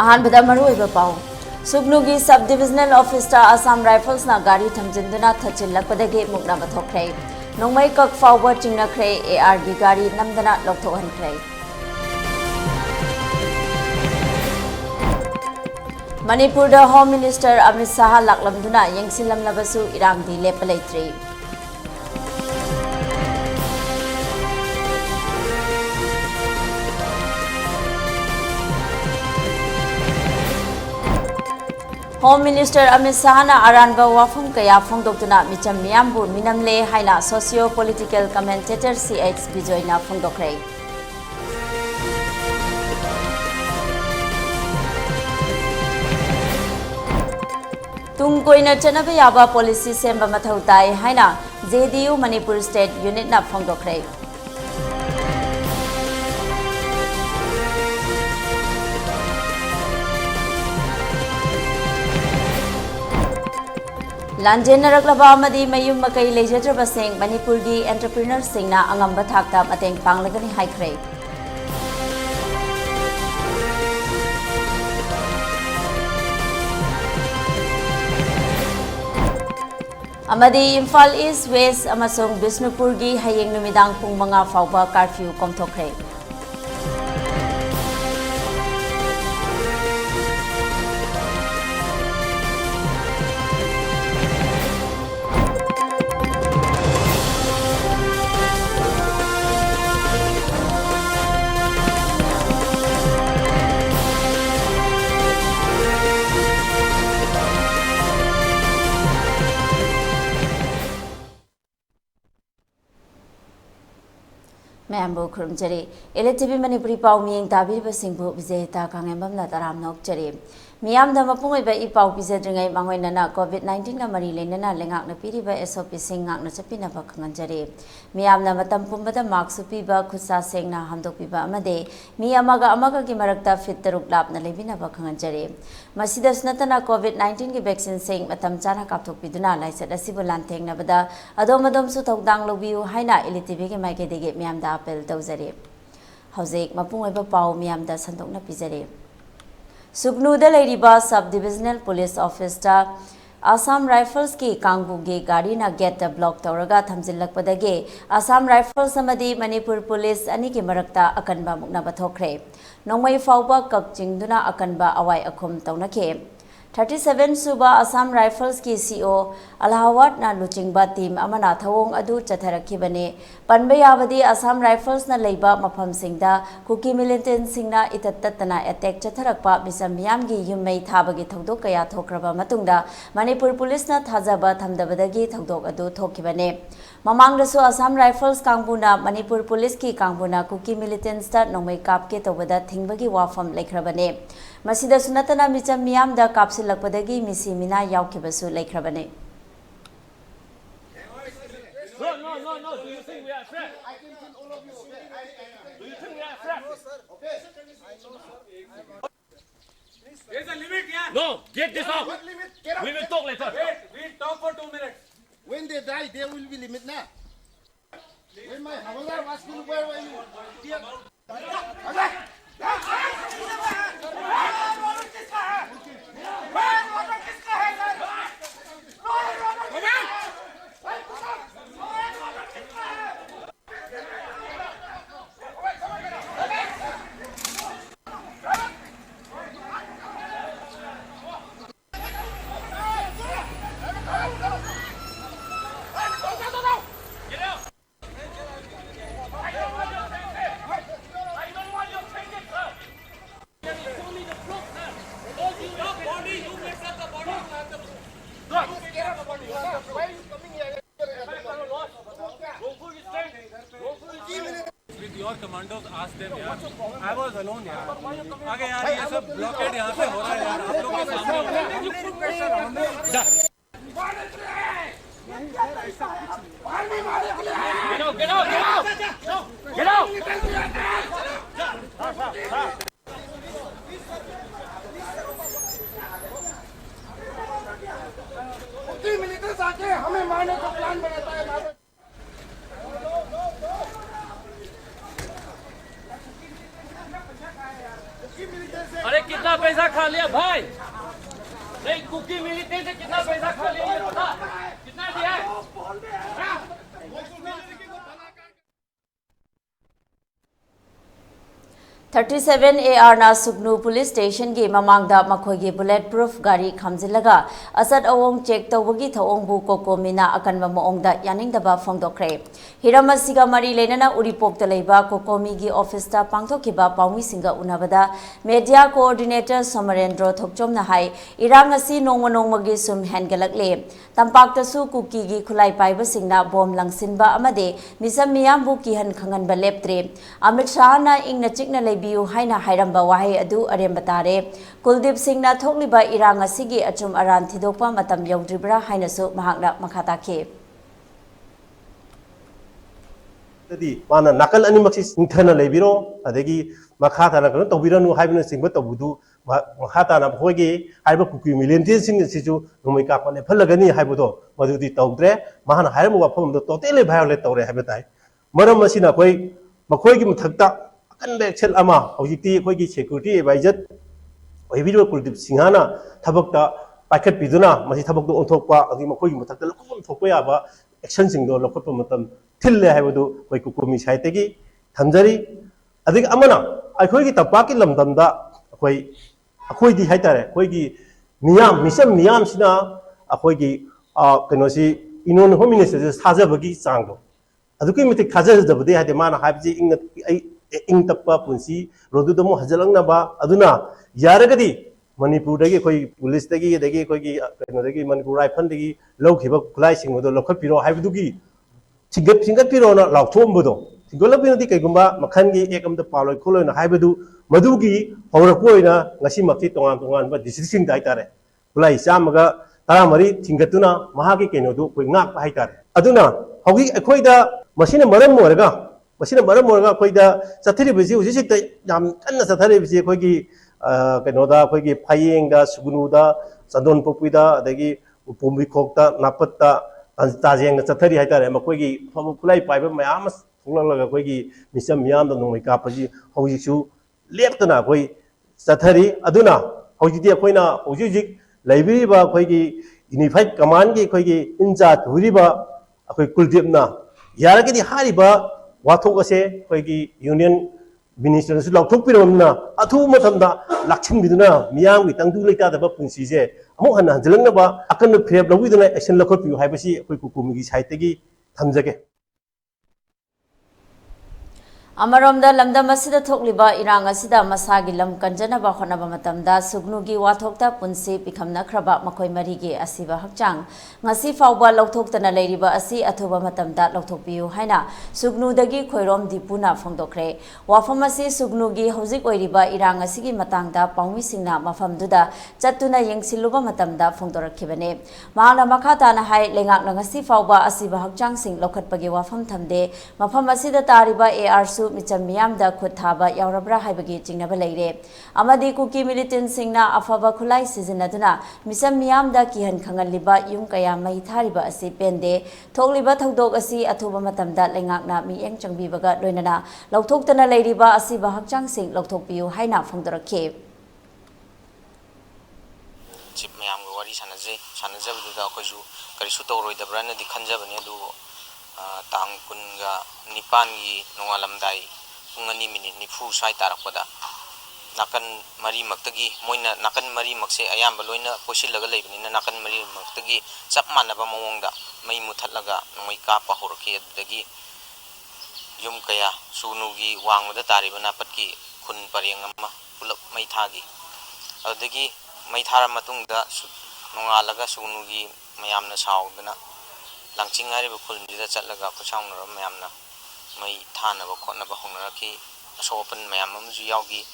अहानबदा मरुइबा पाउ सुगनुगी sub divisional office Assam rifles ना गाड़ी थमजिंदुना थचिल्लकपदगी मुक्नाबा थोख्रे नोंमै कक फाउबा चिंगनख्रे एआर गी गाड़ी नमदना लौथोहनख्रे मणिपुर होम मिनिस्टर अमित शाह लाकलमदुना यंगसिलमलबसु इरांगदी लेपलैत्रे होम मिनिस्टर अमित शाह अरानबा वाफम कया फोंदोक्तुना मिचम मियामबु मिनमले हाइना सोशियो पॉलिटिकल कमेंटेटर CH विजयना फोंदोक्रे तुम कोइना चनबा याबा पॉलिसी सेंबा मथौ ताई हाइना JDU मणिपुर स्टेट यूनिट ना फोंदोक्रे लांजेनरक्लबा मयूम मकई लेजद्रबसिंग मणिपुर की एंटरप्रेन्योर सिंगना अंगंबा थाकता मतेंग पांगलगनी हाइख्रे इम्फाल ईस्ट वेस्ट अमसोंग बिष्णुपुर की हयेंग नुमिदांग पुंग 5 फाउबा कर्फ्यू कोमथोख्रे मैम्बो खुरमचरे ELITETV मणिपुरी पाउ मियेंग ताबिरबसिंगबु विजयता कांगेंबमना तराम नोकचरे मियामदा मपुंगैबा इपाउ पिजद्रिङै मांगोइनना COVID-19 गा मरी लेनना लेंगाकना पिरिबा SOP सिंग गाकना चपिनबा खंगनजरे मियामना मतम पुंबदा मार्क्स पीबा खुसा सेंगना हमदोकपिबा अमदे मी अमगा अमगा की मरक्ता फिट तरुक लापना लेबिनबा खंगनजरे मसिदस नतना COVID-19 की वैक्सीन सिंग मतम चाना कापथोकपिदुना लाइसेट असिबु लांथेंगनबदा अदोमदोमसु थौदांग लौबियु हाइना ELITETV के माइकेदेगे मियामदा अपील तौजरे हौजेक मपुंगैबा पाउ मियामदा संदोकना पिजरे सुगनुदा लेरिबा sub divisional police office Assam rifles की कांगबुगे गाड़ी ना गेट ब्लॉक तौरगा थमजिल्लकपदगे असम राइफल्स अमदी मणिपुर पुलिस अनि की मरक्ता अकनबा मुक्नबा थोख्रे नोंमै फाउबा ककचिंगदुना अकनबा अवाई अखुम तौनखे 37 सुबा असम राइफल्स की CO अलहावाद ना लुचिंगबा टीम अमना थवोंग अदु चथरखिबने पनबे याबदी असम राइफल्स ना लेबा मफम सिंगदा कुकी मिलिटेंट सिंगना इतत्तना अटैक चथरकपा मिसम मियामगी युम्मै थाबगी थौदोक कया थोक्रबा मतुंगदा मणिपुर पुलिस ना थाजबा थमदबदगी थौदोक अदु थोखिबने ममांगदसु असम राइफल्स कांगबुना मणिपुर पुलिस की कांगबुना कुकी मिलिटेंट्स ता नोंमै कापके तौबदा थिंगबगी वाफम लेख्रबने मसिदसु नतना मिचम मियामदा कापसिलकपदगी मिसी मिना यावखिबसु लेख्रबने No, do you think we are threat? I can kill all of you, okay? Do you think we are threat? No, sir. Okay. I know, sir. There's a limit, yeah? No, get this out. What limit? Get out. We will talk later. Wait, we'll talk for 2 minutes. When they die, there will be limit now. When my Hawala was asking where were you? Okay. Your commandos ask them यार I was alone यार आगे यार ये सब blockade यहाँ पे हो रहा है यार आप लोग के सामने get out मिलिटेंट्स आके हमें मारने का प्लान बनाता है अरे कितना पैसा खा लिया भाई? नहीं, कुकी मिलते से कितना पैसा खा लिया ये बता? कितना दिया है? 37 AR na Sugnu Police Station gi mamangda makhoigi bulletproof gari khamjilaga asat awong check tawagi thawong bu kokomina akanba moongda yaningdaba phongdokre hiramasiga mari lenana uripok talaiba kokomi gi office ta pangthokiba pawmi singa unabada media coordinator Somarendro Thokchomna hai irang asi nongmagi sum hengalakle tampak su kuki gi khulai paiba singna bom langsinba amade misam miyam bu kihan khanganba leptre Amit Shah na ingna chikna biu haina hairamba wahai adu arembatare Kuldip Singh na thokliba irang asigi achum aran thidokpa matam yaudribra haina su mahakna makhata ke tadi mana nakal ani maksi singthana lebiro adegi makhata na kan tobiranu haibna singba tobudu makhata na hoge haiba kuki millennial sing sisu nomai ka pale phalagani haibodo madudi tawdre mahana hairmu wafam do totally violate tawre haibatai maram asina koi makhoigi muthakta kan action ama hojiti khoi security advisor oibiro Kuldip Singhana thabakta paikhat piduna masi thabakdo onthokpa agi makoi muthakta lokom thokpa yaba action singdo lokotpa matam thille haibadu koi kukomi saite gi thamjari adig amana akhoi gi tapaki lamdamda akhoi di haitare khoi gi miyam misam miyam sina akhoi gi kenosi inon hominese sajabagi changdo aduki mitik thajajabade hade mana haibji ing tappa punsi rodudamo hajalangnaba aduna yaragadi Manipur dagi koi police dagi koi Manipur rifle dagi lawkhiba khulai singbodo lokhapiro haibudugi singat piro na lawthombodo singolapino di kaigumba makhangi ekamda paloi kholoi na haibudu madugi hawrakoina ngasi makti tongan ba district sing dai tare khulai chamaga taramari thingatuna mahagi kenodu koi ngak haitare aduna hogi akhoida masina maram moraga masina maram moraga koida sathiri bisi usisikta yam kanna sathari bisi koigi kenoda koigi phayengda sugnuda chandon popida adagi upombi khokta napatta tajeng sathari haitare makoigi phulai paiba mayam thulalaga koigi misam miyam da nomai kapaji hojisu leptana koi sathari aduna hojiti koina hojijik laibiriba koigi unified command gi koigi incha thuriba akoi Kuldipna yaragidi hariba wathok ase koigi union minister su lauthok piromna athu mathamda lakchim biduna miyam gi tangdu leita da punsi je amu han hanjalangna ba akan freb lawiduna action lakhot pi haibasi koi kukumi gi site gi thamjage Amaromda lamda masida thokliba irang asida masagi lam kanjanaba khonaba matamda sugnugi wathokta punsi pikhamna khraba makoi marigi asiba hakchang ngasi fawba lokthokna leiriba asi athuba matamda lokthokpiu haina sugnudagi khoirom dipuna phongdokre wafam asi sugnugi hojik oiriba irang asigi matangda pawmi singna mafamduda chattuna yengsiluba matamda phongdorakhibane mangna makhata na hai lengak na ngasi fawba asiba hakchang sing lokhatpagi wafam thamde mafam asida tariba AR su micham miyamda khuthaba yaurabra haibagi jingnaba leire amadi kuki militant singna afaba khulai sizinaduna misam miyamda kihan khangalliba yum kaya mai thariba asi pende thokliba thodok asi athuba matamda lengakna miyeng changbibaga loinana lauthoktana leiriba asi bahakchang sing lauthokpiu haina phongdorakhe chip mayam go wari sanajabduda akoju karisu tawroidabrana di khanjabani adu tang kunga nipan gi nongalamdai pungani minute nifu sai tarakpada nakan mari maktagi moina nakan mari makse ayamba loina posilaga leibani nakan mari maktagi chap manaba mawongda mai muthatlaga noi ka pa horki adagi yum kaya sunugi wangmada taribana patki khun pareng amma pulap mai thagi adagi mai thara matungda nongalaga sunugi mayamna saudana langching ari bukul jida chatlaga kuchaungra mayamna mai thana ba khona ba hongraki asopan mayam amju yaugi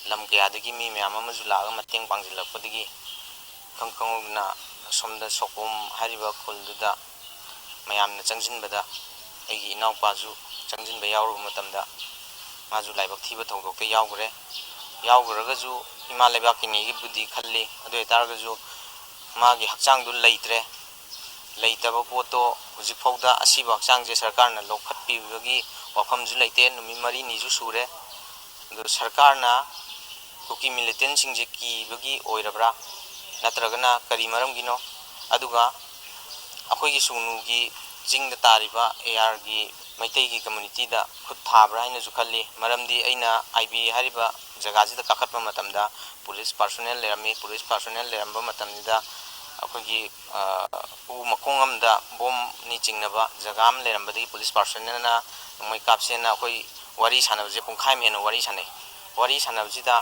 lam kayadagi mi mayam amju laga mateng pangjilakpadagi kangkangna somda sokom hariba khulduda mayamna changjinbada egi inaw paju changjinba yauru matamda maju laibak thiba thongdokte yauguragaju himalaya kini gi budi khalli adu etargaju magi hakchang du leitre leitaba poto hujik fauda asiba hakchang je sarkar na lokhatpi bagi wafam ju leite numi mari ni ju sure du sarkar na Kuki militant सिंजे कीबगी ओइरब्रा नत्रगना करी मरमगिनो अदुगा अखोइगी सुगनुगी जिंग तारिबा AR गी मैतै की community दा खुद थाब्रा हैनसु खल्ली मरमदी अइना आईबी हारिबा जगाजिदा काखतबा मतमदा पुलिस पर्सोनेल लेरम्बा मतमदा अखोइगी उ मखोंगमदा बोम नि चिंगनबा जगाम लेरम्बदगी पुलिस पर्सोनेल ना मै कापसेना अखोइ वारी सानबजे पुंखाइ मेन वारी सानबजिदा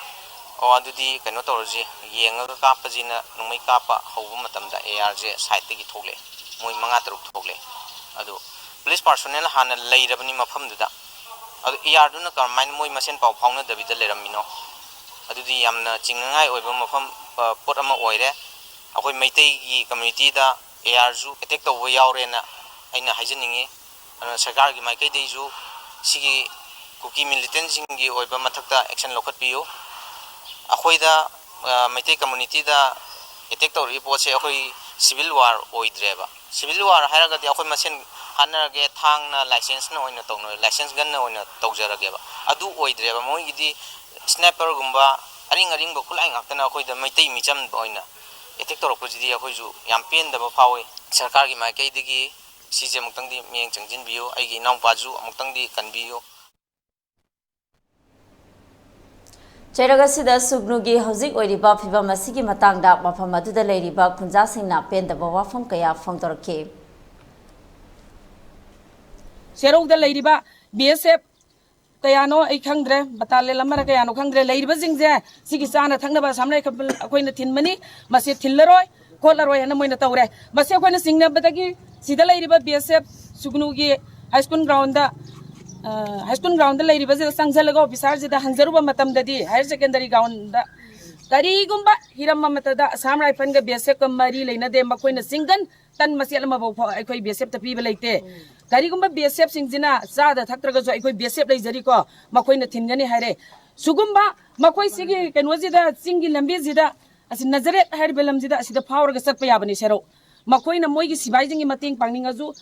ओ अदुदी कनो तौरजे येंगा कापजिना नुमै कापा हौबा मतमदा एआर जे साइड तगी थोगले मोय मंगा तरुक थोगले अदु पुलिस पर्सोनेल हाना लेरबनी मफमदुदा अदु एआर दुना करमाइन मोय मसेन पाउ फाउना दबिदा लेरमिनो अदुदी यामना चिंगनाय ओइबा मफम पोट अमा ओइरे अखोइ मैतै की कम्युनिटी दा एआर जु अटैक तौबा यावरेना अइना हाइजनिंगे सरकार की माइकै दैजु सिगी कुकी मिलिटेंट सिंगी ओइबा मथक्ता एक्शन लौखतपियो अखोइदा मैतै कम्युनिटी दा अटैक तौरी पोसे अखोइ सिविल वार ओइद्रेबा सिविल वार हायरगदि अखोइ मसेन हानरगे थांगना लाइसेंस ना ओइना तौनो लाइसेंस गन ना ओइना तौजरगेबा अदु ओइद्रेबा मोइगिदि स्नाइपर गुम्बा अरिंग बकुलाइ ngakतना अखोइदा मैतै मिचम ओइना अटैक तौरपजिदि अखोइजु याम पेनदबा फावे सरकार की माइकैदगी सिजे मुक्तंगदि मियेंग चंगजिनबियो आइगी नाउपाजु मुक्तंगदि कनबियो चेरगसिदा सुगनुगी हौजिक ओइरिबा फिबम असिगी मतंगदा मफम अदुदा लेरिबा खुंजासिंगना पेंदबा वाफम कया फोंदरखे सेरोगदा लेरिबा बीएसएफ कयानो आई खंगद्रे बताले लमरा कयानो खंगद्रे लेरिबा जिंगजे सिगी चाना थंगनबा सामने अखोइना थिनमनी मसे थिल्लरोय खोलरोय हना मोइना तौरे मसे अखोइना सिंगनबदगी सिदा लेरिबा बीएसएफ सुगनुगी हाई स्कूल ग्राउंड लेरिबा जे संगजलगा ऑफिसर जे हंजरुबा मतमददी हायर सेकेंडरी ग्राउंड करीगुम्बा हिरम मतदा असम राइफल ग बीएसएफ क मरी लेनदे मखोइना सिंगन तन मसेल मबो अखोइ बीएसएफ त पीबा लेते करीगुम्बा बीएसएफ सिंगजिना चादा थक्त्रगा जो अखोइ बीएसएफ लेजरी को मखोइना थिनगनी हारे सुगुम्बा मखोइ सिगी केनोजिदा सिंगी लंबी जिदा असि नजरेत हायर बेलमजिदा असिदा फावरगा चटपा याबनी सेरो मखोइना मोइगी सिबाइजिंगी मतेंग पांगनिंगाजु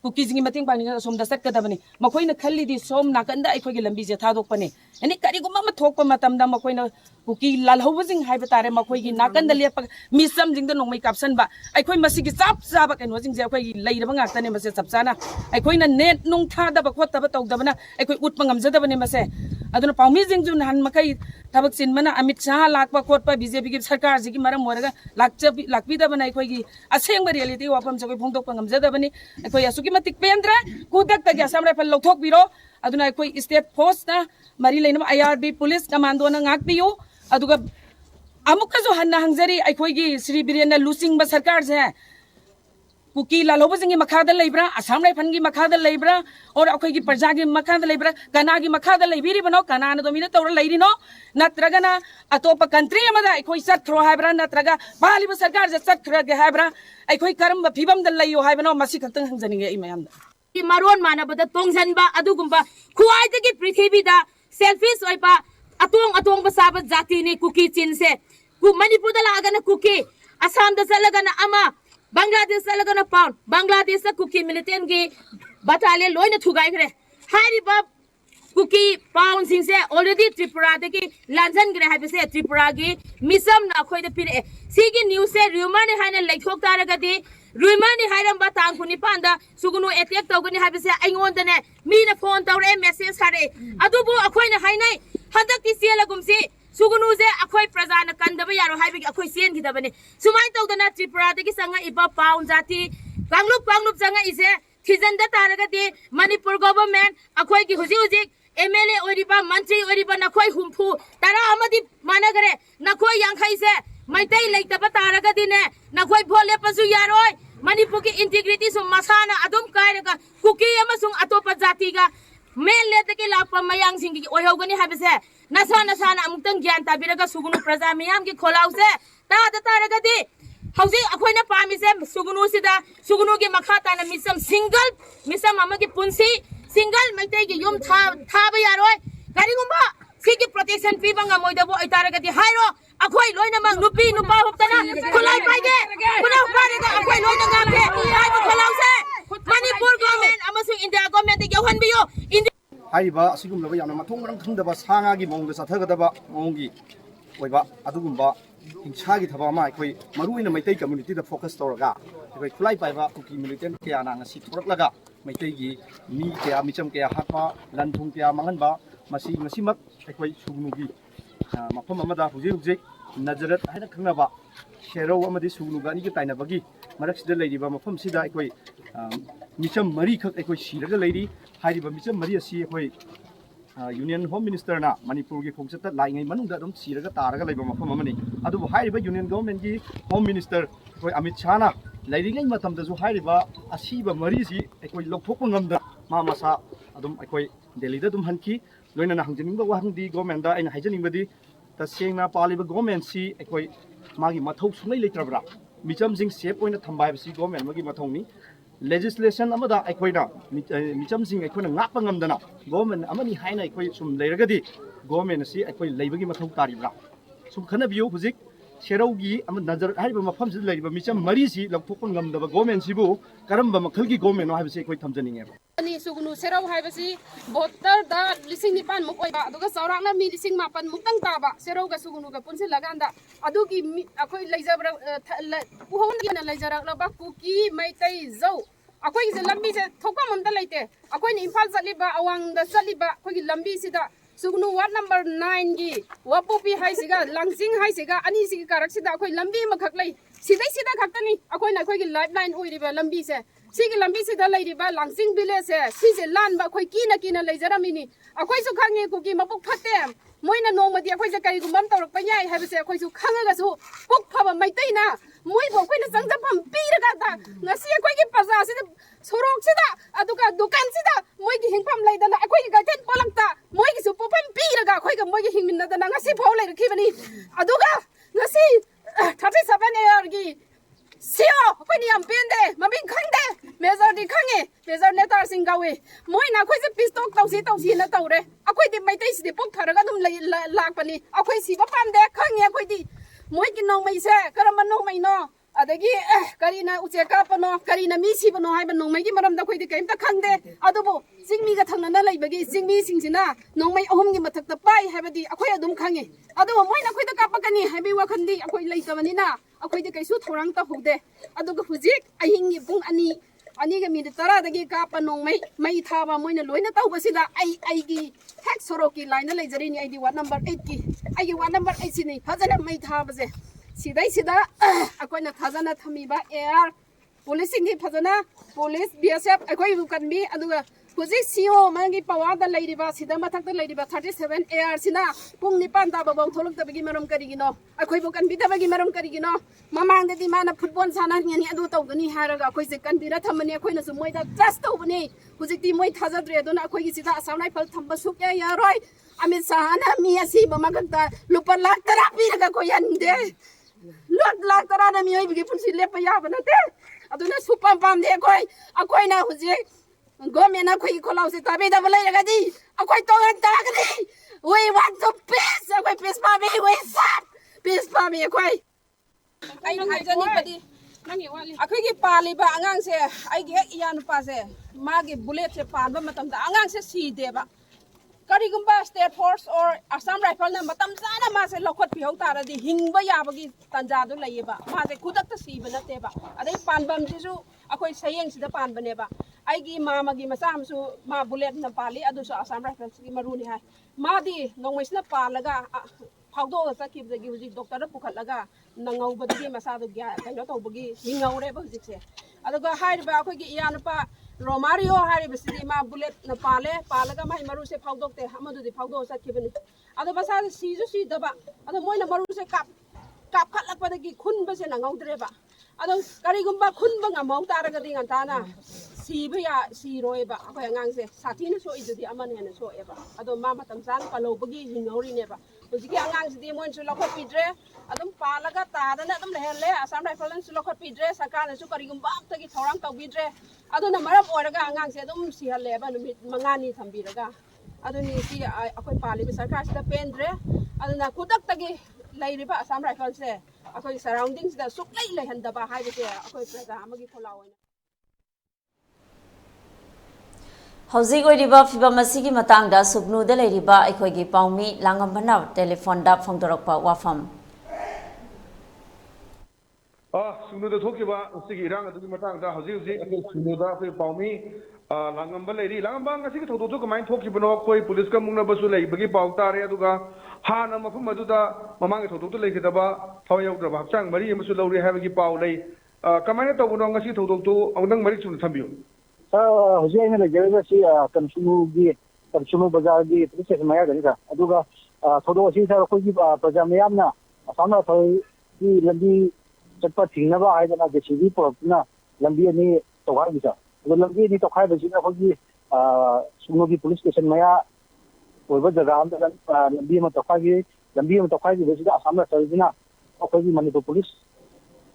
कुकीजिंगी मतेंग पांगनिंगा सोमदा चटकदबनी मखोइना खल्लीदी सोम नाकंदा अखोइगी लंबी जे थादोकपने एनी करीगुम्बा म थोकपा मतमदा मखोइना कुकी लालहौबजिंग हाइबा तारे मखोइगी नाकंदा लेप मिसम जिंगदा नोंमै कापसनबा अखोइ मसिगी चाप चाबा केनोजिंग जे अखोइगी लेइरबा ngaktane मसे चपचाना अखोइना नेट नुंग थादबा खोतबा तौदबना अखोइ उटपा ngamjadabane मसे अदुना पाउमी जिंगजु नहन मखै थबक सिनमना अमित शाह लाकपा खोतपा बीजेपी की सरकार जिगी मरम मोरगा लाकपीदबना अखोइगी असेंबा रियलिटी वाफम जगै फोंदोकपा ngamjadabani अखोइ असुकी मतिक पेंद्रा कुदक तगे असम राइफल लौथोकबिरो अदुना अखोइ स्टेट फोर्स ना मरी लेनम आईआरबी पुलिस कमांडो ना ngakpiyu अदुगा अमुकजु हन्ना हंगजरी अखोइगी श्री बिरेन लुसिंगबा सरकार जे कुकी लालोबजिंगी मखादा लेब्रा असम राइफल की मखादा लेब्रा और अखोइगी प्रजा की मखादा लेब्रा कनागी मखादा लेबिरिबनो कनाना दोमिना तौर लेरिनो नत्रगना अतोप कंट्री अमदा अखोइ चत्रो हाइब्रा नत्रगा बालिबा सरकार जे चत्खरगे हाइब्रा अखोइ करम फिबम द लैयो हाइबनो मसि खतंग हंगजनिगे इमयामदा मारोन मानबदा तोंगजनबा अदुगुम्बा खुआइदगी पृथ्वीदा सेल्फिश ओइबा अतोंग बसाब जाति ने कुकी चिन से मणिपुर दा लागना कुकी असम दा चलगना अमा बांग्लादेश चलगना पाउंड बांग्लादेश दा कुकी मिलिटेंट की बटालियन लोइना थुगाइखरे हारिबा कुकी पाउंड सिंग से ऑलरेडी त्रिपुरा दगी लांजन ग्रे हाइबसे त्रिपुरा की मिसम ना खोइदा पिरे सिगी न्यूज से रूमर ने हाइना लेथोक तारगदी रूमर ने हाइरम तांग कुनि पांदा सुगुनु अटैक तौगनी हाइबसे आइंगोंदने मीना फोन तौरे मेसेज हारे अदुबु अखोइना हाइनाइ हदकती सेलगुमसी सुगुनुजे अखोइ प्रजाना कंदबा यारो हाइबगी अखोइ सेन गिदबने सुमाइ तौदना त्रिपुरा दगी संगा इबा पाउंड जाति कांगलुप संगा इसे थिजनदा तारगदी मणिपुर गवर्नमेंट अखोइगी हुजी एमएलए ओरिबा मंत्री ओरिबा नखोइ हुमफु तारा अमदी मानगरे नखोइ यांखै से मैतै लेतबा तारगदी ने नखोइ भोले पसु यारोय मणिपुर की इंटीग्रिटी सु मसाना अदुम कायरगा कुकी अमसुंग अतोपा जातिगा मेन लेतके लापा मयांग सिंगी ओयहोगनी हाबसे नसाना अमुक्तंग ज्ञान ताबिरगा सुगुनु प्रजा मियाम की खोलाउसे तारगदी हौजी अखोइना पामिसे सुगुनु सिदा सुगुनु की मखा ताना मिसम सिंगल मिसम अमगी पुंसी सिंगल मैतै की युम थाबा यारोय करिगुम्बा सिगी प्रोटेक्शन पीबंगा मोइदबो ओइतारगदी हाइरो अखोइ लोइना मंग नुपी नुपा होप्तना खोलाई पाइगे पुना पारेगा अखोइ लोइना गामके हाइबो खोलाउसे मणिपुर गवर्नमेंट अमसु इंडिया गवर्नमेंट के यौहनबियो हाइबा सिगुमलबा यामना मथोंग मरम खंगदबा सांगागी मोंग साथगदबा मोंगी ꯑꯣꯏꯕ ꯑꯗꯨꯒꯨꯝꯕ ꯍꯤꯡꯁꯥꯒꯤ ꯊꯕꯛ ꯑꯃ ꯑꯩꯈꯣꯏ ꯃꯔꯨꯑꯣꯏꯅ ꯃꯩꯇꯩ ꯀꯝꯃ꯭ꯌꯨꯅꯤꯇꯤꯗ ꯐꯣꯀꯁ ꯇꯧꯔꯒ ꯑꯩꯈꯣꯏ ꯈꯨꯠꯂꯥꯏ ꯄꯥꯏꯕ ꯀꯨꯀꯤ ꯃꯤꯂꯤꯇꯦꯟꯠ ꯀꯌꯥꯅ ꯉꯁꯤ ꯊꯣꯔꯛꯂꯒ ꯃꯩꯇꯩꯒꯤ ꯃꯤ ꯀꯌꯥ ꯃꯤꯆꯝ ꯀꯌꯥ ꯍꯥꯠꯄ ꯂꯟ ꯊꯨꯝ ꯀꯌꯥ ꯃꯥꯡꯍꯟꯕ ꯃꯁꯤ ꯉꯁꯤꯃꯛ ꯑꯩꯈꯣꯏ ꯁꯨꯒꯅꯨꯒꯤ ꯃꯐꯝ ꯑꯃꯗ ꯍꯧꯖꯤꯛ ꯅꯖꯔꯠ ꯍꯥꯏꯅ ꯈꯪꯅꯕ ꯁꯦꯔꯧ ꯑꯃꯗꯤ ꯁꯨꯒꯅꯨꯒ ꯑꯅꯤꯒ ꯇꯥꯏꯅꯕꯒꯤ ꯃꯔꯛꯁꯤꯗ ꯂꯩꯔꯤꯕ ꯃꯐꯝꯁꯤꯗ ꯑꯩꯈꯣꯏ ꯃꯤꯆꯝ ꯃꯔꯤꯈꯛ ꯑꯩꯈꯣꯏ ꯁꯤꯔꯒ ꯂꯩꯔꯤ ꯍꯥꯏꯔꯤꯕ ꯃꯤꯆꯝ ꯃꯔꯤ ꯑꯁꯤ ꯑꯩꯈꯣꯏ यूनियन होम मिनिस्टर मणिपुर की खोजत लाइंगई मनुंग सीरग तारग लेब मफम अमनी अदुबु हाइरिबा यूनियन गवर्नमेंट की होम मिनिस्टर अखोई अमित शाहना लेरिंगई मतमदसु हाइरिबा असीबा मरीसी अखोई लौथोकप ngамदा मा मसा अदुम अखोई दिल्लीदा दुम हनकी लोइना हंजनिंगबा वाहंगदी गवर्नमेंट दा अइना हाइजनिंगबदी तसेंगना पालिबा गवर्नमेंट सी अखोई मागी मथौ सुनै लेत्रबरा मिचमजिंग सेफ ओइना थंबाइबसी गवर्नमेंट मगी मथौनी legislation amada aikoina michamsing aikoina ngapa ngamdana government amani haina aikoi sum leiragadi government asi aikoi leibagi mathau taribra sum khana biyo huzik seraugi am nazar haiba mafam sid leiba micham mari si lokthokon ngamdaba government sibu karamba makhalgi government no haibasi aikoi thamjaninge ani sugunu serau haibasi voter da lising nipan muk oiba aduga saurangna mi lising mapan muktang taba serau ga sugunu ga punsil laganda adugi akoi leijabra uhon na leijarak la ba kuki maitai zau akoi gi lambi se thoka mamda leite akoi ni imphal chaliba awang da chaliba akoi gi lambi sida sugunu ward number 9 gi wapupi hai siga langsing hai siga ani sigi karak sida akoi lambi makhak lei sidai sida khaktani akoi na akoi gi lifeline oiriba lambi se sigi lambi sida leiriba langsing village se sise lan ba akoi kina leijaramini akoi su khangi kuki mapuk phatte moina nomadi akoi se kari gumbam tawrak pa yai haibase akoi su khangaga su puk phaba maitai na moi bo koina sangjapam piraga ta ngasi akoi gi paza sida sorok sida aduga dukan sida moi gi hingpam leidana akoi gi gaiten polangta moi gi su popam piraga akoi ga moi gi hingminna dana ngasi phau leirkhibani aduga ngasi 37 AR gi sio akoi ni am pende mabing khangde major di khange major netar singawe moi na akoi se pistok tausi na tawre akoi di maitai sidi pok tharaga dum lakpani akoi si ba pamde khange akoi di moi gi nong mai se karama nong mai no adagi karina ucheka pano karina mi si pano hai ba nong mai gi maram da khoi di kaimta khangde adubu singmi ga thangna na leibagi singmi singsina nong mai ahum gi mathak ta pai haibadi akoi adum khange adubu moi na khoi da kapakani haibi wakhandi akoi leitabani na akoi di kaisu thorang ta hude aduga hujik ahing gi pung ani ga mi tara dagi kapa nong mai thaba moina loina tawbasida ai gi hek soroki line leijari ni id ward number 8 ki ai gi ward number 8 sini fajana mai thaba je sidai sida akoina thajana thamiba air policing ni fajana police bsf akoi rukan bi aduga hujik cio mangi pawada leiriba sida mathak ta leiriba 37 AR sina pung nipan ta babaw tholok ta bagi maram karigino akoi bukan bi ta bagi maram karigino mamang de di mana football sana ngani adu tawgani haraga akoi se kan bira thamani akoi na su moi da trust tawbani hujik ti moi thajadre aduna akoi gi sida asam rifle thamba suk ya yaroi amit sahana mi asi mamagta lupa lakh tara piraga ko yande lakh tara na mi oi bigi punsi lepa ya banate aduna supam pam de akoi na hujik government akoi kholau se tabe da balai ragadi akoi tongan tagani we want to peace akoi peace pa me we sap peace pa me akoi ai hajani padi akoi gi paliba angang se ai gi hek iyan pa se magi bullet se panba matam da angang se si deba karigumba state force or assam rifle na matam sana ma se lokhot pi hotara di hingba yabagi tanja du laiba ma se khudak ta si bana teba adai panbam jisu akoi sayeng sida panbane ba aigi magi masam su ma bullet na pali adu so assam rifle gi maruni hai ma di nongwais na palaga phawdo sa kibdagi huji doctor pukhatlaga nangau badagi masa du gya kaino tawbagi hingaure ba huji se aduga hairba akoi gi iyanpa Romario hari besidi ma bullet na palaga mai maru se phawdok te hamadu di phawdo sa kibani ado basa si daba ado moi na maru se kap khatlak padagi khun ba se na ngaudre ba ado karigumba khun ba ngamau taraga di ngantana siba ya siroi ba akoi angang se sathina so idudi amane na so eba ado ma matam san palobagi hingauri ne ba hujiki angang sidi moi su lakhot pidre adum palaga tadana adum lehelle assam rifle su lakhot pidre sarkar su karigumba tagi thorang tawbidre aduna maram oraga angang se adum sihalle ba numit mangani thambiraga aduni si akoi pali bi sarkar sida pendre aduna kudak tagi lairiba assam rifle se akoi surroundings da suklai lehandaba haibase akoi praja amagi kholaw ꯍꯧꯖꯤꯛ ꯑꯣꯏꯔꯤꯕ ꯐꯤꯕꯝ ꯑꯁꯤꯒꯤ ꯃꯇꯥꯡꯗ ꯁꯨꯒꯅꯨꯗ ꯂꯩꯔꯤꯕ ꯑꯩꯈꯣꯏꯒꯤ ꯄꯥꯎꯃꯤ ꯂꯥꯡꯉꯝꯕꯅ ꯇꯦꯂꯤꯐꯣꯟꯗ ꯐꯣꯡꯗꯣꯔꯛꯄ ꯋꯥꯐꯝ ꯁꯨꯒꯅꯨꯗ ꯊꯣꯛꯈꯤꯕ ꯉꯁꯤꯒꯤ ꯏꯔꯥꯡ ꯑꯗꯨꯒꯤ ꯃꯇꯥꯡꯗ ꯍꯧꯖꯤꯛ ꯑꯩꯈꯣꯏ ꯁꯨꯒꯅꯨꯗ ꯑꯩꯈꯣꯏ ꯄꯥꯎꯃꯤ ꯂꯥꯡꯉꯝꯕ ꯂꯩꯔꯤ ꯂꯥꯡꯉꯝꯕ ꯉꯁꯤꯒꯤ ꯊꯧꯗꯣꯛꯇꯨ ꯀꯃꯥꯏꯅ ꯊꯣꯛꯈꯤꯕꯅꯣ ꯑꯩꯈꯣꯏ ꯄꯨꯂꯤꯁꯀ ꯃꯨꯛꯅꯕꯁꯨ ꯂꯩꯕꯒꯤ ꯄꯥꯎ ꯇꯥꯔꯦ ꯑꯗꯨꯒ ꯍꯥꯟꯅ ꯃꯐꯝ ꯑꯗꯨꯗ ꯃꯃꯥꯡꯒꯤ ꯊꯧꯗꯣꯛꯇ ꯂꯩꯈꯤꯗꯕ ꯊꯋꯥꯏ ꯌꯥꯎꯗ꯭ꯔꯕ ꯍꯛꯆꯥꯡ ꯃꯔꯤ ꯑꯃꯁꯨ ꯂꯧꯔꯦ ꯍꯥꯏꯕꯒꯤ ꯄꯥꯎ ꯂꯩ ꯀꯃꯥꯏꯅ ꯇꯧꯕꯅꯣ ꯉꯁꯤ ꯊꯧꯗꯣꯛꯇꯨ ꯑꯃꯨꯛꯇꯪ ꯃꯔꯤꯛ ꯆꯨꯝꯅ ꯊꯝꯕꯤꯌꯨ ꯍꯧꯖꯤꯛ ꯑꯩꯅ ꯂꯩꯖꯔꯤꯕꯁꯤ ꯀꯟꯁꯨꯃꯨ ꯕꯖꯥꯔꯒꯤ ꯄꯨꯂꯤꯁ ꯁ꯭ꯇꯦꯁꯟ ꯃꯌꯥꯗꯅꯤꯗ ꯑꯗꯨꯒ ꯊꯧꯗꯣꯛ ꯑꯁꯤꯗ ꯑꯩꯈꯣꯏꯒꯤ ꯄ꯭ꯔꯖꯥ ꯃꯌꯥꯝꯅ ꯑꯁꯥꯝ ꯔꯥꯏꯐꯜꯒꯤ ꯂꯝꯕꯤ ꯆꯠꯄ ꯊꯤꯡꯅꯕ ꯍꯥꯏꯗꯅ ꯖꯦꯁꯤꯕꯤ ꯄꯨꯔꯛꯇꯨꯅ ꯂꯝꯕꯤ ꯑꯅꯤ ꯇꯧꯈꯥꯏꯕꯤꯗ ꯑꯗꯣ ꯂꯝꯕꯤ ꯑꯅꯤ ꯇꯧꯈꯥꯏꯕꯁꯤꯗ ꯑꯩꯈꯣꯏꯒꯤ ꯁꯨꯒꯅꯨꯒꯤ ꯄꯨꯂꯤꯁ ꯁ꯭ꯇꯦꯁꯟ ꯃꯌꯥ ꯑꯣꯏꯕ ꯖꯒꯥ ꯑꯃꯗ ꯂꯝꯕꯤ ꯑꯃ ꯇꯧꯈꯥꯏꯈꯤ ꯂꯝꯕꯤ ꯑꯃ ꯇꯧꯈꯥꯏꯈꯤꯕꯁꯤꯗ ꯑꯁꯥꯝ ꯔꯥꯏꯐꯜꯁꯤꯅ ꯑꯩꯈꯣꯏꯒꯤ ꯃꯅꯤꯄꯨꯔ ꯄꯨꯂꯤꯁ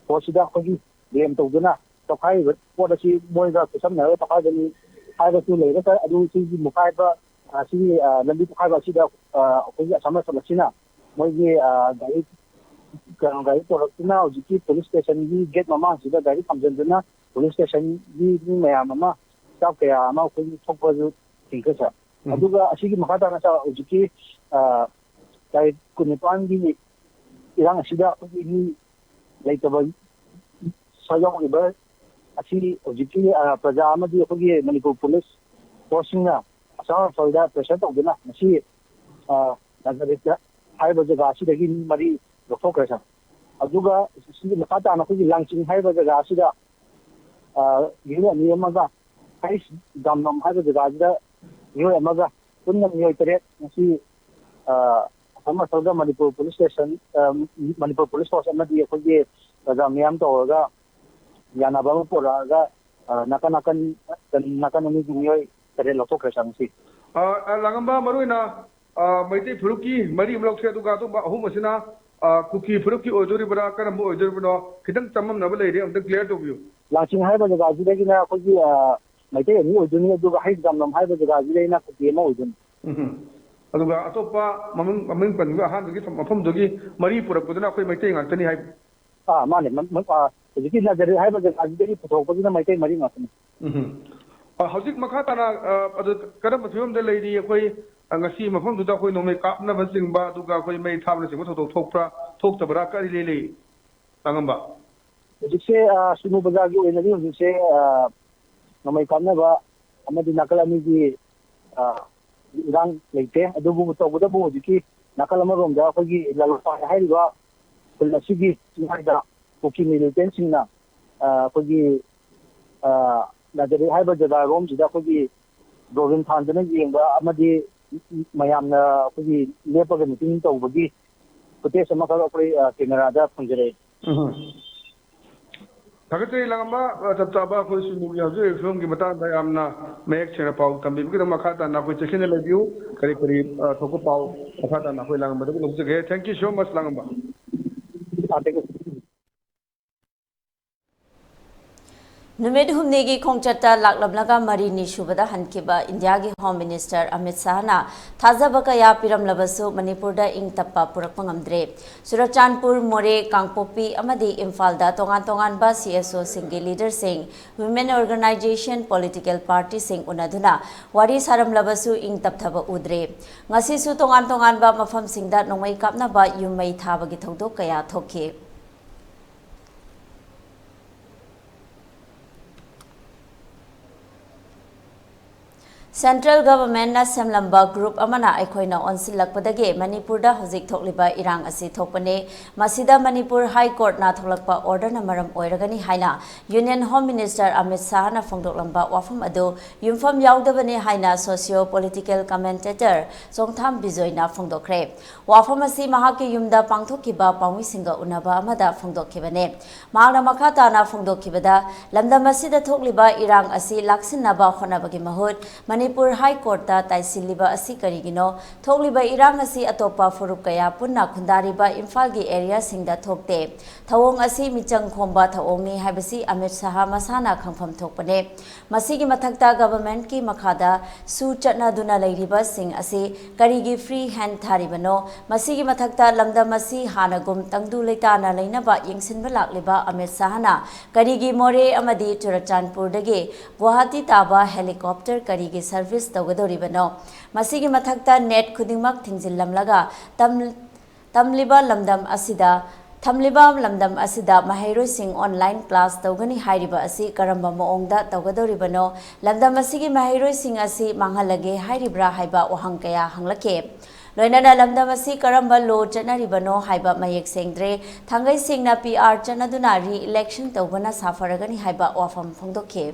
ꯐꯣꯔꯁꯁꯤꯗ ꯑꯩꯈꯣꯏꯒꯤ ꯕ꯭ꯂꯦꯝ ꯇꯧꯗꯨꯅ ꯇꯧꯈꯥꯏꯔꯤꯕ ꯄꯣꯠ ꯑꯁꯤ ꯃꯣꯏꯒ ꯈꯨꯠꯁꯝꯅꯔꯒ ꯇꯧꯈꯥꯏꯕꯅꯤ ꯍꯥꯏꯕꯁꯨ ꯂꯩꯔꯒ ꯑꯗꯨ ꯁꯤꯒꯤ ꯃꯨꯈꯥꯏꯕ ꯁꯤꯒꯤ ꯂꯝꯕꯤ ꯇꯧꯈꯥꯏꯕ ꯑꯁꯤꯗ ꯑꯩꯈꯣꯏꯒꯤ ꯑꯁꯥꯝ ꯔꯥꯏꯐꯜ ꯑꯁꯤꯅ ꯃꯣꯏꯒꯤ ꯒꯥꯔꯤ ꯄꯨꯔꯛꯇꯨꯅ ꯍꯧꯖꯤꯛꯀꯤ ꯄꯨꯂꯤꯁ ꯁ꯭ꯇꯦꯁꯟꯒꯤ ꯒꯦꯠ ꯃꯃꯥꯡꯁꯤꯗ ꯒꯥꯔꯤ ꯊꯝꯖꯤꯟꯗꯨꯅ ꯄꯨꯂꯤꯁ ꯁ꯭ꯇꯦꯁꯟꯒꯤ ꯃꯤ ꯃꯌꯥꯝ ꯑꯃ ꯁ꯭ꯇꯥꯐ ꯀꯌా ꯑꯃ ꯑꯩꯈꯣꯏꯒꯤ ꯊꯣꯛꯄꯁꯨ ꯊꯤꯡꯈ꯭ꯔꯦ ꯁꯥꯔ ꯑꯗꯨꯒ ꯑꯁꯤꯒꯤ ꯃꯈꯥ ꯇꯥꯅ ꯁꯥꯔ ꯍꯧꯖꯤꯛꯀꯤ ꯇꯥꯔꯤꯛ 19ꯒꯤ ꯏꯔꯥꯡ ꯑꯁꯤꯗ ꯑꯩꯈꯣꯏꯒꯤ ꯃꯤ ꯂꯩꯇꯕ ꯌꯥꯎꯔꯤꯕ ꯑꯁꯤ ꯍꯧꯖꯤꯛꯀꯤ ꯄ꯭ꯔꯖꯥ ꯑꯃꯗꯤ ꯑꯩꯈꯣꯏꯒꯤ ꯃꯅꯤꯄꯨꯔ ꯄꯨꯂꯤꯁ ꯐꯣꯔꯁꯁꯤꯡꯅ ꯑꯁꯥꯝ ꯔꯥꯏꯐꯜꯗ ꯄ꯭ꯔꯦꯁꯔ ꯇꯧꯗꯨꯅ ꯉꯁꯤ ꯅꯥꯒꯥꯂꯦꯟꯗ ꯍꯥꯏꯔꯤꯕ ꯖꯒꯥ ꯑꯁꯤꯗꯒꯤ ꯃꯤ 4 ꯂꯧꯊꯣꯛꯈ꯭ꯔꯦ ꯁꯥꯔ ꯑꯗꯨꯒ ꯁꯤꯒꯤ ꯃꯈꯥ ꯇꯥꯅ ꯑꯩꯈꯣꯏꯒꯤ ꯂꯥꯡꯆꯤꯡ ꯍꯥꯏꯔꯤꯕ ꯖꯒꯥ ꯑꯁꯤꯗ ꯃꯤꯑꯣꯏ 2 ꯑꯃꯒ ꯍꯩꯁ ꯗꯥꯝꯅꯝ ꯍꯥꯏꯕ ꯖꯒꯥꯁꯤꯗ ꯃꯤꯑꯣꯏ ꯑꯃꯒ ꯄꯨꯟꯅ ꯃꯤꯑꯣꯏ 3 ꯉꯁꯤ ꯑꯁꯥꯝ ꯔꯥꯏꯐꯜꯒ Manipur police station Manipur police force ꯑꯃꯗꯤ ꯑꯩꯈꯣꯏꯒꯤ ꯄ꯭ꯔꯖꯥ ꯃꯤꯌꯥꯝ ꯇꯧꯔꯒ ꯌꯥꯅꯕ ꯑꯃ ꯄꯨꯔꯛꯑꯒ ꯅꯥꯀꯟ ꯑꯅꯤꯒꯤ ꯃꯤꯑꯣꯏ 3 ꯂꯧꯊꯣꯛꯈ꯭ꯔꯦ ꯁꯥꯔ ꯉꯁꯤ ꯂꯥꯡꯉꯝꯕ ꯃꯔꯨꯑꯣꯏꯅ ꯃꯩꯇꯩ ꯐꯨꯔꯨꯞꯀꯤ 4 ꯑꯃ ꯂꯧꯊꯣꯛꯑꯦ ꯑꯗꯨꯒ ꯑꯇꯣꯞꯄ 3 ꯑꯁꯤꯅ ꯀꯨꯀꯤ ꯐꯨꯔꯨꯞꯀꯤ ꯑꯣꯏꯗꯣꯔꯤꯕ꯭ꯔꯥ ꯀꯔꯝꯕ ꯑꯣꯏꯗꯣꯔꯤꯕꯅꯣ ꯈꯤꯇꯪ ꯆꯃꯝꯅꯕ ꯂꯩꯔꯦ ꯑꯝꯇ ꯀ꯭ꯂꯤꯌꯥꯔ ꯇꯧꯕꯤꯌꯨ ꯂꯥꯡꯆꯤꯡ ꯍꯥꯏꯔꯤꯕ ꯖꯒꯥꯁꯤꯗꯒꯤꯅ ꯑꯩꯈꯣꯏꯒꯤ ꯃꯩꯇꯩ 2 ꯑꯣꯏꯗꯣꯏꯅꯤ ꯑꯗꯨꯒ ꯍꯩꯁ ꯗꯥꯝꯅꯝ ꯍꯥꯏꯔꯤꯕ ꯖꯒꯥꯁꯤꯗꯩꯅ ꯀꯨꯀꯤ 1 ꯑꯣꯏꯗꯣꯏꯅꯤ ꯑꯗꯨꯒ ꯑꯇꯣꯞꯄ ꯃꯃꯤꯡ ꯄꯟꯕ ꯑꯍꯥꯟꯕꯒꯤ ꯃꯐꯝꯗꯨꯒꯤ 4 ꯄꯨꯔꯛꯄꯗꯨꯅ ꯑꯩꯈꯣꯏ ꯃꯩꯇꯩ ꯉꯥꯛꯇꯅꯤ ꯍꯥꯏ ꯃꯥꯅꯦ ꯍꯧꯖꯤꯛꯀꯤ ꯅꯖꯔꯤ ꯍꯥꯏꯕ ꯖꯒꯥꯁꯤꯗꯒꯤ ꯄꯨꯊꯣꯛꯄꯗꯨꯅ ꯃꯩꯇꯩ 4 ꯉꯥꯛꯇꯅꯤ ꯍꯧꯖꯤक ꯃꯈꯥ ꯇꯥꯅ ꯀꯔꯝꯕ ꯐꯤꯕꯝꯗ ꯂꯩꯔꯤ ꯑꯩꯈꯣꯏ ꯉꯁꯤ ꯃꯐꯝꯗꯨꯗ ꯑꯩꯈꯣꯏ ꯅꯣꯡꯃꯩ ꯀꯥꯞꯅꯕꯆꯤꯡꯕ ꯑꯗꯨꯒ ꯑꯩꯈꯣꯏ ꯃꯩ ꯊꯥꯕꯅꯆꯤꯡꯕ ꯊꯧꯗꯣꯛ ꯊꯣꯛꯄ꯭ꯔꯥ ꯊꯣꯛꯇꯕ꯭ꯔꯥ ꯀꯔꯤ ꯂꯩ ꯂꯥꯡꯉꯝꯕ ꯍꯧꯖꯤꯛꯁꯦ ꯁꯨꯒꯅꯨ ꯕꯖꯥꯔꯒꯤ ꯑꯣꯏꯅꯗꯤ ꯍꯧꯖꯤꯛꯁꯦ ꯅꯣꯡꯃꯩ ꯀꯥꯞꯅꯕ ꯑꯃꯗꯤ ꯅꯥꯀꯜ ꯑꯅꯤꯒꯤ ꯏꯔꯥꯡ ꯂꯩꯇꯦ ꯑꯗꯨꯕꯨ ꯇꯧꯕꯇꯕꯨ ꯍꯧꯖꯤꯛꯀꯤ ꯅꯥꯀꯜ ꯑꯃꯔꯣꯝꯗ ꯑꯩꯈꯣꯏꯒꯤ ꯂꯂꯣꯟꯄꯥꯏ ꯍꯥꯏꯔꯤꯕ ꯈꯨꯜ ꯑꯁꯤꯒꯤ ꯆꯤꯡꯌꯥꯏꯗ ꯀꯨꯀꯤ ꯃꯤꯂꯤꯇꯦꯟꯁꯤꯡꯅ ꯑꯩꯈꯣꯏꯒꯤ ꯅꯖꯔꯤ ꯍꯥꯏꯕ ꯖꯒꯥꯔꯣꯝꯁꯤꯗ ꯑꯩꯈꯣꯏꯒꯤ ꯗ꯭ꯔꯣꯟ ꯊꯥꯟꯗꯨꯅ ꯌꯦꯡꯕ ꯑꯃꯗꯤ ꯃꯌꯥꯝꯅ ꯑꯩꯈꯣꯏꯒꯤ ꯂꯦꯞꯄꯒ ꯃꯤꯇꯤꯡ ꯇꯧꯕꯒꯤ ꯐꯨꯇꯦꯖ ꯑꯃꯈꯛ ꯑꯩꯈꯣꯏ ꯀꯦꯃꯦꯔꯥꯗ ꯐꯪꯖꯔꯛꯏ ꯊꯥꯒꯠꯆꯔꯤ ꯂꯥꯡꯉꯝꯕ ꯆꯞ ꯆꯥꯕ ꯑꯩꯈꯣꯏ ꯁꯨꯒꯅꯨꯒꯤ ꯍꯧꯖꯤꯛ ꯑꯣꯏꯔꯤꯕ ꯐꯤꯕꯝꯒꯤ ꯃꯇꯥꯡꯗ ꯌꯥꯝꯅ ꯃꯌꯦꯛ ꯁꯦꯡꯅ ꯄꯥꯎ ꯇꯝꯕꯤꯕꯒꯤꯗꯃꯛ ꯃꯈꯥ ꯇꯥꯅ ꯑꯩꯈꯣꯏ ꯆꯦꯛꯁꯤꯟꯅ ꯂꯩꯕꯤꯌꯨ ꯀꯔꯤ ꯊꯣꯛꯄ ꯄꯥꯎ ꯃꯈꯥ ꯇꯥꯅ ꯑꯩꯈꯣꯏ ꯂꯥꯡꯉꯝꯕꯗꯒꯤ ꯂꯧꯖꯒꯦ ꯊꯦꯡꯛ ꯌꯨ ꯁꯣ ꯃꯆ ꯂꯥꯡꯉꯝꯕ नुमित हुमनेगी खोंगचता लाक्लबलगा मरीनी सुबदा हनकिबा इंडियागी होम मिनिस्टर अमित शाहना थाजब कया पिरमलबसु मणिपुरदा इंगतप्पा पुरकपंगमद्रे सुरचानपुर मोरे कांगपोपी अमदी इम्फालदा तोंगान तोंगानबा सीएसओ सिंगी लीडर सिंग वुमेन ऑर्गेनाइजेशन पॉलिटिकल पार्टी सिंग उनदुना वारी सारमलबसु इंगतपथब उद्रे ngasisu तोंगान तोंगानबा मफम सिंगदा नोंमै कापनाबा युमै थाबगी थौदोक कया थोखि Central Government na semlamba group amana aikoina onsilakpadagi Manipurda hozik thokliba irang asi thokpane masida Manipur High Court na tholakpa order na maram oiragani haina Union Home Minister Amit Shah na phongdoklamba wafam adu yumfam yaudabani haina socio political commentator Songtham Bijoy na phongdokre wafam asi mahaki yumda pangthokiba pawmisinga unaba amada phongdokhibane magna makhata na phongdokhibada lamdam asida thokliba irang asi laksinaba khonabagi mahut Manipur High Court ta taisiliba asi karigino thokliba irang asi atopa furup kaya punna khundariba Imphal gi area singda thokte thawong asi michang khomba thawongni haibasi Amit Shah masana khangpham thokpane masigi mathakta government ki makhada su chatna duna leiriba sing asi karigi free hand tharibano masigi mathakta lamdam asi hanagum tangdu leitana leinaba yengsinba lakliba Amit Shah na karigi more amadi Churachandpur dagi Guwahati taba helicopter karigi service तौगदोरिबनो मसिगी मथक्ता net खुदिंगमक थिंजिल्लमलगा तमलिबा लमदम असिदा थमलिबा लमदम असिदा महैरोइसिंग ऑनलाइन क्लास तौगनी हाइरिबा असि करम्बा मोंगदा तौगदोरिबनो लमदम असिगी महैरोइसिंग असि मांगहलगे हाइरिब्रा हाइबा वहंग कया हंगलके लोइनाना लमदम असि करम्बा लो चनरिबनो हाइबा मयेक सेंद्रे थांगै सिंगना पीआर चनदुना री इलेक्शन तौबना साफरगनी हाइबा वाफम फोंदोखे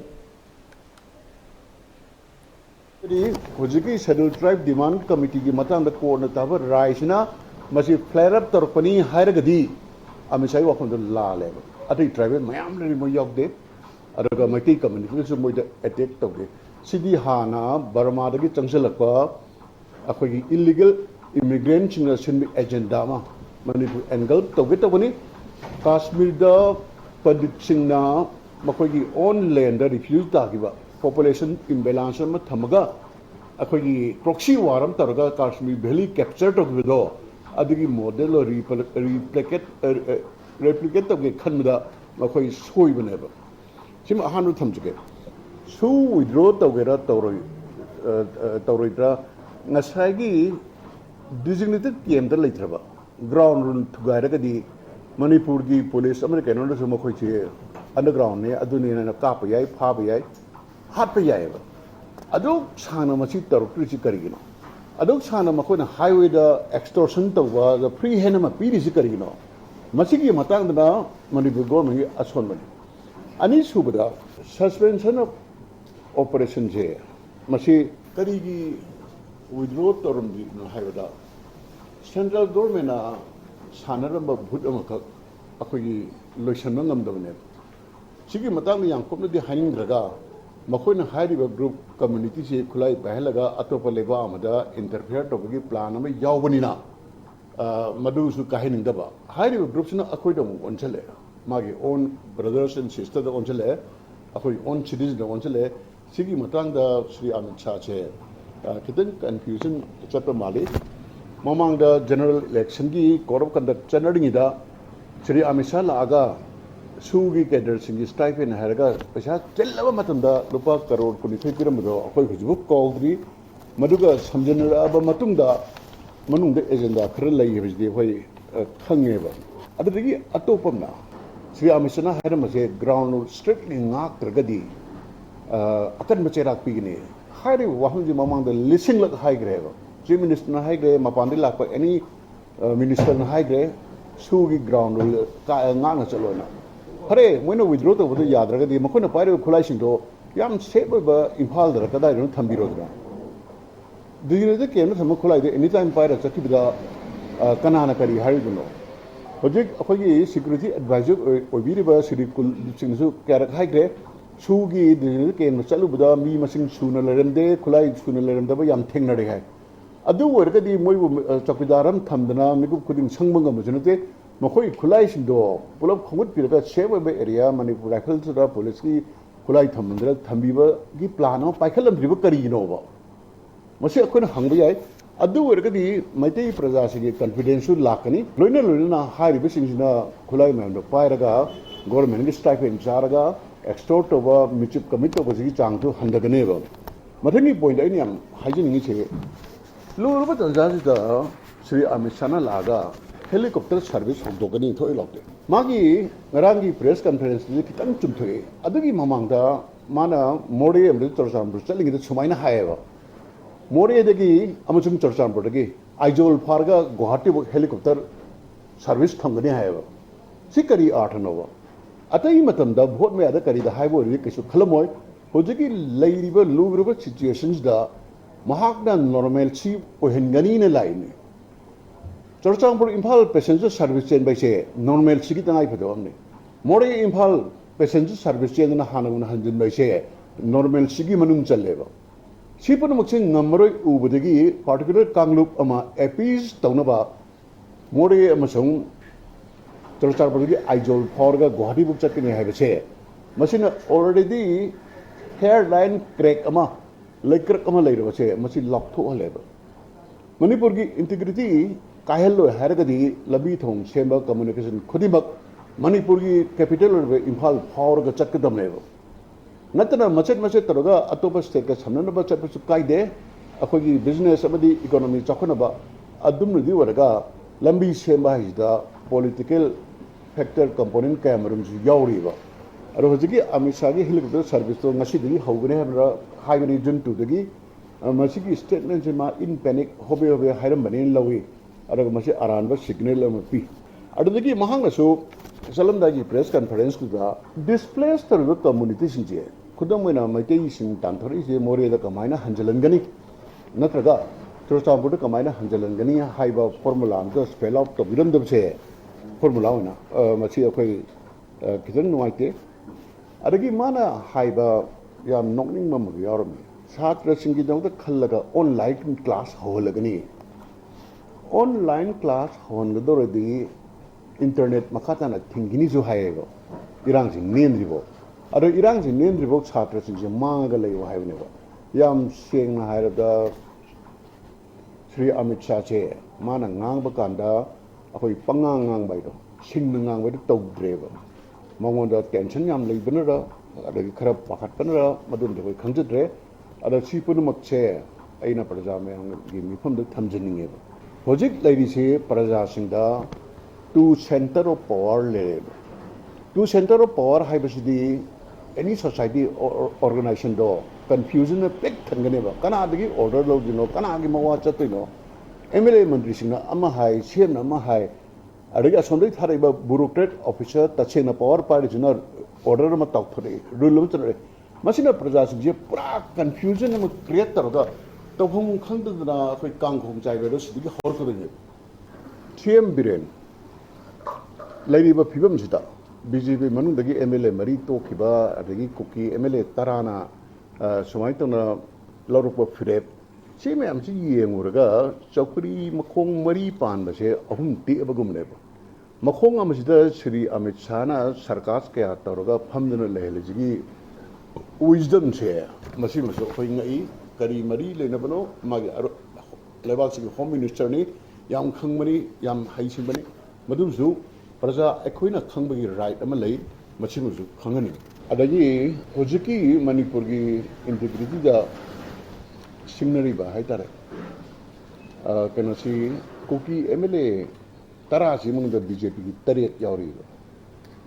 हुजिकी शेड्यूल ट्राइब डिमांड कमिटी की मतंग कोर्ट तब राइसना मसी फ्लेयर अप तरपनी हायरगदी अमिसाई वाफम लाले अतई ट्राइबल मयाम ने मो योगदे अरगा मती कम्युनिटी सु मोइद अटैक तौगे सिदी हाना बर्मा दगी चंगसलक अखोगी इलीगल इमिग्रेंट सिंग सिन एजेंडा मा मणिपुर एंगल तौगे तौबनी काश्मीर द पंडित सिंगना मखोगी ऑन लैंड रिफ्यूज तागिबा पॉपुलेशन इम्बेलेंस में थमगा अखोगी प्रॉक्सी वारम तरगा काश्मीर वैली कैप्चर तौगिदो अदगी मॉडल रेप्लिकेट तौगे खनदा मखोई सोइबनेबा सिम अहानु थमजगे सु विड्रॉ तौगेरा तौरोइद्रा ngasagi designated camp leithraba ground rule thugairagadi manipur gi police amane kainon su makhoi che underground ne aduni na ka pa yai pha ba yai hat pa yai ba adu chana machi tarukri chi karigino adu chana makhoi na highway da extortion tawwa the free hand ma pi ri chi karigino machi gi matang da manipur government gi ason bani ani subada suspension of operation je machi karigi withdraw termdi na haibada central government na sanaramba bhut amakak akhoi loisanna ngamdabne sigi matang yang komna di haning draga makhoi na hairiba group community se khulai bahalaga atopa leba amada interfere tobagi plan ama yawbani na madu su kahining daba hairiba groups na akhoi dom onchale magi own brothers and sisters da onchale akhoi own citizens da onchale sigi matang da Sri Amit Shah che कितन confusion चट माली ममांग the general election की code of conduct चनरिंग दा श्री अमित शाह लागा Swiggy cadre सिंग stipend हरगा पैसा चललब मतम दा रुपा करोड़ कुनिथै पिरमदो अखोय हुजुब कौग्री मदुगा समजनराब मतुंग दा मनुंग the agenda खर लई हेबिदि होय खंगेबा अदगी अतोपमना श्री अमित शाह हरमसे ग्राउंड स्ट्रिक्टली नाक तरगदी अकन मचेराक पिगने हाइरे वाहन जी ममांग द लिसिंग लग हाई ग्रे चीफ मिनिस्टर ना हाई ग्रे मपांदि लाप एनी मिनिस्टर ना हाई ग्रे सुगी ग्राउंड का ngang चलो ना हरे मोइनो विथड्रॉ तो बदो याद रगदी मखोना पाइरो खुलाई सिंदो याम सेफ बा इंफाल दर कदाइ रो थंबिरोदरा दिगिरे दे केन थम खुलाई दे एनी टाइम पाइरो चकिबदा कनाना करी हारिदनो होजिक अखोगी सिक्योरिटी एडवाइजर ओबिरिबा श्री कुल सिंगसु कैरक हाई ग्रे सुगी दिगिरे केन चलुबदा मी मसिंग सुना लरमदे खुलाई सुना लरमदबा याम थेंगनरे है अदु वरगदी मोइबु चौकीदारम थमदना मिगु खुदिंग संबंग मजनते मखोई खुलाई सिंदो पुलब खमुत पिरगा सेव बे एरिया मणिपुर राइफल्स दा पुलिस की खुलाई थमंदरा थंबीबा की प्लान ऑफ पाइखलम रिबो करिनो मसे अखोन हंगबा याय अदु वरगदी मैते प्रजा सिगे कॉन्फिडेंस लाकनी लोइना लोइना हारिबे सिंगना खुलाई मैमदो पायरगा गवर्नमेंट की स्टाइपेंड चारगा एक्सटोर्ट तोबा मिचिप कमिट तोबा सिगी चांगतो हंदगनेबा मथनी पॉइंट आई नियम हाइजिनिंग छे लोरबा तंजाजिदा श्री अमित शाह लागा हेलीकॉप्टर सर्विस होदोगनी थोइ लौटे मागी ngaraंगी प्रेस कॉन्फ्रेंस नि खितंग चुमथोए अदुगी ममांगदा माना मोरे अमदि चरचामपुर चलिंगिदा सुमाइना हायबा मोरे दगी अमचुम चरचामपुर दगी आइजोल फारगा गुवाहाटी हेलीकॉप्टर सर्विस थंगनी हायबा सिकरी आठनोबा अतई मतमदा भोट में आदा करीदा हायबो रि कैसु खलमोय होजगी लैरिबा लुगरुबा सिचुएशंस दा महाकना नॉर्मल सी ओहेनगनी ने लाइने चरचांपुर इम्फाल पैसेंजर सर्विस चेन बैसे नॉर्मल सी की तंगाई फदोमने मोरे इम्फाल पैसेंजर सर्विस चेन ना हानगुन हंजन बैसे नॉर्मल सी की मनुंग चलेबा सिपन मक्से ngमरोय उबदगी पार्टिकुलर कांगलुप अमा एपीज तौनबा मोरे अमसंग चरचांपुर की आइजोल फॉरगा गुवाहाटी बुक चकने हायबसे मसिना ऑलरेडी हेयरलाइन क्रैक अमा लेकर अमा लेरबसे मसि लॉकथो हलेबा मणिपुर की इंटीग्रिटी काहेलो हैरगदी लबी थोंग सेंबा कम्युनिकेशन खुदिमक मणिपुर की कैपिटल इम्फाल फावरगा चक्कदमनेबा नतना मचेट मचेट तौरगा अतोप स्टेट का सामननबा चटपसु कायदे अखोगी बिजनेस अमदी इकोनॉमी चखनबा अदुमनदी वरगा लंबी सेंबा हाइदा पॉलिटिकल फैक्टर कंपोनेंट कैमरमसु यावरीबा अरो हजिकी अमित शाह की हेलीकॉप्टर सर्विस तो ngasi हौगने हैबरा हाइबरी जुन 2 दगी मसिकी स्टेटमेंट से मा इन पैनिक होबे होबे हाइरम बने लवी अरो मसे आरानबा सिग्नल अम पी अदुदगी महांगसु सलमदागी प्रेस कॉन्फ्रेंस कुदा डिस्प्लेस तरग कम्युनिटी सिंजे खुदम मोइना मैते सिंग तांथोरी से मोरेदा कमाइना हंजलनगनी नत्रगा तुरसापुर कमाइना हंजलनगनी हाइबा फॉर्मूला तो स्पेल आउट तो बिरंदब से फॉर्मूला होना मसी अखोई कितन नुआइते अदगी माना हाइबा याम नोकनिंग मम यारम छात्र सिंगी दंग खल्लगा ऑनलाइन क्लास होलगनी ऑनलाइन क्लास होनगदोरदी इंटरनेट मखाताना थिंगिनी जो हायेगो इरांग सिंग नेनरिबो अदो इरांग सिंग नेनरिबो छात्र सिंग मांगा लेयो हायबनेबो याम सेंगना हायरदा श्री अमित शाह से माना ngang bakanda akoi pangang ngang bai do sing ngang bai tawdreba mangona tension yam leibnara adagi khara pakhat panara madun de khangjadre ada sipunu makche aina praja me gi mifam de thamjninge project lairi se praja singda two center of power le two center of power haibasidi any society or organization do confusion pek thangane ba kana adagi order lo dino kana agi mawa chatino MLA मंत्री सिंह अमा हाय CM अमा हाय अदगी असोंदई थारैबा bureaucrat officer तछेना power party जुना order म तौथरे rule म चरे मसिना प्रजा सिंजे पूरा confusion म क्रिएट तरगा तौफम खंगदना अखोय कांगखोम जायबेरो सिदगी हरकदने सीएम बिरेन लैरिबा फिबम सिता बीजेपी मनुंदगी MLA मरी तोखिबा अदगी कुकी MLA तराना समाय तोना लौरपा फिरेप सी मैम से येंगुरगा चौकरी मखोंग मरी पानबसे अहुम टेबगुमनेब मखोंग अमसिदा श्री अमित शाह ना सरकार के तौरगा फमदन लेहलजिगी विजडम से मसी मसो खोइंगई करी मरी लेनबनो मागे लेबाक से होम मिनिस्टर ने याम खंगमनी याम हाइसिबनी मदुसु प्रजा अखोइना खंगबगी राइट अमा लई मसी मसु खंगनी अदगी होजिकी मणिपुर की इंटीग्रिटी दा सिग्नरी बा है तारे कनसी कुकी MLA तरा सिमुंग बीजेपी की तरेत यावरी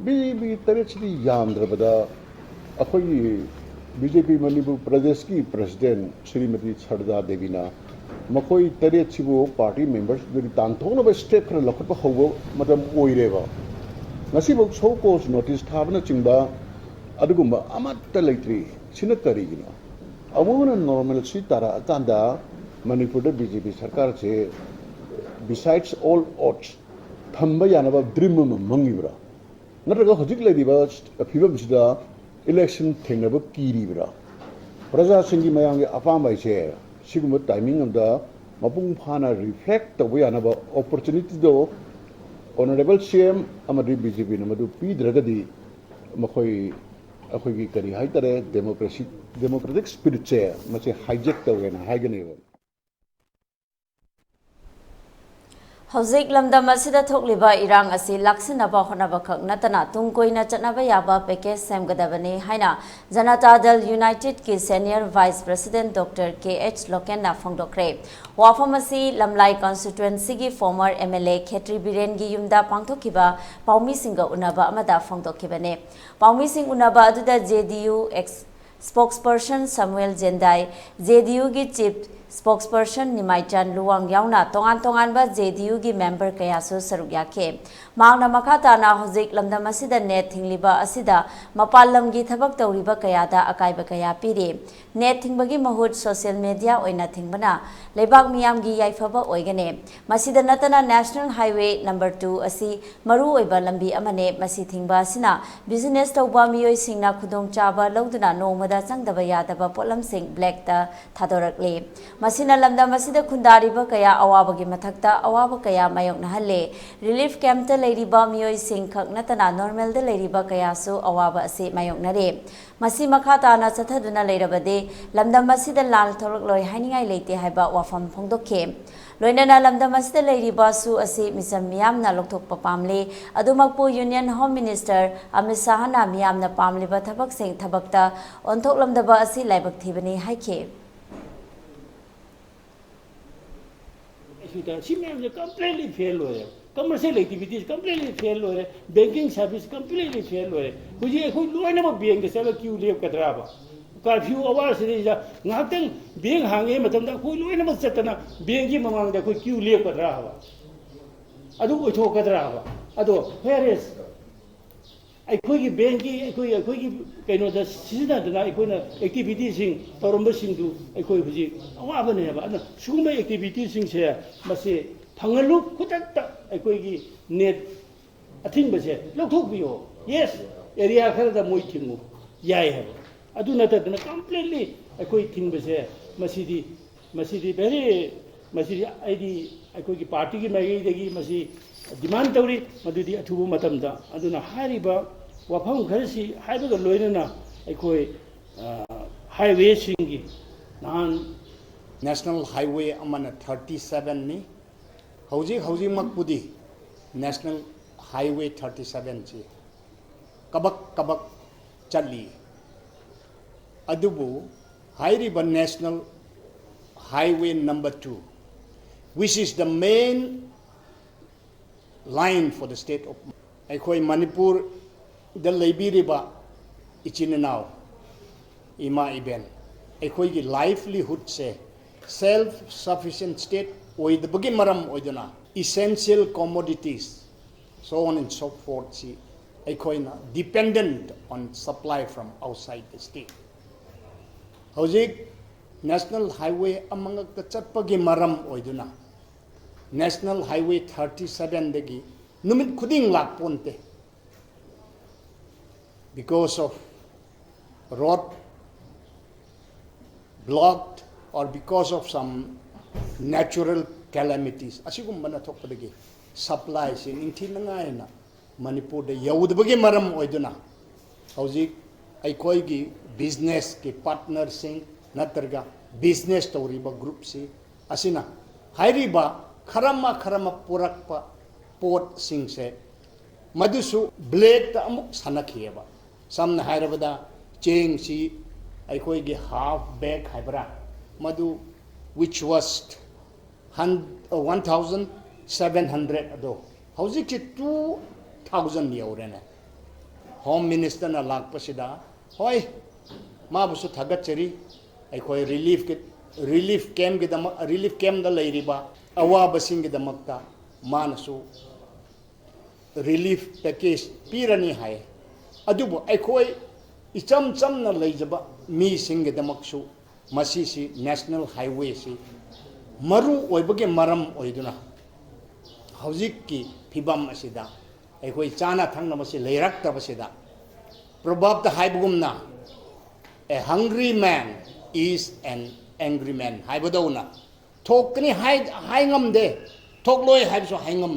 बीजेपी तरेत सिदी यामद्रबदा अखोई बीजेपी मणिपुर प्रदेश की प्रेसिडेंट श्रीमती सरदा देवीना मखोई तरेत सिबो पार्टी मेंबर्स दुरी तांथोंगनबा स्टेप खर लखत हौबो मतम ओइरेबा ngasibo sokos notice thabna chingba adugumba amatta leitri sina karigina amuna normal si tara tanda Manipur BJP sarkar se besides all odds thamba yanaba dream mangibra natraga hojik lediba phibam sida election thengnaba kiribra praja singi mayangi apambai se siguma timing amda mapung phana reflect tabu yanaba opportunity do honorable CM amadi BJP namadu pidragadi makhoi अखोगी करी high तरह democratic spirit से मसे hijack तौगेना हाइगनेबो हौजिक लमदम असिदा थोकलिबा इरांग असि लाक्सिनबा होनबा खक नतना तुंग Koyna चटनबा याबा package सेमगदबने हाइना जनता Dal united की senior vice president doctor KH लोकेना फोंगदोक्रे वाफम असि लमलाई कॉन्स्टिट्युएंसी की फॉर्मर MLA खेत्री बिरेन की युमदा पांगथोकिबा पाउमी सिंग उनबा अमदा फोंगदोकिबने पाउमी सिंग उनबा अदुदा JDU ex spokesperson Samuel Jendai JDU की चीफ स्पोक्सपर्सन निमाइचान लुवांग याउना तोंगान तोंगानबा JDU की मेंबर कयासु सरुक याखे मांगना मखाताना हौजिक लमदम असिदा नेट थिंगलिबा असिदा मपाल लमगी थबक तौरिबा कयादा अकाइबा कया पिरे नेट थिंगबगी महुत सोशल मीडिया ओइना थिंगबना लेबाक मियामगी याइफबा ओइगने मसिदा नतना नेशनल हाईवे नंबर 2 असि मरु ओइबा लंबी अमने मसि थिंगबा सिना बिजनेस तौबा मियोय सिंगना खुदोंग चाबा लौदुना नोमदा चंगदबा यादबा पोलम सिंग ब्लैक ता थादोरकले masina lamda masida khundariba kaya awabagi mathakta awaba kaya mayoknahalle relief camp ta leiriba miyoi sing khaknatana normal da leiriba kaya su awaba ase mayoknare masi makhata na chathaduna leirabade lamda masida lal thorok loi hainingai leite haiba wafam phongdokhe loinana lamda masida leiriba su ase misam miyamna lokthokpa pamle adumakpu union home minister Amit Shah na miyamna pamliba thabak sing thabakta onthok lamdaba ase laibak thibani haike completely fail हो commercial activities completely fail हो banking service completely fail हो मुझे कोई लोग ना bank के सब क्यों लिया कतरा बा curfew hours से जा नातंग बैंक हांगे मतलब ना कोई लोग ना चलता ना बैंक की ममांग दा कोई क्यों लिया कतरा बा अदु कोई ठोक कतरा बा अदु where is अखोई बैंक की कहीं दा सीधा दा अखोई ना activities सिंग तोरंब सिंग दु अखोई हुजी अवाब नहीं है बा ना शुरू में activities सिंग से मसे फंगलु खुदत अखोई की net अथिंग बसे लोग ठोक भी हो yes area खर दा मोई थिंगु याय है अदु नता दा completely अखोई थिंग बसे मसीदी very मसीदी आईडी अखोई की पार्टी की मैगी देगी मसी डिमांड तौरी मदुदी अथुबु मतमदा अदुना हारिबा वफम खरसी हाइबगा लोइनना अखोई हाईवे सिंगी नान नेशनल हाईवे अमन 37 नि हौजी मकपुदी नेशनल हाईवे 37 ची कबक चली अदुबु हाइरिबा national highway number 2 which is the main line for the state of Ekhoi Manipur the Libiriba Ichinanao Ima Iben Ekhoi ki livelihood se self-sufficient state oi the Bagimaram oidana essential commodities so on and so forth si Ekhoi na dependent on supply from outside the state Hojik National Highway among the Chatpagi Maram oiduna National Highway 37 degi numit khuding lak ponte because of road blocked or because of some natural calamities asigum bana thokpadagi supplies in intinangai na Manipur de yaudbagi maram oiduna hauji aikoi gi business ke partner sing natarga business toriba group si asina hairiba खरम पुरक्प पोट सिंह से मधुसु blade ता अमुक सनखिएबा समन हायरबदा चेंग सी अखोई गे हाफ बैग हाइबरा मधु which was 1700 अदो हौजिक 2000 यौरेने होम मिनिस्टर ना लाकपसिदा होय माबुसु थगचरी अखोई रिलीफ कैम्प दा लेरिबा अवाब सिंह दमकता मानसु रिलीफ पैकेज पीरनी है अदुबो अखोई इचम चमना लेजबा मी सिंह दमकसु मसीसी नेशनल हाईवे से मरु ओइबगे मरम ओइदुना हौजिक की फिबम असिदा अखोई चाना थंगना मसी लेरक्तबसिदा प्रभाव द हाइबगुमना a hungry man is an angry man हाइबदौना थोकनी हाई ngam थोकलोय हाइबसो हाई ngam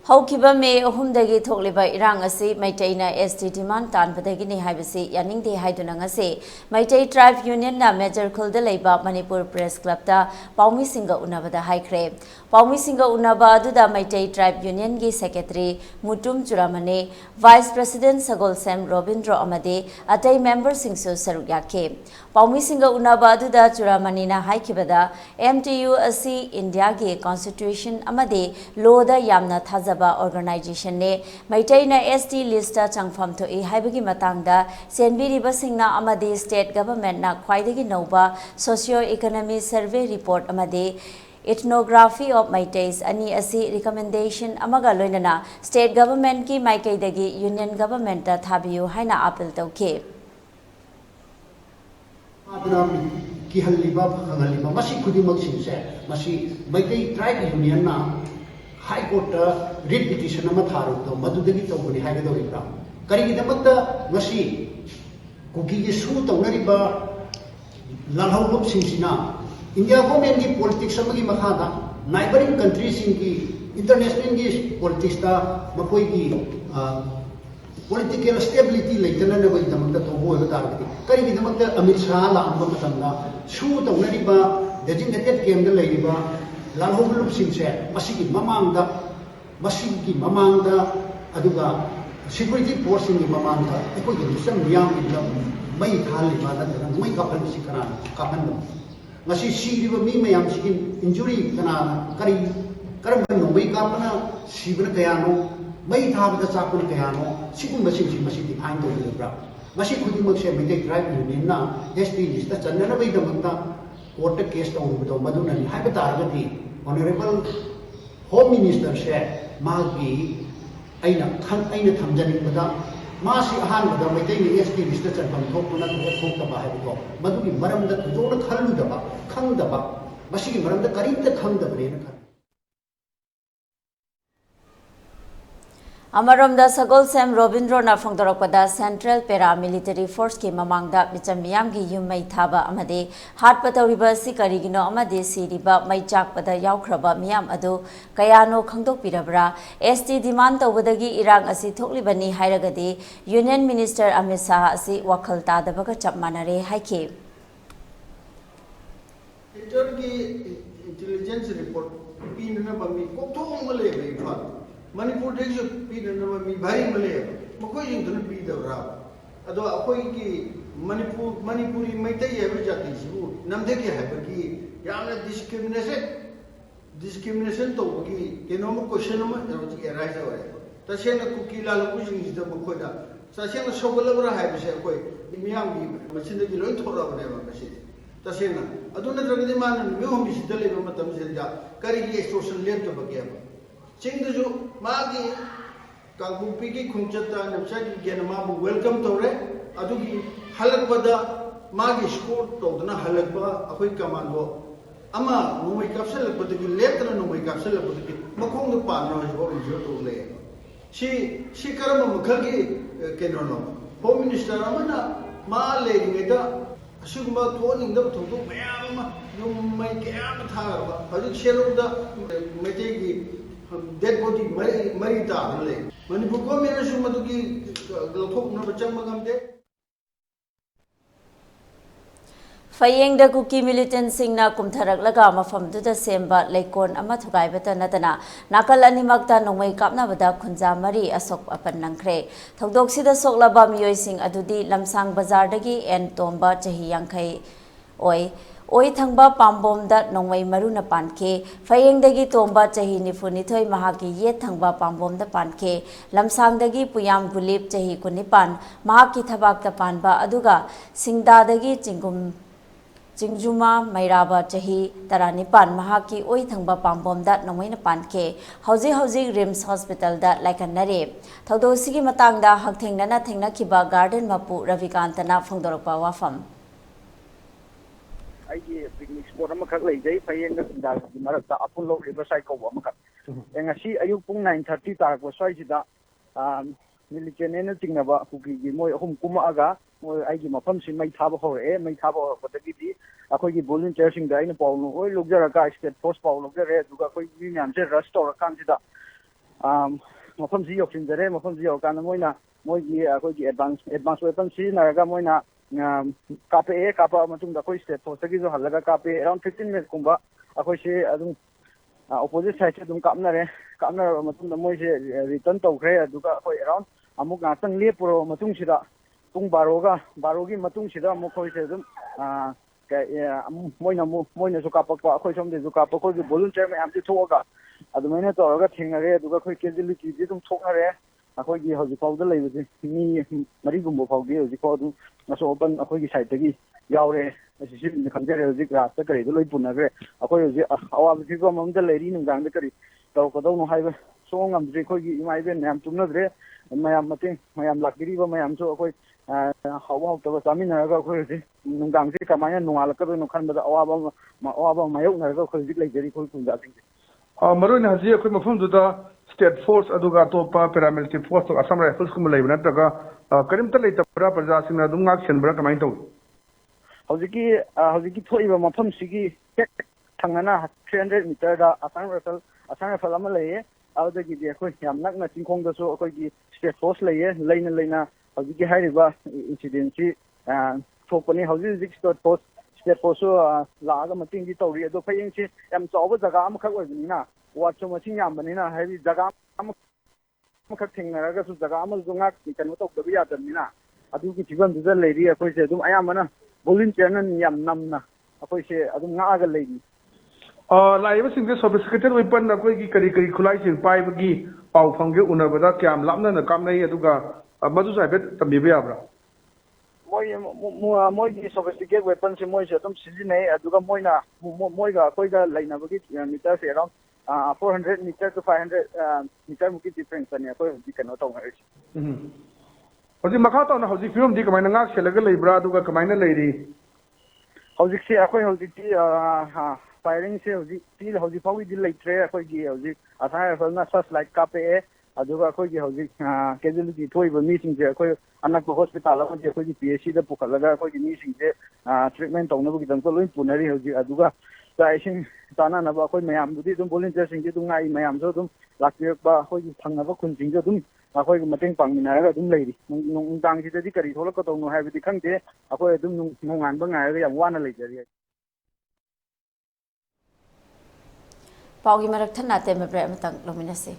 Haukiba me ohumdagi thokliba irang asi maitaina ST demand tanbadagini haibasi yaningde haiduna ngase maitai tribe union na major khulda leiba Manipur press club ta paumi singa unabada haikre paumi singa unaba aduda maitai tribe union gi secretary Mutum Churamane vice president Sagol Sam Robindro amade atai member singsu sarugyake paumi singa unaba aduda Churamane na haikibada MTU asi India gi constitution amade law da yamna thazaba organization ne maitai na ST list ta changpham to e haibagi matangda senbiriba singna amade state government na khwaidagi nauba socio economic survey report amade ethnography of Maitais ani asi recommendation amaga loinana state government ki maikai dagi union government ta thabiyu haina appeal tauke ki haliba haliba masi kudimak singse masi maitai tribe union na high court writ petition ama tharu to madudagi tawbani haigadoribra karigi damakta masi kuki gi su tawnariba lalhau lup singsina India government ki politics samagi makhada neighboring countries ki international ki politics ta makoi ki political stability leitana na bai damakta to ho ba targati kari ki damakta Amit Shah la amba matamna shu tawnari ba designated camp da leiba lalhau lup singse masigi mamangda aduga security force ni mamangda ekoi ki mission miyam ki mai thali ba da mai kapal sikara kapan ngasi siriba mi mayam sikin injury kana kari karam no mai kapana sibna kayano mai thabda chakun kayano sikum masing di ain do lebra masi khudi mak se mai drive union na ST list ta channa bai da manta court case ta ubu do maduna ni hai bata agati honorable home minister se magi aina thamjani bada मासी अहानबदा मैतैनि ST list चनफम थोकना थोकतबा हाइबो मदुगी मरमदा थोजोना खल्लुदबा खंगदबा मसिगी मरमदा करिंता खंगदबरेना खन अमरमदा Sagol same रोबिंद्रोना फोंदोरकपदा central paramilitary force की ममांगदा Mitcham मियाम की युमै थाबा अमदे हाटपा तौरिबा सि करिगिनो अमदे सिरिबा मै चाकपदा यावख्रबा मियाम अदु कयानो खंगदोकपिरबरा ST demand तौबदगी इरांग असि थोकलिबनी हाइरगदि union minister Amit Shah असि वखल तादबगा चप मानरे हाइखे इंटरगी इंटेलिजेंस रिपोर्ट पीनना बमी कोथोंग मले बेफा Manipur de jo pina na mi bhai male makoi jing dun pi da ra ado akoi ki Manipuri maitai ya ba jati su namde ke ha ba ki yamna discrimination to ki keno mo question ma ji arise ho ta she na ku ki la lu jing ji da makoi da sa she na sogala bra ha ba she koi miyam gi machin de loi thora ba ne ba she ta she na adu na dragi de man mi hom bi sidale ba matam se da kari gi social left to ba ke ba Chindu magi kangbupi ki khungchata namsagi gena mabu welcome tore adugi halakbada magi score todna halakba akoi kamando ama numai kapsalakbada ki letra numai kapsalakbada ki makhong pa no ho jo to le si karama mukhagi kenono home minister amana ma le ngeda asugma thoning da thodu mayam numai kayam tharba adu sheruda metegi dead body mari ta le Manipur ko mena su madu ki lothok na bachang magam de Fayeng da kuki militant singna kumtharak laga mafam duda semba leikon ama thugai bata natana nakal animakta nongmai kapna bada khunja mari asok apan nangkhre thokdok sida soklaba miyoi sing adudi lamsang bazar dagi en tomba chahi yangkhai oi thangba pambom da nongmai maruna panke Fayeng dagi tomba chahi nifunithoi mahaki ye thangba pambom da panke lamsang dagi puyam gulip chahi kunipan mahaki thabak ta panba aduga singda dagi Jingjuma Mairaba Chahi Taranipan Mahaki Oi Thangba Pambom that Nomaina Panke Hauzi Rims Hospital that like a nare Thodo Sigi Matanga Hakting Nana Thingna Kiba Garden Mapu Ravikantana Fungdoropa Wafam I picnic spot amakak lay Fayeng Marata Apollo Riverside Amakak and I see Ayupung 9:30 Tark was Swajida Militant anything about Huki Moy Home Kumaga I give my pumps in my tabo or my tabo for the giddy. I could give volunteers in the Inapol, or look there a guy that post Paul of the red, who got and restore a candidate. Mafamsi of in the Rem of Canamoina, Moji, I could advanced weapons in Aragamoina, Cape, Capa, Matum, the Coist, for Sagizo Halaga Cape, around 15 minutes Kumba, I could say, opposite side to Kamna, Matum, the Moje, return to Gray, Duga around, Amuk Nathan Lepro, Matum Shida. Tung Barogi Matung Shida Mokoism Moina Zukapa, Kosom de Zukapa, the volunteer am to Toga. At the minute or getting a red, Duka Kiziliki didn't talk a rare. A Kogi has called the lay with me, Marigumbo Fogi, the called as open a Kogi side to Yaure, as you in the Kandera Zikra, the Kari, the Lipunagre, a Kogi, our people among the lady in Gandakari, Taukadono Highway, song I'm Kogi, my Ben, I'm to Nadre, and my am lucky, my am so quick. How was I mean, I got crazy. Nungang Kamaya, no Alaka, no Kanda, or my own, I got crazy like very cool to that. Maroon has here come from the state force, Adugato, paramilitary force, or some rifles, Kumulay, Nataga, Karimta later, Prapajas in Adungax and Brakamanto. hojiki thoiba mafam sigi hek thangana 300 meter da asang rifle ama leye adagi di akoi yam nakna chingkhong da so akoi gi state force leye leina hojiki hairiba incident si thokpani hojik state force laaga mating di tawri ado phayeng si yam chawba jaga ama khak oibani na watcho masing yam bani na hai jaga ama khak thingnaraga su jaga ama zungak kanu tawdabi yadamni na adugi thibam du leiri akoi se dum ayamana volunteer nan yam namna akoi se adum ngaaga leiri लाइव सिंह sophisticated weapon अखोई करी खुलाई सिंह पाइबगी पाउ fungi उनबदा क्याम लापना न कामनै अदुगा मदु साइबेट तंबिबे याब्रा मोई की sophisticated weapon से मोई से तुम सिजिनै अदुगा मोइगा अखोइगा लाइनबगी मीटर से अराउंड 400 मीटर to 500 मीटर मुकी डिफरेंस अनि अखोइ हजि कनो तौंगरि हजि मखा तौना हजि फिल्म दि कमाइना ngak सेलगा लेब्रा अदुगा कमाइना लेरि हजि से अखोइ हजि ति firing se hojik fawi di leitre akoi gi hojik asai rifle na first light kape aduga akoi gi hojik casualty thoiba mi sing je akoi anak hospital ama je akoi gi PHC da pukhalaga akoi gi mi sing je treatment tawna bu gidam ko loi punari hojik aduga sing tana na ba akoi mayam du di dum volunteer sing di dum ngai mayam so dum lakpek ba akoi gi phangna ba kun sing je dum akoi gi mateng pangmina ga dum leiri nung dang ji di kari tholak ko tawno hai bi khangte akoi dum nungan ba ngai ga yam wana leijari Paugi marak thana te mabre matang lominase.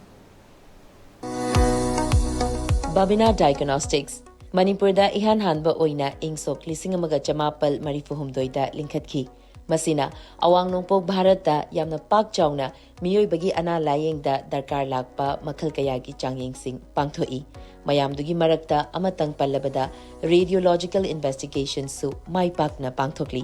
Babina Diagnostics Manipur da ihan hanba oina ingsok lising amaga chamapal marifuhum doida linkhatki. Masina awang nongpok Bharat da yamna pak chawna miyoi bagi ana layeng da darkar lakpa makhal kaya gi changyeng sing pangthoi. Mayamdugi marakta amatang pallabada radiological investigation su mai pakna pangthokli.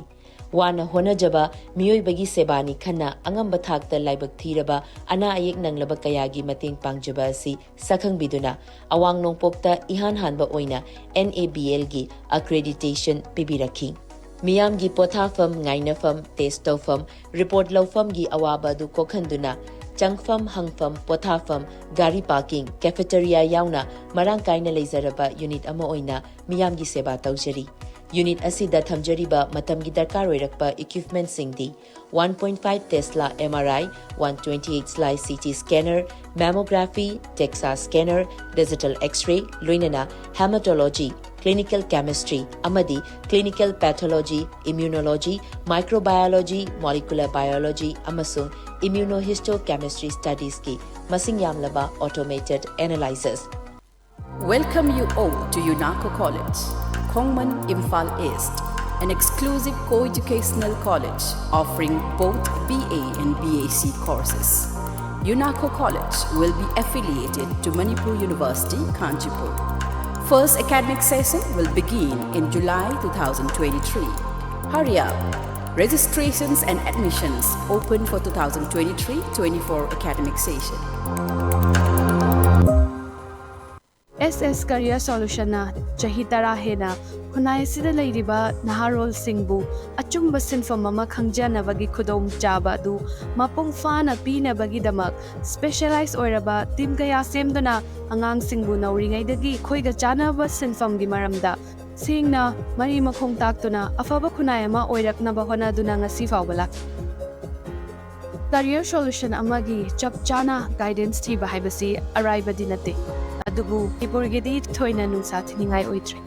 Wana hona jaba miyoi bagi sebani khana angam bathak ta laibak thiraba ana ayek nanglaba kayagi mateng pangjaba si sakhang biduna awang nongpok ta ihan hanba oina NABL gi accreditation pibirakhi miyam gi pothafam ngainafam testofam report lawfam gi awaba du kokhanduna changfam hangfam pothafam gari parking cafeteria yauna marang kaina leizaraba unit ama oina miyam gi seba tawjari Unit asida thamjariba matamgi darkar oirakpa equipment singdi 1.5 Tesla MRI, 128 slice CT scanner, mammography, DEXA scanner, digital X-ray, luinana hematology, clinical chemistry, amadi clinical pathology, immunology, microbiology, molecular biology, amasung immunohistochemistry studies ki masing yamlaba automated analyzers. Welcome you all to UNACO College, Kongman Imphal East, an exclusive co-educational college offering both BA and BAc courses. UNACO College will be affiliated to Manipur University, Kanchipur. First academic session will begin in July 2023. Hurry up! Registrations and admissions open for 2023-24 academic session. SS Career Solution na chahi tara hena khunai sida leiriba naharol singbu achumba sinfam ama khangjana bagi khudom chaba du mapung fana pina bagi damak specialized oiraba team kaya semduna angang singbu nauringai dagi khoiga chana ba sinfam gi maramda singna mari makhong taktuna afaba khunai ama oirakna ba hona duna ngasi fawbala Career Solution amagi chap chana guidance thi ba haibasi arriba dinate adubu ipurgedi thoina nungsa thiningai oitre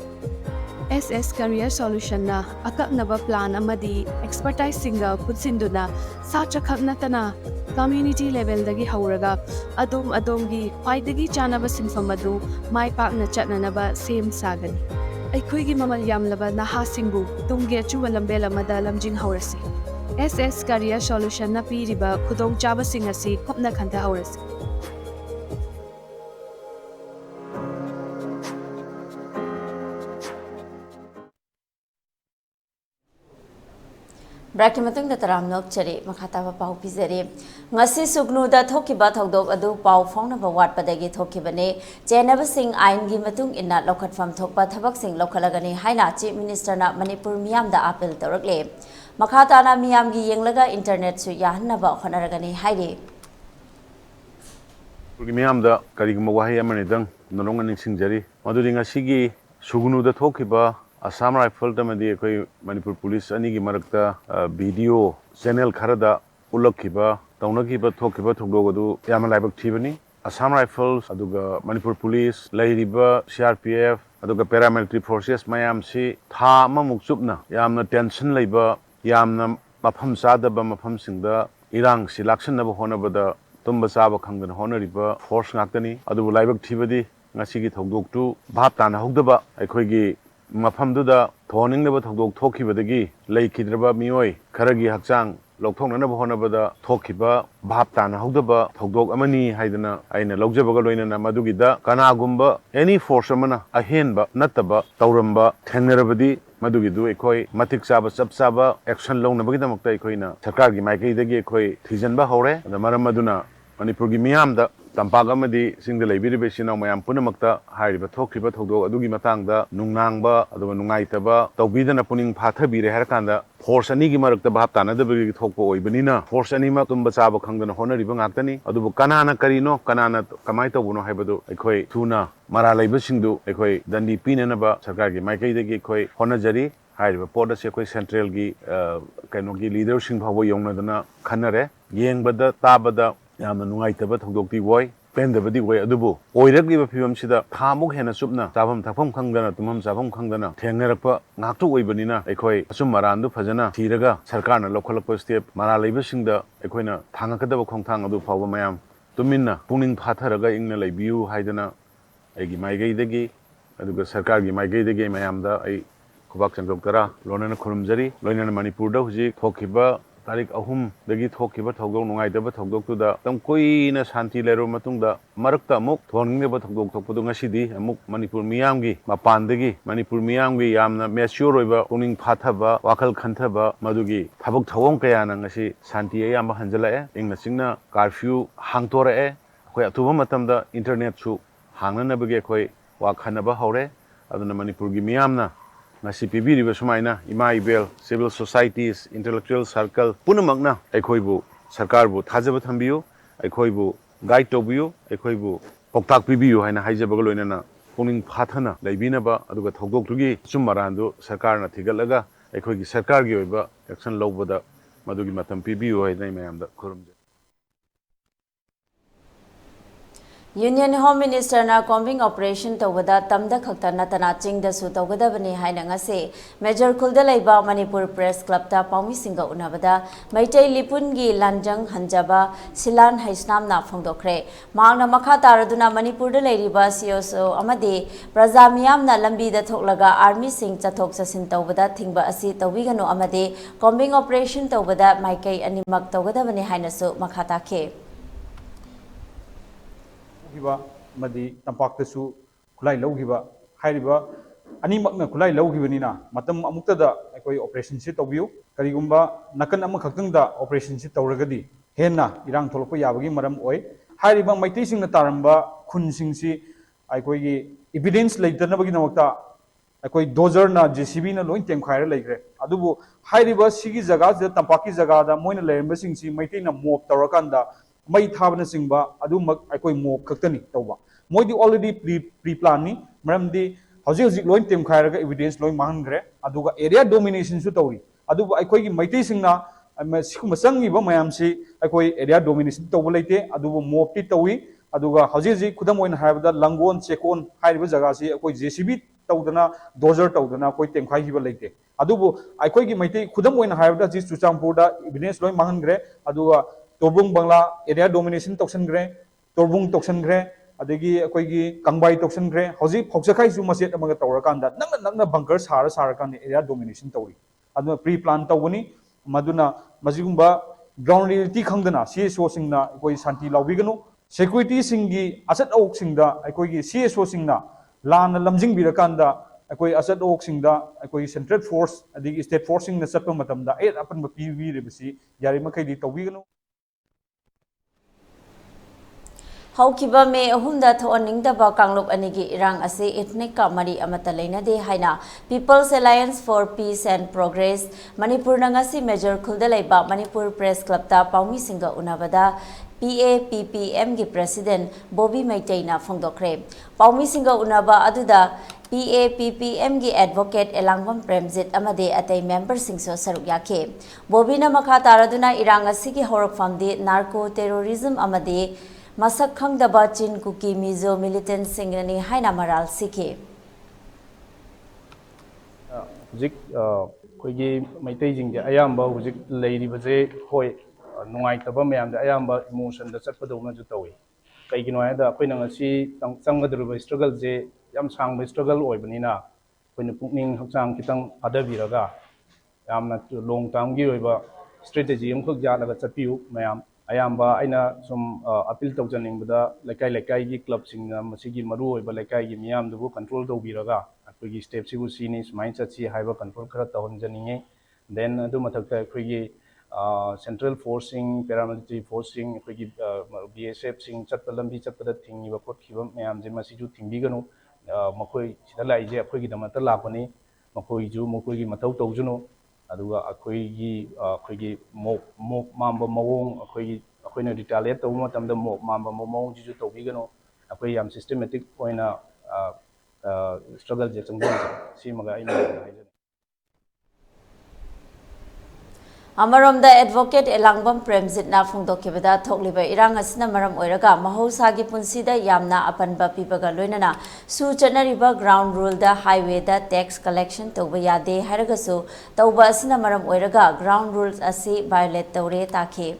SS Career Solution na akaknaba plan amadi expertise singa putsinduna sacha khaknatana community level dagi hauraga adom gi paidagi chanaba sinfam adu mai pakna chatnanaba sem sagani aikhui gi mamal yamlaba naha singbu tungge chuwa lambel amada lamjing haurasi SS Career Solution na piriba khudong chaba singasi khopna khanta haurasi Braki matung da taram nok chari makhata ba pau pizare ngasi sugnu da thoki ba thodok adu pau phone ba wat padagi thoki bane jenaba sing ain gi matung inna lokhat fam thokpa thabak sing lokhalagani haina chief minister na Manipur miyam da appeal torakle makhata na miyam gi yenglaga internet su yahanna ba khonaragani haire Purgi miyam da kari guma wahi amani dang nolonga ning singjari maduri ngasi gi sugnu da thoki ba Assam Rifle tamadi koi Manipur Police ani ki marakta video channel kharada ulakhiba taunakhiba thokhiba thogdogodu yama laibak thibani Assam Rifles aduga Manipur Police lairiba CRPF aduga paramilitary forces mayam si tha amamuk chupna yamna tension leiba yamna mafam sadaba mafam singda irang si laksanaba honabada tumba saba khangdana honariba force ngakani adubu laibak thibadi ngasigi thogdoktu bhap tana hogdaba aikhoigi mafamduda thoningnaba thogdok thokibadagi leikidraba mioi kharagi hakchang lokthongnaba honabada thokiba bhap tana hogdaba thogdok amani haidana aina logjabaga loinana madugida kanagumba any force amana ahenba nataba tauramba thengnarabadi madugidu ekoi matik saba chap saba action launabagidamukta ekoina sarkargi maikaidagi ekoi thijanba hore maram maduna Manipurgi miyamda tampag amadi singda laibiribe sinaw mayam punamakta hairiba thokriba thogdok adugi matangda nungnangba aduga nungaitaba tawbidana puning phathabire harakanda force ani gi marakta bhap tanadabagi thokpa oibanina force ani ma tumba chaba khangdana honariba ngaktani adubu kanana karino kanana kamai tawbuno haibadu ekhoi thuna mara laiba singdu ekhoi dandi pinanaba sarkargi maikaidagi ekhoi honajari hairiba poda se ekhoi central gi kainogi leader sing bhawo yongnadana khanare yengbada tabada yamna nungaitaba thogdokti woi pendabadi woi adubu oirakliba phibamsida thamuk hena supna chabam thakpham khangdana tumam chabam khangdana thengnarakpa ngaktu oibanina ekhoi asum marandu phajana thiraga sarkarna lokholakpa step mara leibasingda ekhoina thangakadaba khongthang adu phawba mayam tuminna puning phatharaga ingna leibiu haidana aigi maigeidagi aduga sarkargi maigeidagi mayamda ai khubak changdokara lonana khurumjari loinana manipurda huji thokiba tarik ahum dagi thokiba thogdok nungaitaba thogdoktuda tam koina shanti lero matungda marakta amuk thongneba thogdok thokpadu ngasidi amuk manipur miyamgi mapandagi manipur miyamgi yamna mature oiba puning phathaba wakal khanthaba madugi thabuk thawong kayana ngasi shanti ayamba hanjalae ingna singna curfew hangtorae khoi atuba matamda internet su hangnanabagi khoi wakhanaba hore aduna manipurgi miyamna ngasi pibiriba sumaina ima ibel civil societies intellectual circle punamagna aikhoibu sarkarbu thajaba thambiyu aikhoibu guide tobiyu aikhoibu poktak pibiyu haina haijabaga loinana puning phathana leibinaba aduga thogdoktugi summarandu sarkarna thigalaga aikhoigi sarkargi oiba action lobada madugi matam pibiyu haina mayamda khurumje Union Home Minister na combing operation tawada tamda khakta natana chingda su tawgadabani haina ngase Major Khulda laiba Manipur Press Club ta paumi singa unabada maitai lipungi lanjang hanjaba silan haisnam na phongdokre mangna makha taraduna Manipur da lairiba CSO amade prajamiyam na lambi da thoklaga army sing chathok chasin tawada thingba asi tawigano amade combing operation tawada maikai animak tawgadabani haina su makha takhe Hiba madi tampaktasu kulai lauhiba hairiba animakna kulai lauhibanina matam amuktada ekoi operation si tawbiu karigumba nakan ama khaktangda operation si tawragadi henna irang tholokpa yabagi maram oi hairiba maitei singna taramba khunsing si ekoi evidence leitanabagi namakta ekoi dozer na JCB na loin temkhaira leigre adubu hairiba sigi jaga je tampaki jaga da moina leiramba singsi maitei na mob tawrakanda mai thabana singba adumak aikoi mob khaktani tawba moidi already pre plan ni maramdi hauji loin tem khairaga evidence loin mangre aduga area domination su tawri aduba aikoi gi maitei singna sikuma sangi ba mayam si aikoi area domination tawba leite aduba mob ti tawi aduga hauji khudam oin haibada langon chekon hairiba jaga si aikoi JCB tawdana dozer tawdana koi tem khai hiba leite adubu aikoi gi maitei khudam oin haibada ji Chuchangpur da evidence loin mangre aduga Torbung Bangla area domination toxin gre, Torbung toxin gre, adegi akoigi Kangbai toxin gre, Hosi Hoxakai su maset amaga Taurakanda, Nanga bunkers Harakan area domination Tori. Adu pre plan Tawani, Maduna, Mazigumba, ground reality Kangdana, CSO Singna, Akoi Santi Laubigano, security Singi, Asset Oak Singda, Akoigi CSO Singna, Lan Lamjing Birakanda, Akoi Asset Oak Singda, Akoi Central Force, the State Forcing the Sapamatam, 8 upon PV Rebisi, Yarimakadi Tawigano. Haukiba me ahumda thoaningdaba kangluk anigi irang ase ethnic kamari amata leinade haina People's Alliance for Peace and Progress Manipur nangasi Major Khulda laiba Manipur Press Club ta paumi singa unabada PAPPM gi President Bobby Maitei na phongdokre paumi singa unaba aduda PAPPM gi advocate Elangwam Premjit amade atay member singso saruk yake. Bobina makha taraduna irang asigi horokfamdi narco terrorism amade masak khangdaba chin kuki mizo militant singrani haina maral sikhe. Zik koigi maitai jingge ayamba huzik leiribase hoi nungaitaba mayamda ayamba emotion da chatpadawna ju tawi kaigino ayda akoina ngasi changgadruba struggle je yam sangba struggle oibanina koina pukning hakchang kitang adabiraga yamna long term gi oiba strategy amkhak jalaga chapiu mayam ayamba aina sum appeal tawjaningba laikai laikai gi club singna masigi maru oiba laikai gi miyam dubu control tawbiraga akoigi step sibu sini smain chachi haiba control khara tawhanjaninge then adu mathakta akoigi central forcing paramilitary forcing akoigi BSF sing chatpa lambi chatpada thingiba khotkiba mayam je masiju thingbiganu makoi sida laije akoigi damata lapani makoi ju makoi gi mathau tawjuno aduga akoigi mok mamba mawong akoina retaliate tawu matamda mok mamba mawong ju tawbiganu akoi yam systematic oina struggle je changdon si maga ina haije Amarom da advocate Elangwam Premjit na phungdokibada thokliba irang asina maram oiraga mahosagi punsida yamna apanba pibaga loinana su chanariba ground rule da highway da tax collection tawba yade haragasu tawba asina maram oiraga ground rules asi violate tawre takhe.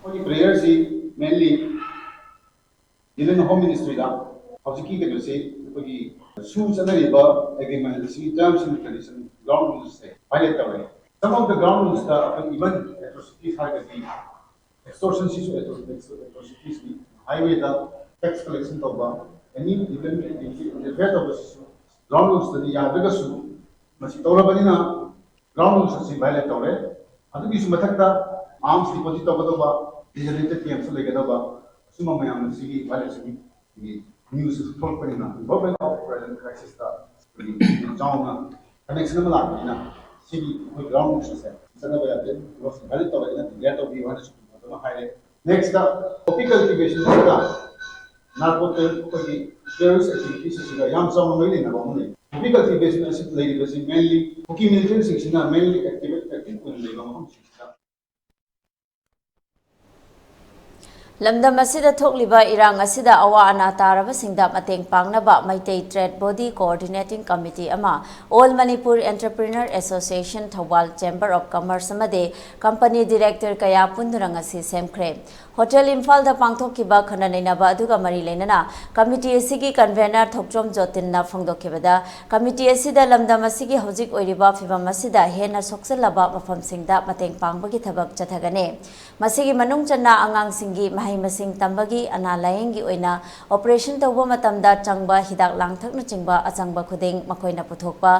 Only prayer si mainly dealing home ministry da hojiki ke dose kogi su chanariba agreement si terms and conditions ground rules say violate tawre. Some of the ground rules are even atrocities are the extortion atrocities highway the tax collection tawba any even the threat of ground rules the yadagasu masi tawra banina ground rules si violate tawre adu bisu mathakta arms deposit tawba ELITETV so legadaba suma mayam sigi violation news tholpanina government of present crisis ta jauna connection ma lagina sigi ground rules se sanaba yate was valid to ina get of the one to high next the topical cultivation ta narcotic terrorist activities se yam some no lena ba mun topical cultivation is mainly cookie militant section mainly active kun leba ma Lamdam asida thokliba irang asida awa ana taraba singda mateng pangnaba maitai trade body coordinating committee ama All Manipur Entrepreneur Association Thawal Chamber of Commerce amade company director kaya pundurang asi semkhre Hotel Imphal da pangthokiba khananainaba aduga mari leinana committee asigi convener thokchom jotinna phongdokhibada committee asida lamdam asigi hojik oiriba phibam asida hena soksalaba mafam singda mateng pangbagi thabak chathagane masigi manung channa angang singi masing tambagi ana layengi oina operation tawba matamda changba hidak langthakna chingba achangba khuding makoina puthokpa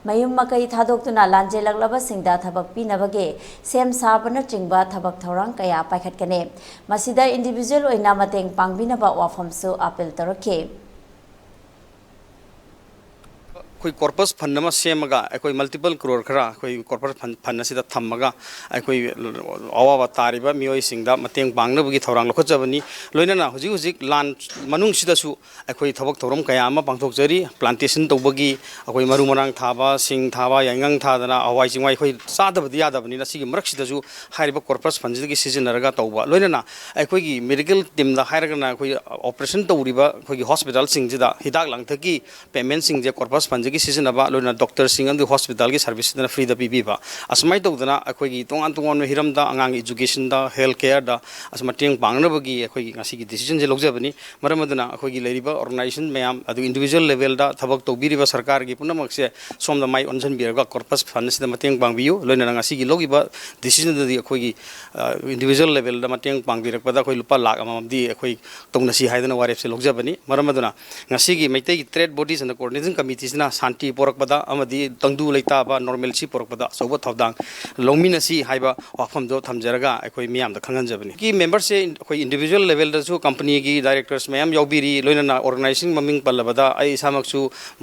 mayum makai thadokuna lanje laglaba singda thabak pinabage sem sabana chingba thabak thorang kaya paikhatkane masida individual oina mateng pangbinaba wafamsu appeal tarakhe कोई corpus fund में सेमगा कोई multiple crore खरा कोई corpus fund से थमगा कोई अवाब तारीब मियोई सिंगदा मतेंग बांगनबगी थौरांग लखजबनी लोइनना हुजिक हुजिक लान मनुंग सिदसु कोई थबक थौरम कया अमा पांथोकजरी प्लांटेशन तौबगी कोई मरु मरांग थाबा सिंग थाबा यांगंग थादना अवाई सिंवाई कोई सादबदी यादबनी नसिगी मरक सिदसु हारिबा कॉर्पस फंड की सिजनरगा तौबा लोइनना कोई मेडिकल टीम दा हायरगना कोई ऑपरेशन तौरिबा कोई हॉस्पिटल सिंगजिदा हिदाक लांगथकी पेमेंट सिंगजे कॉर्पस फंड की सिजनबा लोइना डॉक्टर सिंग अंदु हॉस्पिटल की सर्विस ना फ्री दा पीबीबा असमाय तौदना अखोगी तोंगान तोंगान हिरम दा अंगांग एजुकेशन दा हेल्थ केयर दा असमटेंग पांगनबगी अखोगी ngasi gi decision je logjabani maramaduna अखोगी लेरिबा ऑर्गेनाइजेशन मैम अदु इंडिविजुअल लेवल दा थबक तौबिरिबा सरकार की पुनमक से सोम दा माई ऑनजन बिरगा कॉर्पस फंड से मतेंग पांगबियो लोइना ngasi gi logiba decision दा अखोगी इंडिविजुअल लेवल दा मतेंग पांगबिरकपदा अखोई लुपा लाख अममदी अखोई तोंगनसी हाइदना वारेप से लोgjabani maramaduna ngasi gi मैते की trade bodies and coordination committees ना शांति पोरकपदा अमदी तंगदु लेताबा नॉर्मलसी पोरकपदा सोबो थौदांग लौमिनसी हाइबा वाफम दो थमजरगा अखोई मियाम द खंगनजबनी की मेंबर से अखोई इंडिविजुअल लेवल दसु कंपनी की डायरेक्टर्स मैम यावबिरी लोइना ऑर्गेनाइजिंग ममिंग पल्लबदा आई इसामक्सु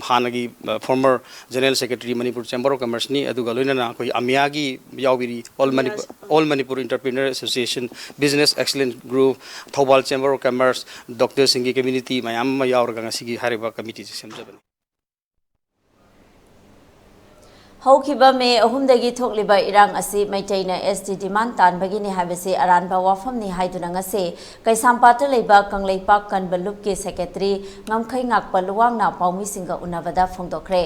हानगी former general secretary Manipur chamber of commerce नि अदुगा लोइना अखोई अमियागी यावबिरी all Manipur entrepreneur association business excellence group Thoubal chamber of commerce doctor सिंगी कम्युनिटी मैम यावरगा ngasi हारिबा कमिटी से सेमजबनी हौखिबा मे अहुमदगी थोकलिबा इरांग असि मैतैना एसटी डिमांड तानबगिनि हाबसे अरानबा वाफमनि हाइदुना ngase कैसामपात लेबा कंगलेपाक कनबलुप के secretary ngamkhai ngakpa luwangna paumi singa unabada phongdokre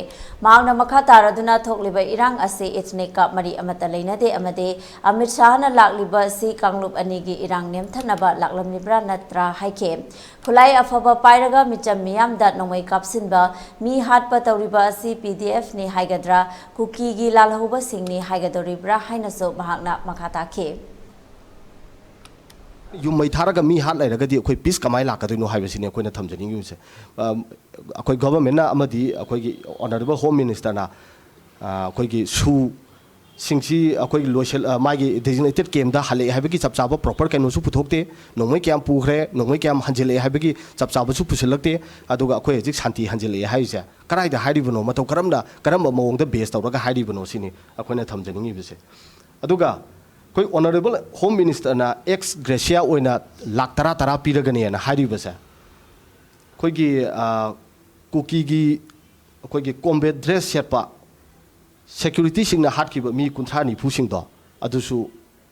maangna makha taraduna thokliba irang ase itneka mari amata leinade amade Amit Shah na lakliba si kanglup anigi irang nemthanaba laklamnibra natra haike khulai afaba pairaga micham miyam dat nomai kapsinba mi hatpa tawriba asi PDF ni haigadra Kuki की लालहौबा सिंगनी हाइगदोरिब्रा हाइनसो महाकना मखाता के yum मैथारगा मी हात लैरगदी अखोई piece कमाई लाकदोइनो हाइबसिने अखोइना थमजनिंग use अखोई government ना अमदी अखोई honourable home minister ना अखोई सु सिंगसी अखोई लोशल मागी डेजिग्नेटेड केम दा हले हाइबगी चपचाबा प्रॉपर कैनोसु पुथोकते नोंमै क्याम पुखरे नोंमै क्याम हंजिले हाइबगी चपचाबसु पुसलकते अदुगा अखोई हजिक शांति हंजिले हाइसे कराइदा हाइरिबनो मतौ करम मओंगदा बेस तौरगा हाइरिबनो सिनी अखोइना थमजनिंग बिसे अदुगा कोई ऑनरेबल होम मिनिस्टर ना एक्स ग्रेशिया ओइना लाख तरा पीरगने ना हाइरिबसे कोई कुकी की कोई कॉम्बैट ड्रेस सेटपा सेक्यूरिटी सिंगना हाटकिबा मी कुंथ्रा निफु सिंगदो अदुसु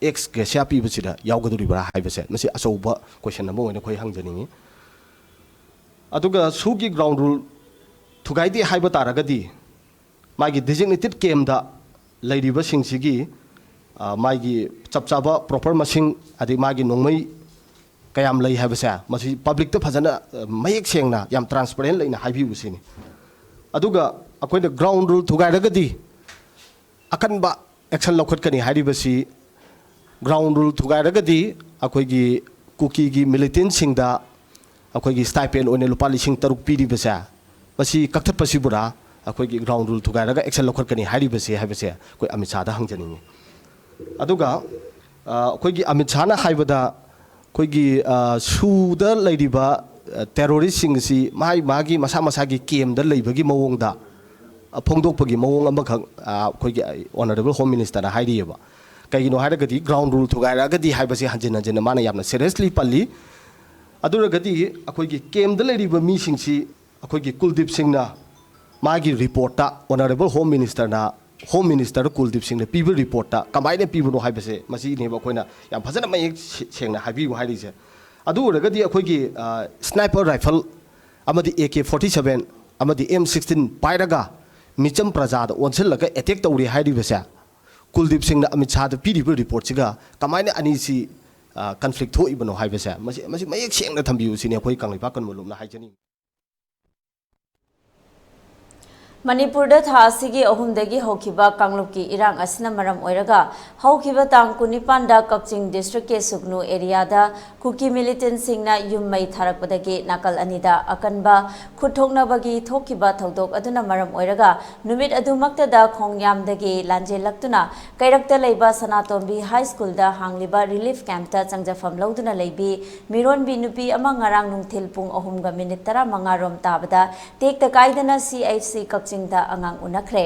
एक्स ग्रेशिया पीबसिदा यावगदुरिबरा हाइबसे मसी अचौबा क्वेश्चन नंबर ओइना खोइ हंजनिंगी अदुगा सुगी ग्राउंड रूल थुगाइदे हाइबा तारगदी मागी डेजिग्नेटेड केमदा लैरिबा सिंगसिगी मागी चपचाबा प्रॉपर मसिंग अदि मागी नोंमै कयाम लई हाइबसे मसी पब्लिक त फजना मयेक सेंगना याम ट्रांसपेरेंट लैना हाइबिबुसिनी अदुगा अखोइना ग्राउंड रूल थुगाइरगदी अकनबा एक्शन लौखटकनी हाइरिबसी ग्राउंड रूल थुगाइरगदी अखोइगी कुकी की मिलिटेंट सिंगदा अखोइगी स्टाइपेंड ओने लुपा लिसिंग तरुक पीरिबसे मसी कक्थटपसिबुरा अखोइगी ग्राउंड रूल थुगाइरगा एक्शन लौखटकनी हाइरिबसी हाइबसे कोई अमित शाह दा हंजनिंगी अदुगा अखोइगी अमित शाह ना हाइबदा अखोइगी सुदा लैरिबा टेररिस्ट सिंगसी मागी मसा मसागी केमदा लैबगी मवोंगदा फोंदोकपगी मवोंग अमखक अखोइगी ऑनरेबल होम मिनिस्टर हाइरियबा कईनो हाइरगदी ग्राउंड रूल थुगाइरगदी हाइबसे हंजन हंजन माना यामना सीरियसली पल्ली अदुरगदी अखोइगी केमदा लैरिबा मीसिंगसी अखोइगी कुलदीप सिंहना मागी रिपोर्टा honourable home minister Kuldeep Singh पीब रिपोर्टा कमाइने पीबनो हाइबसे मसी नेबा अखोइना याम फजना मयेक सेंगना हाइबिबो हाइरिसे अदुरगदी अखोइगी स्नाइपर राइफल अमदी AK-47 अमदी M16 पाइरगा मिचम प्रजाद ओनसलगा अटैक तौरी हाइरिबसे कुलदीप सिंह अमित शाह पीरिब रिपोर्ट सिगा कमाइने अनीसी कन्फ्लिक्ट थोइबनो हाइबसे मसी मयेक सेंगना थंबियुसिने अखोइ कांगलिपा कनमलुमना हाइजनी मणिपुर था असिगी अहुमदगी हौखिबा कांगलुपकी इरांग असना मरम ओइरगा हौखिबा तांग कुनिपांदा कक्चिंग डिस्ट्रिक्ट के सुगनु एरियादा कुकी मिलिटेंट सिंगना युम्मई थारकपदगी नाकल अनिदा अकनबा खुथोंगनबगी थोखिबा थौदोक अदुना मरम ओइरगा नुमित अदुमक्तदा खोंगयामदगी लांजेलक्तुना कैरक्ता लेबा सनातोंबी हाई स्कूल दा हांगलिबा रिलीफ कैंपता चंगजफम लौदुना लेबी मिरोनबी नुपी अमा ngarang nungthil pung 3:15 rom tabada tekta kaidana CHC Kakching अंगांग उनख्रे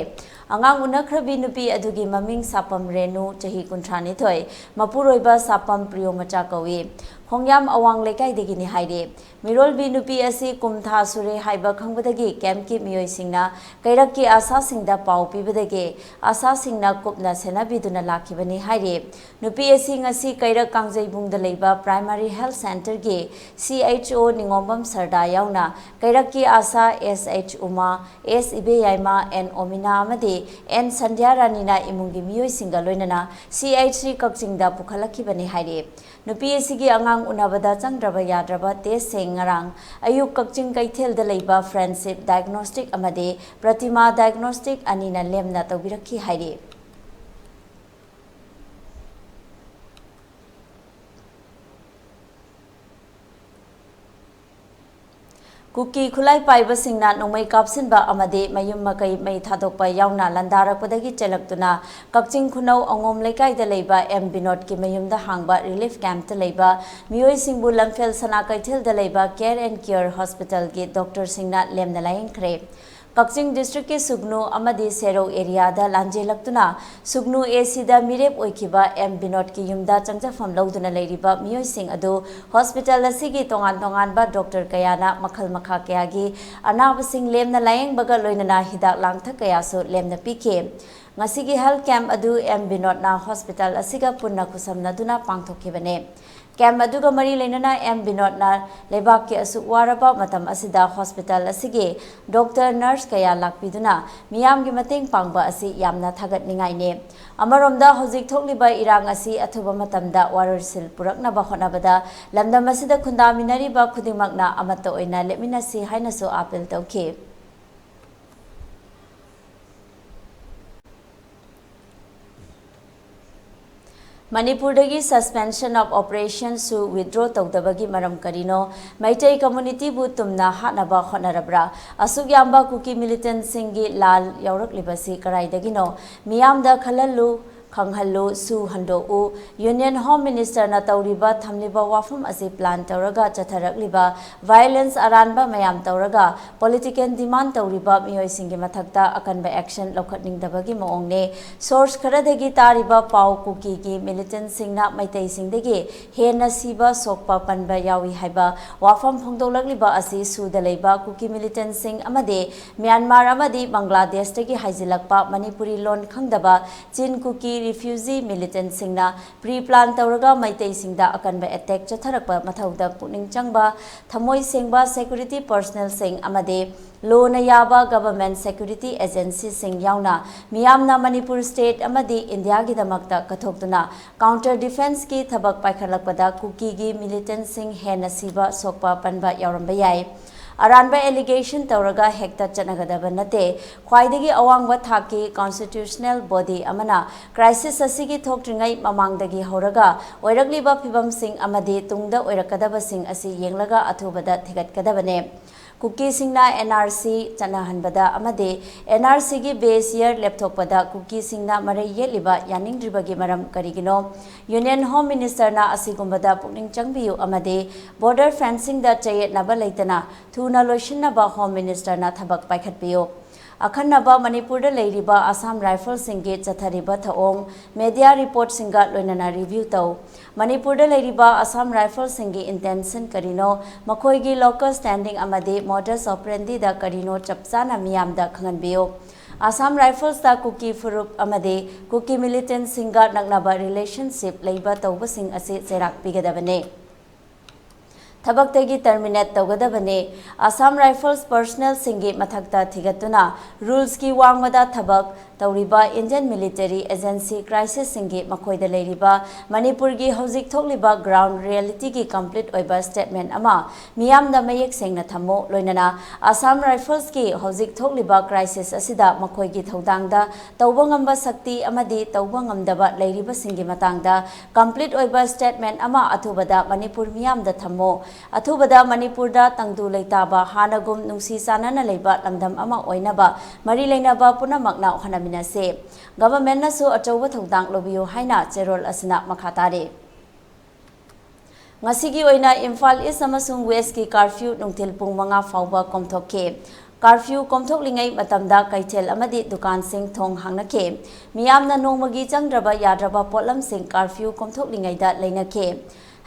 अंगांग उनख्रबी नुपी अदुगी ममिंग Sapam Renu चही 32 मपुरोइबा सापम प्रियोमचा कवी होंग्याम अवांग लेकाइदगिनी हाइरे मिरोलबी नुपी असि कुमथा सुरे हाइबा खंगबदगी कैंप की मियोय सिंगना कैरक की आशा सिंगदा पाउ पीबदगे आशा सिंगना कुपना सेनाबिदुना लाखिबनी हाइरे नुपी असि ngasi कैरक कांगजैबुंगदा लेबा प्राइमरी हेल्थ सेंटर के CHO निंगोंबम सरदा याउना कैरक की आशा SH Uma S इबेयाइमा N ओमिना अमदे N संध्या रानीना इमुंगी मियोय सिंगा लोइनना CHC कक्चिंगदा पुखलखिबनी हाइरे नुपी असिगी अंगांग उनाबदा चंद्रबा याद्रबा टेस्ट सेंग ngarang ayuk कक्चिंग कैथेलदा लेबा फ्रेंडशिप डायग्नोस्टिक अमदे प्रतिमा डायग्नोस्टिक अनिना लेमना तौबिरखी हाइरे Kuki Kulai Paiba Singna Nomai Kapsinba Amade Mayum Makai May Tadopa Yauna Landara Padagi Chelakuna Kakching Kuno Ongom Lekai de Leba M Binot Ki Mayum the Hangba Relief Camp de Leba Miyoi Singbu Lamfel Sanakai Til de Leba Care and Cure Hospital Ki Dr. Singna Lem the Lain Kre Kakching District ki Sugnu Amadi Sero area da Lanje Laktuna Sugnu AC da Mirep Oikiba M Binot ki Yumda Changja Fam Lauduna Ladiba Miyoi Sing Adu Hospital Asigi Tongan ba Dr. Kayana Makhal Makha Kayagi Anaba Sing Lem na Layang Baga Loinana Hidak Langtha Kayaso Lem na Pike Ngasigi Health Camp Adu M Binot na Hospital Asiga Punna Kusamna Duna Pangthokibane Camp Aduga Mari Lenana M Binot na Lebak ki Asuk Waraba Matam Asida Hospital Asigi Doctor Nurse Kaya Lakpiduna Miyam ki Mating Pangba Asi Yamna Thagat Ningai ne Amaromda Hozik Thokliba Irang Asi Athuba Matamda Warursil Purakna ba Honabada Lamdam Asida Kundaminari ba Khudimagna Amata Oina Leminasi Hainaso Appeal Tauke Manipur dagi suspension of operations su withdraw tawdabagi maram karino Maitai community bu tumna hatnaba honarabra asuk yamba kuki militant singi lal yaurak libasi karai dagino miyamda khalalu Khanghallu Su Hando U Union Home Minister na Tauriba Thamliba Wafum Asi Plan Tauraga Chatharakliba Violence Aranba Mayam Tauraga Political Demand Tauriba Miyoi Singi Mathakta Akanba Action Lokhatning Dabagi Moongne Source Karadagi Tariba Pau Kuki Ki Militant Singna Maitai Singdagi Hena Siba Sokpa Panba Yawi Haiba Wafam Phongdolakliba Asi Sudalaiba Kuki Militant Sing Amade Myanmar Amadi Bangladesh Tagi Haizilakpa Manipuri Lon Khangdaba Chin Kuki refugee militant singna pre-plan tauraga maitai singda akanba attack chatharakpa mathauda puning changba thamoi sengba security personnel sing amade Lona Yaba government security agency sing yauna miyamna Manipur state amadi India gi damakta kathoktuna counter defense ki thabak paikhalakpada kuki gi militant sing hena siba sokpa panba yauramba yai Aranba allegation tauraga hekta chanagadaba nate khwaidagi awangba thaki constitutional body amana crisis asigi thokringai mamangdagi horaga oiragliba phibam sing amadi tungda oirakadaba sing asi yenglaga athubada thigatkadabane Kuki Singna NRC Chanahanbada Amade NRC gi base year laptoppada Kuki Singna Marai Yeliba Yaning Dribagi Maram Karigino Union Home Minister na Asigumbada Puning Changbiu Amade border fencing da Chayet Nabalaitana Thuna Loishin ba Home Minister na Thabak Paikhatbiu Akhanaba Manipur da Leiriba Assam Rifles Singe Chathariba Thaong media report singa loinana review tau Manipur da Leiriba Assam Rifles Singe intention karino makoigi local standing amade modus operandi da karino chapsana miyamda khanganbiyo Assam Rifles da Kuki Furup amade Kuki militant singa nagnaba relationship leiba tauba sing ase cherak pigadabane Thabaktagi terminate tawgadabane Assam Rifles personnel singi mathakta thigatuna rules ki wangmada thabak tawriba Indian military agency crisis singi makhoida leiriba Manipur gi hozik thokliba ground reality ki complete oiba statement ama miyamda mayek sengna thamo loinana Assam Rifles ki hozik thokliba crisis asida makhoi gi thodangda tawbangamba sakti amadi tawbangamdaba leiriba singi matangda complete oiba statement ama athubada Manipur miyamda thamo Athubada Manipurda Tangdu Leitaba Hanagum Nungsi Sanana Leiba Lamdam Ama Oinaba Mari Leinaba Punamakna Hanaminase Government Nasu Achoba Thongdang Lobio Haina Cherol Asina Makatare Ngasigi Oina Imphal East Amasung West ki curfew Nungtil Pung Manga Fauba Komthoke Curfew Komthoklingai Matamda Kaitel Amadi Dukan Sing Thong Hangnake Miyamna Nongmagi Changdraba Yadraba Potlam Sing Curfew Komthoklingai da Leinake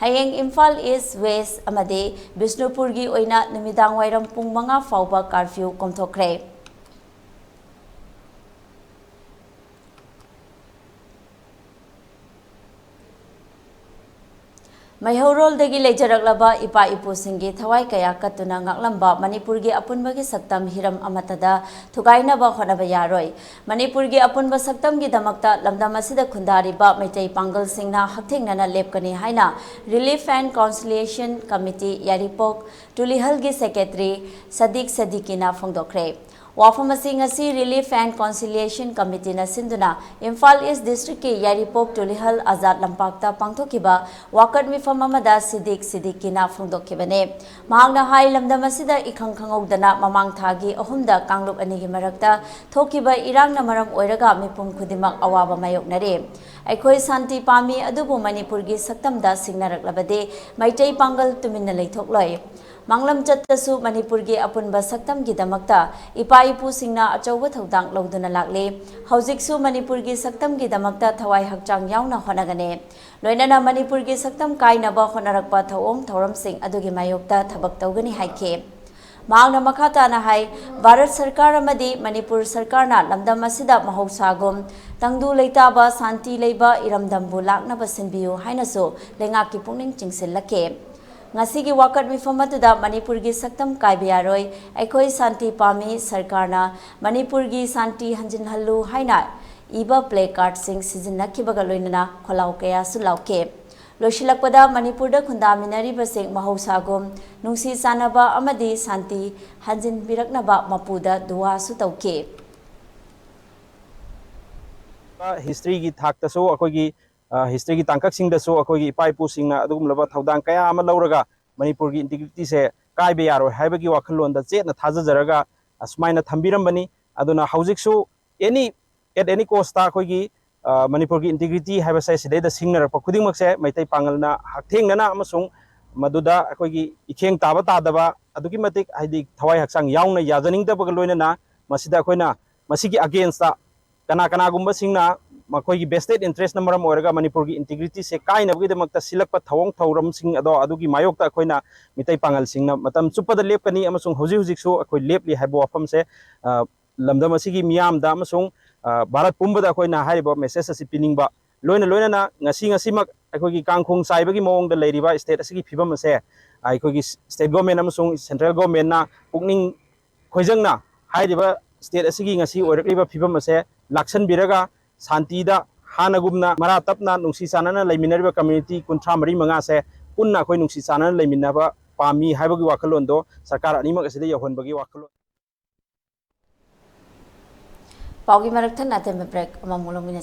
Hayeng Imphal East West amade Bisnupur gi oina numidang wairam pung manga fauba curfew komthokre Maihorol dagi lejaraklaba ipa ipu singi thawai kaya katuna ngaklamba Manipur gi apunba gi saktam hiram amatada thugaina ba honaba yaroi Manipur gi apunba saktam gi damakta lamdam asida khundari ba maitai pangal singna hakthengna lepkani haina Relief and Conciliation Committee Yaripok Tulihal gi secretary Sadiq Sadikina phongdokre Wafam ngasi Relief and Conciliation Committee na sinduna Imphal East District ki Yaripok Tulihal Azad Lampakta pangthokiba wakat mifam amada Sidik kina phongdokkibane. Mahangna hai lamdam asida ikhang khangogdana mamang thagi ahumda Kanglup anigi marakta thokiba irang na maram oiraga mipum khudimak awaba mayoknare. Aikhoi santi pami adubu Manipur gi saktamda singnaraklabade Maitai Pangal tuminna leithokloi. Manglam chattasu Manipur gi apunba saktam gi damakta ipa ipu singna achauba thodang loduna lakle haujiksu Manipur gi saktam gi damakta thawai hakchang yauna honagane loinana Manipur gi saktam kainaba honarakpa thawong thoram sing adugi mayokta thabak tawgani haike Maangna makhata na hai Bharat Sarkar amadi Manipur Sarkar na lamdam asida mahausagum tangdu leitaba santi leiba iramdambu laknaba sinbiyu hainaso lengaki pungning chingsilake Ngasigi wakat mifamatuda Manipur gi saktam kaibiyaroi aikhoi santi pami sarkarna Manipur gi santi hanjinhallu haina iba placard sing sizinnakibaga loinana kholau kaya sulauke loishilakpada Manipur da khundaminari basing mahausagum nungsi sanaba amadi santi hanjin biraknaba mapuda duwa su tauke history gi thakta so akogi history ki tangkak sing da so akoi gi pai pu sing na adugum laba thodang kaya ama lauraga Manipur gi integrity se kai be yaro haiba gi wakhalon da chet na thaja jaraga asmaina thambiram bani aduna haujik su at any cost ta akoi gi Manipur gi integrity haiba sai sidai da singnar pa khuding mak se maitai pangal na haktheng na amasung maduda akoi gi ikheng taba ta daba adugi matik haidi thawai haksang yaung na yajaning da bagal loina na masida koina masigi against ta kana gumba singna Makogi vested interest na maram oraga Manipur gi integrity se kaina bgi demakta silakpa thawong thawram sing ado adugi mayokta koina mitai pangal singna matam chupada lepkani amasung hujik su akoi lepli haibo afam se lamdam asigi miyam da amasung Bharat pumbada koina haibo message asi piningba loina na ngasi mak akoi gi kangkhung saibagi mawong da leiriba state asigi phibam ase akoi gi state government amasung central government na pukning khoijangna haidiba state asigi ngasi oirakliba phibam ase laksan biraga Santi da hanagumna mara tapna nungsi sanana laiminariba community kuntra mari manga se punna khoi nungsi sanana laiminaba pami haibagi wakhalon do sarkar animak asida yahon bagi wakhalon Paugi maraktan natem break amamulomine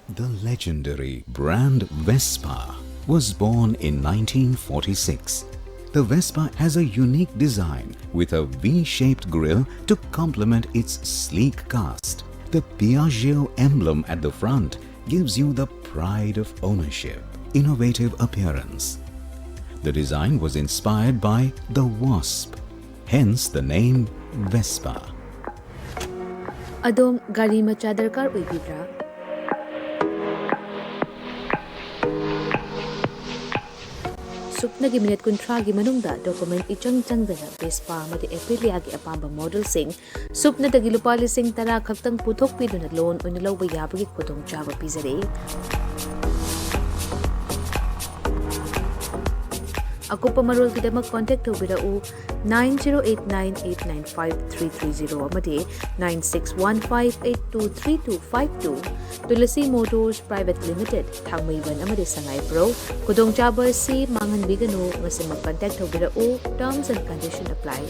The legendary brand Vespa was born in 1946. The Vespa has a unique design with a V-shaped grille to complement its sleek cast. The Piaggio emblem at the front gives you the pride of ownership, innovative appearance. The design was inspired by the wasp, hence the name Vespa. Adom gari macha darkar oibibra? Supnagi minute kuntragi manungda document ichang dana Vespa madi Aprilia gi apamba model sing supna dagi lupa lising tara khaktang puthok piduna loan unilawba yabagi khudong chaba pizare Akupa marol kidamak contact obirau 9089895330 amadi 9615823252 Tulasi Motors Private Limited Thangmaiwan amadi Sangay Pro Kudong chaba si mangan bigano ngasi mag-contact obirau terms and conditions apply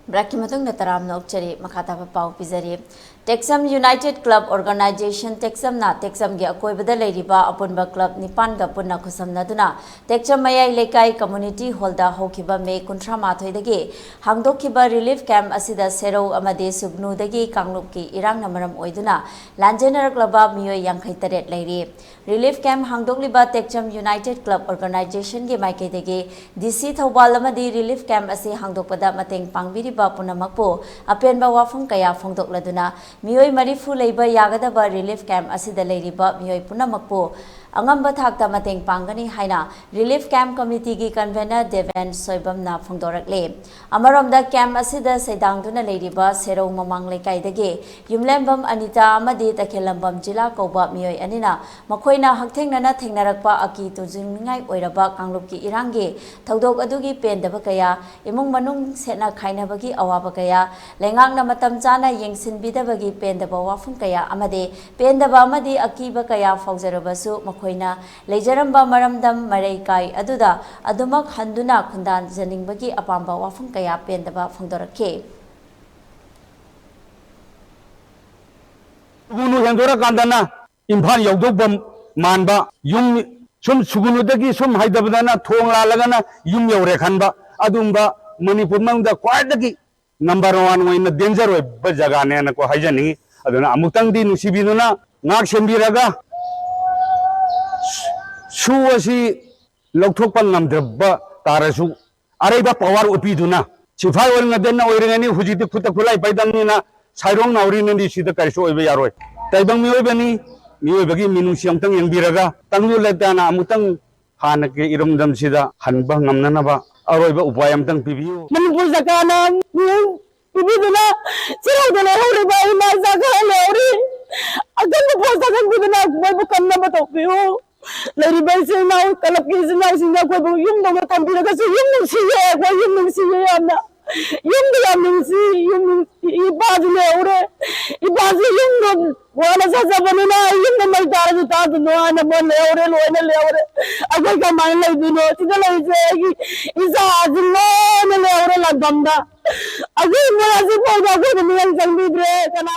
Braki matong nataram nok chari makata pa pau pizari Texam United Club Organization Texam na Texam gi akoi bada leiriba apunba club nipan ga punna khusam naduna Texam mayai lekai community hall da hokiba me kuntra mathoi dagi hangdokhiba relief camp asida sero amade subnu dagi kanglup ki irang namaram oiduna lanjenar club miyoi yangkhai taret leiri relief camp hangdokliba Texam United Club Organization gi maike dagi DC thobal amadi relief camp asi hangdokpada mateng pangbiri ba punamakpo apenba wafung kaya phongdokladuna Miyoi marifu leiba yagadaba relief camp asida leiriba miyoi punamakpo angamba thakta mateng pangani haina relief camp committee gi convener Deven Soibamna phongdorakle amaromda camp asida seidangduna leiriba serong mamang lekaidagi yumlembam Anita amadi takhelambam jila koba miyoi anina makoina haktengnana thengnarakpa aki tujingai oiraba kanglupki irangi thodok adugi pendaba kaya imung manung sena khainabagi awaba kaya lengangna matam chana yengsinbidabagi pendaba wafum kaya amade pendaba amadi akiba kaya faujarabasu makoina leijaramba maramdam marei kai aduda adumak handuna khundan janingbagi apamba wafum kaya pendaba phongdorakhe Sugunu hendora kandana imphal yaudobam manba yum sum sugunudagi sum haidabadana thong lalagana yum yaure khanba adumba Manipur mangda kwadagi number 1 oina danger oi ba jaga ne na ko haijani aduna amutang di nusibinuna ngak sembiraga suwasi lokthokpan namdrba tarasu areba power upiduna sifai oringa denna oirengani hujiti khuta khulai paidamnina sairong nauri nandi sida kaiso oibe yaroi taibang mi oibani mi oibagi minusi amtang yengbiraga tanglu letana amutang hana ke irumdam sida hanba ngamnanaba aroiba upay amtang pibiu Manipur sakana pibiduna sirudana horiba ina sakana ori agan po sakan biduna bobu kanna batopiu lariba sina kalapki sina singa ko yum do tambiraga su yum siye ko yum siye amna yum do yum si yum ibadule ore ibadi yum do wala sa banana yum do mai dar ta do ana mon ore loina le ore agai ka man le dino tidala ise isa azno ne le ore la ganda agai mara si po ga ko ni yang jambi bre kana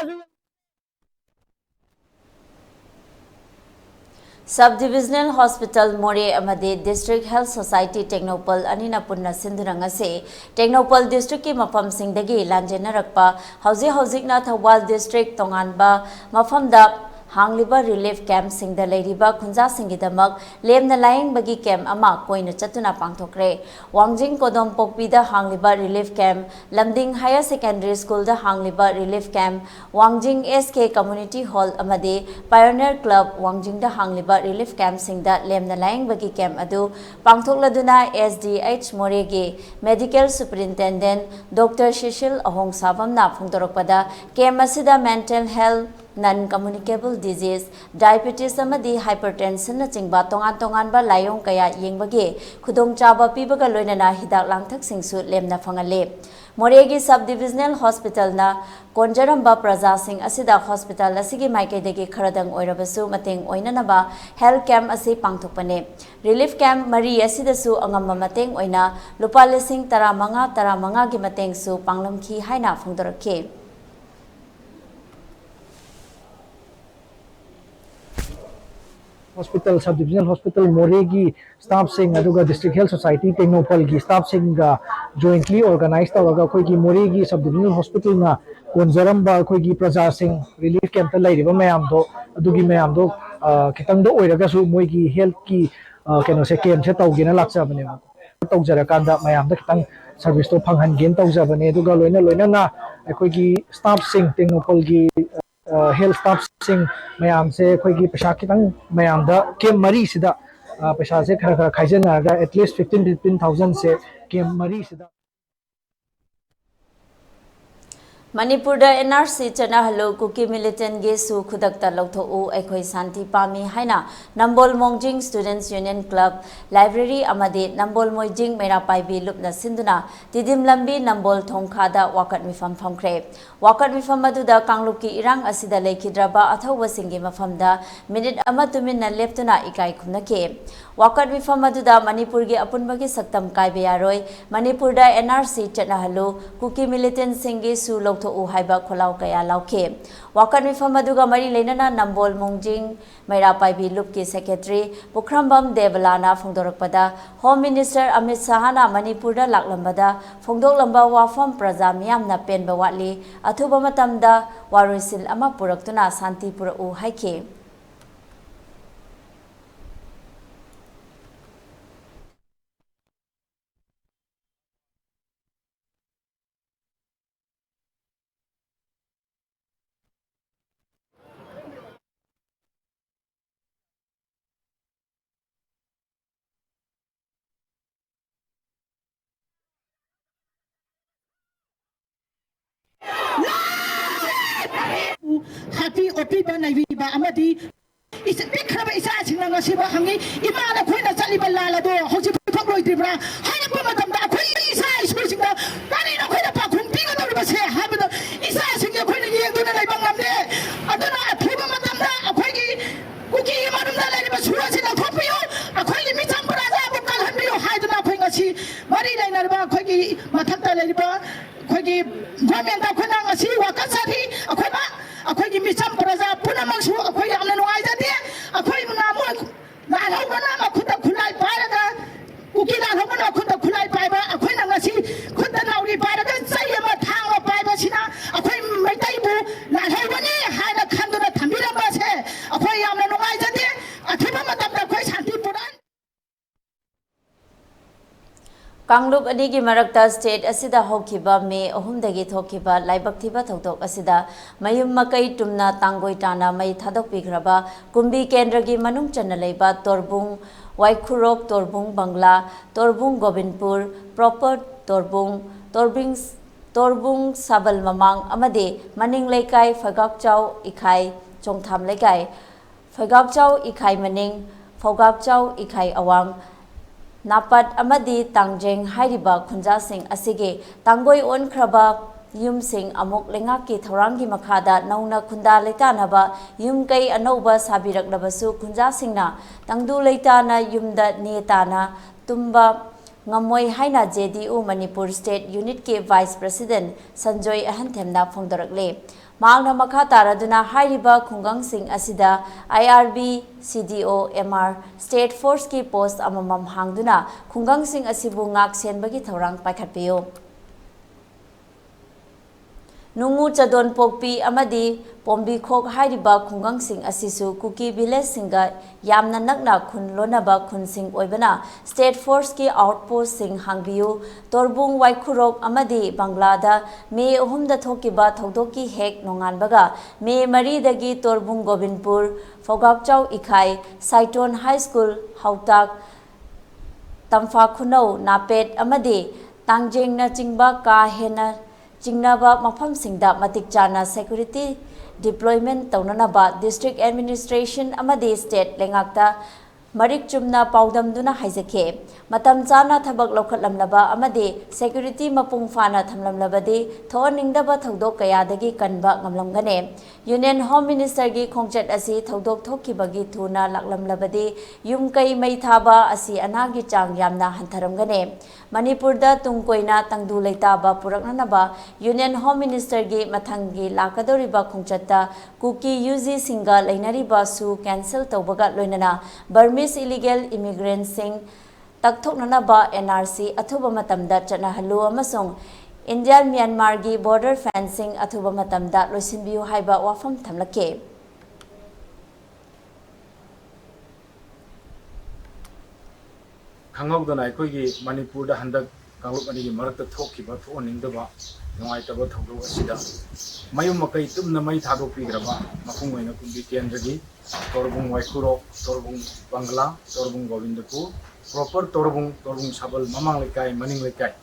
Sub-Divisional Hospital More Amade District Health Society Technopol Anina Punna Sindhurangase Technopol District ki mafam singdagi lanjenarakpa hauzik na Thawal District Tonganba mafamda hangliba relief camp singda leiriba khunja singidamak lemna laing bagi camp ama koina chatuna pangthokre Wangjing Kodom Pokpida hangliba relief camp Lamding Higher Secondary School da hangliba relief camp Wangjing SK Community Hall amade Pioneer Club Wangjing da hangliba relief camp singda lemna laing bagi camp adu pangthokladuna SDH Morege Medical Superintendent Dr. Shishil Ahong Sabamna phongdorokpada camp asida mental health non-communicable disease, diabetes amadi hypertension na chingba tongan ba layong kaya yengbagi khudong chaba pibaga loinana hidak langthak singsu lemna phangale Moregi Sub-Divisional Hospital na konjaramba praja sing asida hospital asigi maike degi kharadang oirabasu mateng oinanaba health camp asi pangthokpane relief camp mari asidasu angamba mateng oina lupa lising 15 gi mateng su panglamkhi haina phongdorakhe Hospital Sub-Divisional Hospital Moregi staff sing aduga District Health Society Technopal gi staff sing ga jointly organized tawaga khoi gi Moregi Sub-Divisional Hospital na konjaramba khoi gi praja sing relief camp ta lairiba mayam do adugi mayam do kitang do oiraga su moi gi health ki keno se camp se tawgina lakcha bane tawjara kanda mayam da kitang service to phanghan gen tawja bane aduga loina na khoi gi staff sing Technopal gi health staff sing mayam se khoi gi pesa kitang mayam da kem mari sida pesa se khara khaijana ga at least 15,000 se kem mari sida Manipur da NRC chana halo kuki militant ge su khudakta loktho u ekhoi santi pami haina Nambol Mongjing Students Union Club Library amade Nambol Moijing mera paibi lupna sinduna tidim lambi Nambol thongkha da wakat mifam phangkre wakat mifam aduda kanglupki irang asida lekhidraba athauba singi mafamda minute ama tumin na leptuna ikai khumnake wakat mifam aduda Manipur gi apunbagi saktam kaibe yaroi Manipur da NRC chana halo kuki militant singi su loktho u haiba kholau kaya lauke wakat mifam aduga mari leinana Nambol Mongjing Maira Paibi Lupki Secretary Pukhrambam Devalana phongdorakpada Home Minister Amit Sahana Manipur da laklambada phongdoklamba wafam praja miyamna penba watli athuba matamda waruisil ama puraktuna santi pura u haike happy opi ba nai ba amadi is bikhaba isa singa ngasi ba hangi imana khoina chali ba lala do hoji phok loi tribra haina pa matam da khoi isa isu singa kani na khoina pa khum pi ga do ba se ha ba isa singa khoina yeng do na lai bang lam de aduna thuba matam da khoi gi kuki manum da lai ba sura sin la thopiyo khoi gi mi cham bara da bu kal han biyo haiduna khoi ngasi mari lai na ba khoi gi mathak ta lai ba khoi gi government da khona ngasi wa ka sari khoi ba akhoi gi mi cham bara da puna mak su khoi amna noi da de akhoi na mo na lau ba na ma khut khulai pa ra da kuki na lau ba na khut khulai pa ba akhoi na ngasi khut na uri pa ra da sai ma thang ma pa ba sina akhoi mai tai bu na lau ba ni ha na khan do na thambira ba se akhoi amna noi da de athiba ma tam da khoi shanti puran कांगलुप अनिगी मरक्ता state असिदा होखिबा मे अहुमदगी थोखिबा लाइबक थिबा थौदोक असिदा मयुम मकई तुमना तांगोई ताना मई थादोकपिग्रबा कुंबी केंद्रगी मनुंग चन्ना लेबा तोरबुंग वाइखुरोक तोरबुंग बंगला तोरबुंग गोविंदपुर प्रॉपर तोरबुंग साबल ममांग अमदे मनिंग लेकाई फगाकचाव इखाई चोंगथाम लेकाई फगाकचाव इखाई मनिंग फगाकचाव इखाई अवांग नापट अमदी तांगजेंग हाइरिबा खुंजा सिंह असिगे तांगोई ओनख्रबा युम सिंह अमुक लेंगाक की थौरांगी मखादा नौना खुंदा लेतानबा युम कई अनौबा साबिरकलबसु खुंजा सिंहना तंगदु लेताना युमदा नेताना तुम्बा ngамoi haina JDU Manipur State Unit के Vice President Sanjoy Ahanthemna phongdorakle mangna makha taraduna hairiba khungang sing asida IRB CDO MR State Force की post amamam hangduna khungang sing asibu ngak senbagi thorang paikhatpiyo Nungu Chadon Pokpi Amadi Pombi Khok Hairiba Khungang Sing Asisu Kuki Village Singa Yamna Nakna Khun Lonaba Khun Sing Oibana State Force ki Outpost Sing Hangbiu Torbung Waikhurok Amadi Banglada Me Ohumda Thokiba Thodoki Hek Nonganbaga Me Maridagi Torbung Govinpur Fogakchau Ikhai Saiton High School Hautak Tamfa Khunau Napet Amadi Tangjeng Na Chingba Ka Hena Jingnaba Mafam Singda Matik Chana Security Deployment Taunanaba District Administration Amadi State Lengakta Marik Chumna Paudam Duna Haizake Matam Chana Thabak Lokhatlamlaba Amadi Security Mapung Fana Thamlamlabadi Thoningdaba Thodok Kayadagi Kanba Ngamlamgane Union Home Minister gi Khongchat Asi Thodok Thokibagi Thuna Laklamlabadi Yum Kai Mai Thaba Asi Anagi Chang Yamna Hantharamgane Manipurda Tungkoina Tangdu Leitaba Puraknanaba Union Home Minister gi Mathangi Lakadoriba Khongchatta Kuki UG Singa Lainariba Su cancel Tawbaga Loinana Burmese illegal immigrants sing Takthoknanaba NRC Athuba Matamda Chanahalu Amasong India Myanmar gi border fencing Athuba Matamda Loisinbiu Haiba Wafam Thamlake खंगौदना अखोगी Manipur हंदक कांगलुप अनिगी मरक्ता थोखिबा थोनिंगदबा नुंगाइतबा थौदो असिदा मयुम मकई तुमना मई थादोकपिग्रबा मफुंग ओइना कुंबी केंद्रगी तोरबुंग वाइखुरोक तोरबुंग बंगला Torbung Govindpur proper Torbung साबल ममांग लेकाई मनिंग लेकाई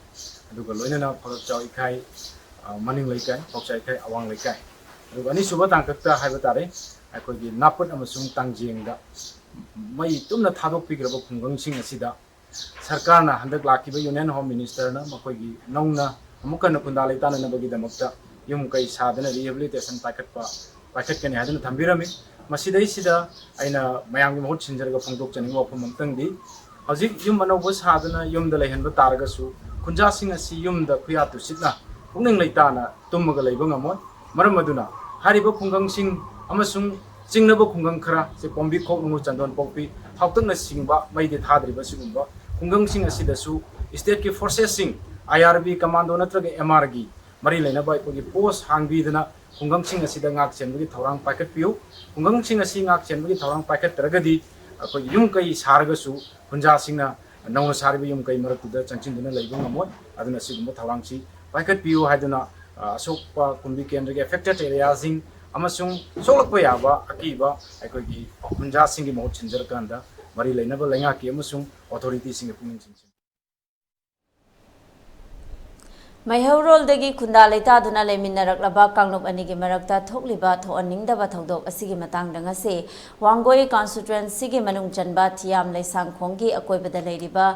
अदुगा लोइनाना फगचाव इखाई मनिंग लेकाई फगचाव इखाई अवांग लेकाई अदुगा अनिसुबा तांकक्ता हाइबा तारे अखोगी नापट अमसुंग तांगजेंगदा मई तुमना थादोकपिग्रबा खुंगंगसिंग असिदा सरकार ना हंदक लाखिबा union home minister ना मखोगी नौना अमुकन खुंदा लेताना नबगीदमक्ता yum कई सादना rehabilitation पाइखटकनी हादना थंबिरमी मसिदैसिदा आइना मयांगि महूत सिंजरगा फोंदोक चनिंग वफम अमतंगदी हजिक yum अनौब सादना युमदा लेहनबा तारगसु खुंजासिंग असि युमदा खुया तुसितना पुंगनिंग लेताना तुमगा लेबा ngамोय मरम अदुना हारिबा खुंगंसिंग अमसुंग चिंगनबा खुंगंग खरा से पोंबी खोक नुंगु चंदन पोकपी थाउतंगना सिंगबा मैदे थाद्रिबा सिगुंबा खुंगंसिंग असिदसु स्टेट की फोर्सेस सिंग IRB कमांडो नत्रगे MR गी मरी लेनबा अखोगी पोस्ट हांगबीदना खुंगंसिंग असिदा ngak chenbagi thorang packet piu खुंगंसिंग असि ngak chenbagi thorang packet तरगदी अखोगी युम कई सारगसु खुंजा सिंगना नौना सारिबा युम कई मरक्तुदा चंचिंदना लेबा ngамोय अदुना सिगुंबा थौरांगसी पाइखट पियो हाइदुना असोकपा कुंबी केंद्रगे अफेक्टेड एरियासिंग अमसुंग सोलकपा याबा अकीबा अखोगी खुंजासिंगी महूत सिंजरकांदा मरी लेनबा लेंगाकी अमसुंग अथॉरिटी सिंग पुनिंग सिंग ꯃꯩꯍꯧꯔꯣꯜꯗꯒꯤ ꯈꯨꯟꯗꯥ ꯂꯩꯇꯥꯗꯨꯅ ꯂꯩꯃꯤꯟꯅꯔꯛꯂꯕ ꯀꯥꯡꯂꯨꯞ ꯑꯅꯤꯒꯤ ꯃꯔꯛꯇ ꯊꯣꯛꯂꯤꯕ ꯊꯣꯛꯍꯟꯅꯤꯡꯗꯕ ꯊꯧꯗꯣꯛ ꯑꯁꯤꯒꯤ ꯃꯇꯥꯡꯗ ꯉꯁꯤ ꯋꯥꯡꯒꯣꯏ ꯀꯟꯁꯇꯤꯇ꯭ꯌꯨꯑꯦꯟꯁꯤꯒꯤ ꯃꯅꯨꯡ ꯆꯟꯕ ꯊꯤꯌꯥꯝ ꯂꯩꯁꯥꯡꯈꯣꯡꯒꯤ ꯑꯀꯣꯏꯕꯗ ꯂꯩꯔꯤꯕ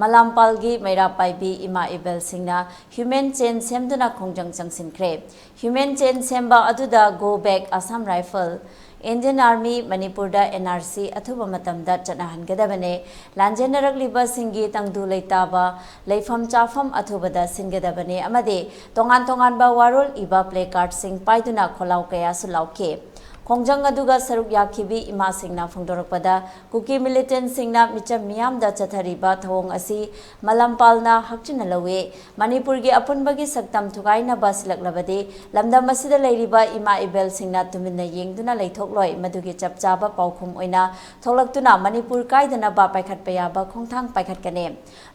ꯃꯂꯥꯝꯄꯥꯜꯒꯤ ꯃꯩꯔꯥ ꯄꯥꯏꯕꯤ ꯏꯃꯥ ꯏꯕꯦꯜꯁꯤꯡꯅ ꯍ꯭ꯌꯨꯃꯦꯟ ꯆꯦꯟ ꯁꯦꯝꯗꯨꯅ ꯈꯣꯡꯖꯪ ꯆꯪꯁꯤꯟꯈ꯭ꯔꯦ꯫ ꯍ꯭ꯌꯨꯃꯦꯟ ꯆꯦꯟ ꯁꯦꯝꯕ ꯑꯗꯨꯗ go back Assam Rifles, Indian Army, Manipurda NRC ꯑꯊꯨꯕ ꯃꯇꯝꯗ ꯆꯠꯅꯍꯟꯒꯗꯕꯅꯦ꯫ ꯂꯥꯟꯖꯦꯟꯅꯔꯛꯂꯤꯕꯁꯤꯡꯒꯤ ꯇꯪꯗꯨ ꯂꯩꯇꯥꯕ ꯂꯩꯐꯝ ꯆꯥꯐꯝ ꯑꯊꯨꯕꯗ ꯁꯤꯟꯒꯗꯕꯅꯦ ꯑꯃꯗꯤ ꯇꯣꯉꯥꯟ ꯇꯣꯉꯥꯟꯕ ꯋꯥꯔꯣꯜ ꯏꯕ ꯄ꯭ꯂꯦꯀꯥꯔꯗꯁꯤꯡ ꯄꯥꯏꯗꯨꯅ ꯈꯣꯜꯂꯥꯎ ꯀꯌꯥꯁꯨ ꯂꯥꯎꯈꯤ꯫ ꯈꯣꯡꯖꯪ ꯑꯗꯨꯒ ꯁꯔꯨꯛ ꯌꯥꯈꯤꯕꯤ ꯏꯃꯥꯁꯤꯡꯅ ꯐꯣꯡꯗꯣꯔꯛꯄꯗ ꯀꯨꯀꯤ ꯃꯤꯂꯤꯇꯦꯟꯠꯁꯤꯡꯅ ꯃꯤꯆꯝ ꯃꯤꯌꯥꯝꯗ ꯆꯠꯊꯔꯤꯕ ꯊꯧꯑꯣꯡ ꯑꯁꯤ ꯃꯂꯥꯝꯄꯥꯜꯅ ꯍꯛꯆꯤꯟꯅ ꯂꯧꯏ꯫ ꯃꯅꯤꯄꯨꯔꯒꯤ ꯑꯄꯨꯟꯕꯒꯤ ꯁꯛꯇꯝ ꯊꯨꯒꯥꯏꯅꯕ ꯁꯤꯜꯂꯛꯂꯕꯗꯤ ꯂꯝꯗꯝ ꯑꯁꯤꯗ ꯂꯩꯔꯤꯕ ꯏꯃꯥ ꯏꯕꯦꯜꯁꯤꯡꯅ ꯇꯨꯃꯤꯟꯅ ꯌꯦꯡꯗꯨꯅ ꯂꯩꯊꯣꯛꯂꯣꯏ꯫ ꯃꯗꯨꯒꯤ ꯆꯞ ꯆꯥꯕ ꯄꯥꯎꯈꯨꯝ ꯑꯣꯏꯅ ꯊꯣꯛꯂꯛꯇꯨꯅ ꯃꯅꯤꯄꯨꯔ ꯀꯥꯏꯗꯅꯕ ꯄꯥꯏꯈꯠꯄ ꯌꯥꯕ ꯈꯣꯡꯊꯥꯡ ꯄꯥꯏꯈꯠꯀꯅꯤ꯫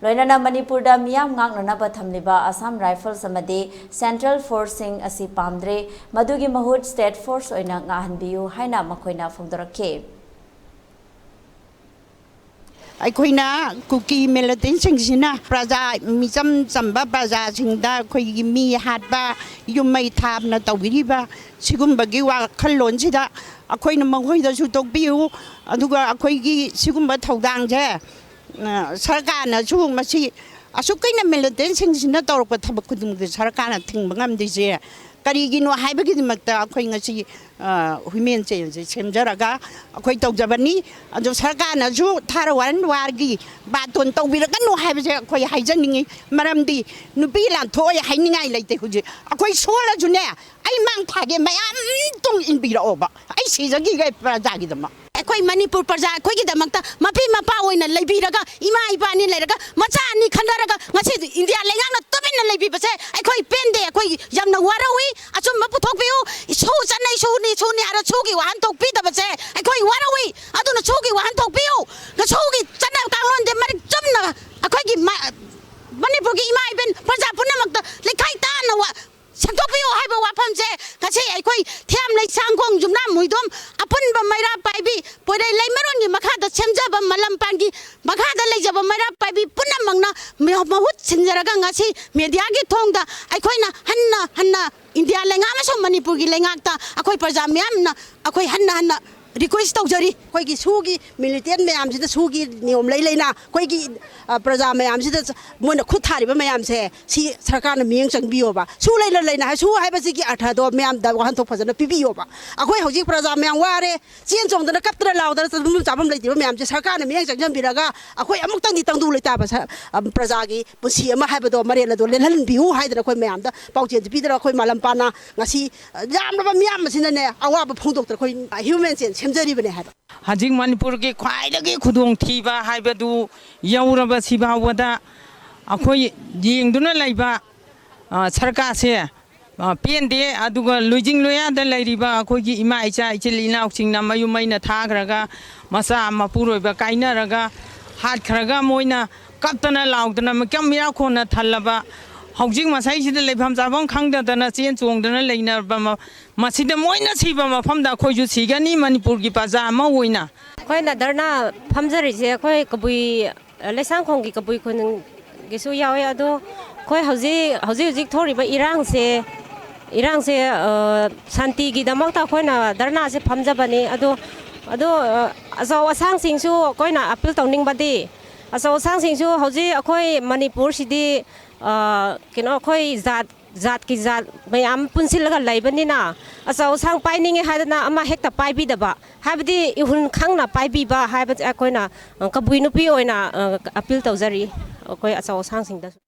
ꯂꯣꯏꯅꯅ ꯃꯅꯤꯄꯨꯔꯗ ꯃꯤꯌꯥꯝ ꯉꯥꯛꯅꯅꯕ ꯊꯝꯂꯤꯕ ꯑꯁꯥꯝ ꯔꯥꯏꯐꯜꯁ ꯑꯃꯗꯤ ꯁꯦꯟꯇ꯭ꯔꯦꯜ ꯐꯣꯔꯁꯁꯤꯡ ꯑꯁꯤ ꯄꯥꯝꯗ꯭ꯔꯦ꯫ ꯃꯗꯨꯒꯤ ꯃꯍꯨꯠ ꯁ꯭ꯇꯦꯠ ꯐꯣꯔꯁ ꯑꯣꯏꯅ ꯉꯥꯛꯍꯟꯕꯤꯌꯨ ꯍꯥꯏꯅ ꯃꯈꯣꯏꯅ ꯐꯣꯡꯗꯣꯔꯛꯈꯤ꯫ ꯑꯩꯈꯣꯏꯅ ꯀꯨꯀꯤ ꯃꯤꯂꯤꯇꯦꯟꯠꯁꯤꯡꯁꯤꯅ ꯄ꯭ꯔꯖꯥ ꯃꯤꯆꯝ ꯆꯝꯕ ꯄ꯭ꯔꯖꯥꯁꯤꯡꯗ ꯑꯩꯈꯣꯏꯒꯤ ꯃꯤ ꯍꯥꯠꯄ, ꯌꯨꯝ ꯃꯩ ꯊꯥꯕꯅ ꯇꯧꯕꯤꯔꯤꯕ ꯁꯤꯒꯨꯝꯕꯒꯤ ꯋꯥꯈꯜꯂꯣꯟꯁꯤꯗ ꯑꯩꯈꯣꯏꯅ ꯃꯈꯣꯏꯗꯁꯨ ꯇꯣꯛꯄꯤꯌꯨ꯫ ꯑꯗꯨꯒ ꯑꯩꯈꯣꯏꯒꯤ ꯁꯤꯒꯨꯝꯕ ꯊꯧꯗꯥꯡꯁꯦ ꯁꯔꯀꯥꯔꯅꯁꯨ ꯃꯁꯤ ꯑꯁꯨꯛ ꯀꯩꯅ ꯃꯤꯂꯤꯇꯦꯟꯠꯁꯤꯡꯁꯤꯅ ꯇꯧꯔꯛꯄ ꯊꯕꯛ ꯈꯨꯗꯤꯡꯃꯛꯇ ꯁꯔꯀꯥꯔꯅ ꯊꯤꯡꯕ ꯉꯝꯗ꯭ꯔꯤꯁꯦ ꯀꯔꯤꯒꯤꯅꯣ ꯍꯥꯏꯕꯒꯤꯗꯃꯛꯇ ꯑꯩꯈꯣꯏ ꯉꯁꯤ ꯍ꯭ꯌꯨꯃꯦꯟ ꯆꯦꯟꯁꯦ ꯁꯦꯝꯖꯔꯒ ꯑꯩꯈꯣই ꯇꯧꯖꯕꯅꯤ꯫ ꯑꯗꯨ ꯁꯔꯀꯥꯔꯅꯁꯨ ꯊꯥꯔ ꯋꯥꯔꯒꯤ ꯕꯥꯇꯣꯟ ꯇꯧꯕꯤꯔꯒꯅꯨ ꯍꯥꯏꯕꯁꯦ ꯑꯩꯈꯣꯏ ꯍꯥꯏꯖꯅꯤꯡꯉꯤ꯫ ꯃꯔꯝꯗꯤ ꯅꯨꯄꯤ ꯂꯥꯟꯊꯣꯛꯑꯦ ꯍꯥꯏꯅꯤꯡꯉꯥꯏ ꯂꯩꯇꯦ꯫ ꯍꯧꯖꯤꯛ ꯑꯩꯈꯣꯏ ꯁꯣꯜꯂꯁꯨꯅꯦ ꯑꯩ ꯃꯥꯡ ꯊꯥꯒꯦ ꯃꯌꯥꯝ ꯇꯨꯡ ꯏꯟꯕꯤꯔꯛꯑꯣꯕ ꯑꯩ ꯁꯤꯖꯈꯤꯒꯦ ꯄ꯭ꯔꯖꯥꯒꯤꯗꯃꯛ꯫ ꯑꯩꯈꯣꯏ ꯃꯅꯤꯄꯨꯔ ꯄ꯭ꯔꯖꯥ ꯑꯩꯈꯣꯏꯒꯤꯗꯃꯛꯇ ꯃꯄꯤ ꯃꯄꯥ ꯑꯣꯏꯅ ꯂꯩꯕꯤꯔꯒ ꯏꯃꯥ ꯏꯄꯥꯅꯤ ꯂꯩꯔꯒ ꯃꯆꯥ ꯑꯅꯤ ꯈꯟꯅꯔꯒ ꯉꯁꯤ ꯏꯟꯗꯤꯌꯥ ꯂꯩꯉꯥꯛꯅ ꯇꯨꯃꯤꯟꯅ ꯂꯩꯕꯤꯕꯁꯦ ꯑꯩꯈꯣꯏ ꯄꯦꯟꯗꯦ꯫ ꯑꯩꯈꯣꯏ ꯌꯥꯝꯅ ꯋꯥꯔꯧꯏ꯫ ꯑꯆꯨꯝꯕ ꯄꯨꯊꯣꯛꯄꯤꯌꯨ꯫ ꯁꯨ ꯆꯠꯅꯩ ꯁꯨꯅꯤ ꯍꯥꯏꯔ ꯁꯨꯒꯤ ꯋꯥꯍꯟꯊꯣꯛ ꯄꯤꯗꯕꯁꯦ ꯑꯩꯈꯣꯏ ꯋꯥꯔꯧꯏ꯫ ꯑꯗꯨꯅ ꯁꯨꯒꯤ ꯋꯥꯍꯟꯊꯣꯛ ꯄꯤꯌꯨ꯫ ꯁꯨꯒꯤ ꯆꯠꯅ ꯀꯥꯡꯂꯣꯟꯁꯦ ꯃꯔꯤꯛ ꯆꯨꯝꯅ ꯑꯩꯈꯣꯏꯒꯤ ꯃꯅꯤꯄꯨꯔꯒꯤ ꯏꯃꯥ ꯏꯕꯦꯟ ꯄ꯭ꯔꯖꯥ ꯄꯨꯝꯅꯃꯛꯇ ꯂꯩꯈꯥꯏ ꯇꯥꯅ ꯁꯦꯝꯗꯣꯛꯄꯤꯌꯨ ꯍꯥꯏꯕ ꯋꯥꯐꯝꯁꯦ ꯉꯁꯤ ꯑꯩꯈꯣꯏ ꯊꯤꯌꯥꯝ ꯂꯩꯁꯥꯡꯈꯣꯡ ꯌꯨꯝꯅꯥꯝ ꯃꯨꯏꯗꯣꯝ ꯑꯄꯨꯟꯕ ꯃꯩꯔꯥ ꯄꯥꯏꯕꯤ ꯄꯣꯏꯔꯩ ꯂꯩꯃꯔꯣꯟꯒꯤ ꯃꯈꯥꯗ ꯁꯦꯝꯖꯕ ꯃꯂꯝꯄꯥꯟꯒꯤ ꯃꯈꯥꯗ ꯂꯩꯖꯕ ꯃꯩꯔꯥ ꯄꯥꯏꯕꯤ ꯄꯨꯝꯅꯃꯛꯅ ꯃꯍꯨꯠ ꯁꯤꯟꯖꯔꯒ ꯉꯁꯤ ꯃꯦꯗꯤꯌꯥꯒꯤ ꯊꯣꯡꯗ ꯑꯩꯈꯣꯏꯅ ꯍꯟꯅ ꯏꯟꯗꯤꯌꯥ ꯂꯩꯉꯥꯛ ꯑꯃꯁꯨꯡ ꯃꯅꯤꯄꯨꯔꯒꯤ ꯂꯩꯉꯥꯛꯇ ꯑꯩꯈꯣꯏ ꯄ꯭ꯔꯖꯥ ꯃꯌꯥꯝꯅ ꯑꯩꯈꯣꯏ ꯍꯟꯅ ꯔꯤꯀ꯭ꯋꯦꯁ ꯇꯧꯖꯔꯤ꯫ ꯑꯩꯈꯣꯏꯒꯤ ꯁꯨꯒꯤ ꯃꯤꯂꯤꯇꯦꯟ ꯃꯌꯥꯝꯁꯤꯗ ꯁꯨꯒꯤ ꯅꯤꯌꯣꯝ ꯂꯩꯅ ꯑꯩꯈꯣꯏꯒꯤ ꯄ꯭ꯔꯖꯥ ꯃꯌꯥꯝꯁꯤꯗ ꯃꯣꯏꯅ ꯈꯨꯠ ꯊꯥꯔꯤꯕ ꯃꯌꯥꯝꯁꯦ ꯁꯤ ꯁꯔꯀꯥꯔꯅ ꯃꯤꯠꯌꯦꯡ ꯆꯪꯕꯤꯌꯣꯕ꯫ ꯁꯨ ꯂꯩꯅ ꯁꯨ ꯍꯥꯏꯕꯁꯤꯒꯤ ꯑꯔꯊꯗꯣ ꯃꯌꯥꯝꯗ ꯋꯥꯍꯟꯊꯣꯛ ꯐꯖꯅ ꯄꯤꯕꯤꯌꯣꯕ꯫ ꯑꯩꯈꯣꯏ ꯍꯧꯖꯤꯛ ꯄ꯭ꯔꯖꯥ ꯃꯌꯥꯝ ꯋꯥꯔꯦ ꯆꯦꯟ ꯆꯣꯡꯗꯅ ꯀꯞꯇꯅ ꯂꯥꯎꯗꯅ ꯇꯨꯝꯐꯝ ꯆꯥꯐꯝ ꯂꯩꯇꯤꯕ ꯃꯌꯥꯝꯁꯦ ꯁꯔꯀꯥꯔꯅ ꯃꯤꯠꯌꯦꯡ ꯆꯪꯖꯟꯕꯤꯔꯒ ꯑꯩꯈꯣꯏ ꯑꯃꯨꯛꯇꯪꯗꯤ ꯇꯪꯗꯨ ꯂꯩꯇꯥꯕ ꯄ꯭ꯔꯖꯥꯒꯤ ꯄꯨꯟꯁꯤ ꯑꯃ ꯍꯥꯏꯕꯗꯣ ꯃꯔꯦꯜ ꯑꯗꯣ ꯂꯦꯜꯍꯟꯕꯤꯌꯨ ꯍꯥꯏꯗꯅ ꯑꯩꯈꯣই ꯃꯌꯥꯝꯗ ꯄꯥꯎꯖꯦꯜ ꯄꯤꯗꯅ ꯑꯩꯈꯣꯏ ꯃꯂꯝꯄꯥꯟꯅ ꯉꯁꯤ ꯌꯥꯝꯂꯕ ꯃꯤꯌꯥꯝ ꯑꯁꯤꯅꯅꯦ ꯑꯋꯥꯕ ꯐꯣꯡꯗꯣꯛꯇꯅ ꯑꯩꯈꯣꯏ ꯍ꯭ꯌꯨꯃꯦꯟ ꯆꯦꯟ ꯁꯦꯝꯖꯔꯤꯕꯅꯦ ꯍꯥꯏꯕ꯫ ꯍꯧꯖꯤꯛ ꯃꯅꯤꯄꯨꯔꯒꯤ ꯈ꯭ꯋꯥꯏꯗꯒꯤ ꯈꯨꯗꯣꯡꯊꯤꯕ ꯍꯥꯏꯕꯗꯨ ꯌꯧꯔꯕꯁꯤ ꯐꯥꯎꯕꯗ ꯑꯩꯈꯣꯏ ꯌꯦꯡꯗꯨꯅ ꯂꯩꯕ ꯁꯔꯀꯥꯔꯁꯦ ꯄꯦꯟꯗꯦ꯫ ꯑꯗꯨꯒ ꯂꯣꯏꯖꯤꯡ ꯂꯣꯌꯥꯗ ꯂꯩꯔꯤꯕ ꯑꯩꯈꯣꯏꯒꯤ ꯏꯃꯥ ꯏꯆꯥ ꯏꯆꯤꯜ ꯏꯅꯥꯎꯁꯤꯡꯅ ꯃꯌꯨꯝ ꯃꯩꯅ ꯊꯥꯈ꯭ꯔꯒ ꯃꯆꯥ ꯃꯄꯨꯔꯣꯏꯕ ꯀꯥꯏꯅꯔꯒ ꯍꯥꯠꯈ꯭ꯔꯒ ꯃꯣꯏꯅ ꯀꯞꯇꯅ ꯂꯥꯎꯗꯅ ꯃꯤꯀꯞ ꯃꯤꯔꯥꯈꯣꯟꯅ ꯊꯜꯂꯕ ꯍꯧꯖꯤꯛ ꯃꯁꯩꯁꯤꯗ ꯂꯩꯐꯝ ꯆꯥꯐꯝ ꯈꯪꯗꯗꯅ ꯆꯦꯟ ꯆꯣꯡꯗꯅ ꯂꯩꯅꯕ ꯃꯁꯤꯗ ꯃꯣꯏꯅ ꯁꯤꯕ ꯃꯐꯝꯗ ꯑꯩꯈꯣꯏꯁꯨ ꯁꯤꯒꯅꯤ ꯃꯅꯤꯄꯨꯔꯒꯤ ꯄ꯭ꯔꯖꯥ ꯑꯃ ꯑꯣꯏꯅ꯫ ꯑꯩꯈꯣꯏꯅ ꯙꯔꯅꯥ ꯐꯝꯖꯔꯤꯁꯦ ꯑꯩꯈꯣꯏ ꯀꯕꯨꯏ ꯂꯩꯁꯥꯡꯈꯣꯡꯒꯤ ꯀꯕꯨꯏ ꯈꯨꯟꯒꯤꯁꯨ ꯌꯥꯎꯋꯦ꯫ ꯑꯗꯣ ꯑꯩꯈꯣꯏ ꯍꯧꯖꯤꯛ ꯊꯣꯛꯔꯤꯕ ꯏꯔꯥꯡꯁꯦ ꯁꯥꯟꯇꯤꯒꯤꯗꯃꯛꯇ ꯑꯩꯈꯣꯏꯅ ꯙꯔꯅꯥꯁꯦ ꯐꯝꯖꯕꯅꯤ꯫ ꯑꯗꯣ ꯑꯆꯧ ꯑꯁꯥꯡꯁꯤꯡꯁꯨ ꯑꯩꯈꯣꯏꯅ ꯑꯄꯤꯜ ꯇꯧꯅꯤꯡꯕꯗꯤ ꯑꯆꯧ ꯑꯁꯥꯡꯁꯤꯡꯁꯨ ꯍꯧꯖꯤꯛ ꯑꯩꯈꯣꯏ ꯃꯅꯤꯄꯨꯔꯁꯤꯗꯤ ꯑꯩꯈꯣꯏ ꯖꯥꯠꯀꯤ ꯖꯥꯠ ꯃꯌꯥꯝ ꯄꯨꯟꯁꯤꯜꯂꯒ ꯂꯩꯕꯅꯤꯅ ꯑꯆꯧ ꯑꯁꯥꯡ ꯄꯥꯏꯅꯤꯡꯉꯦ ꯍꯥꯏꯗꯅ ꯑꯃ ꯍꯦꯛꯇ ꯄꯥꯏꯕꯤꯗꯕ ꯍꯥꯏꯕꯗꯤ ꯏꯍꯨꯟ ꯈꯪꯅ ꯄꯥꯏꯕꯤꯕ ꯍꯥꯏꯕꯁꯦ ꯑꯩꯈꯣꯏꯅ ꯀꯕꯨꯏ ꯅꯨꯄꯤ ꯑꯣꯏꯅ ꯑꯄꯤꯜ ꯇꯧꯖꯔꯤ ꯑꯩꯈꯣꯏ ꯑꯆꯧ ꯑꯁꯥꯡꯁꯤꯡꯗꯁꯨ꯫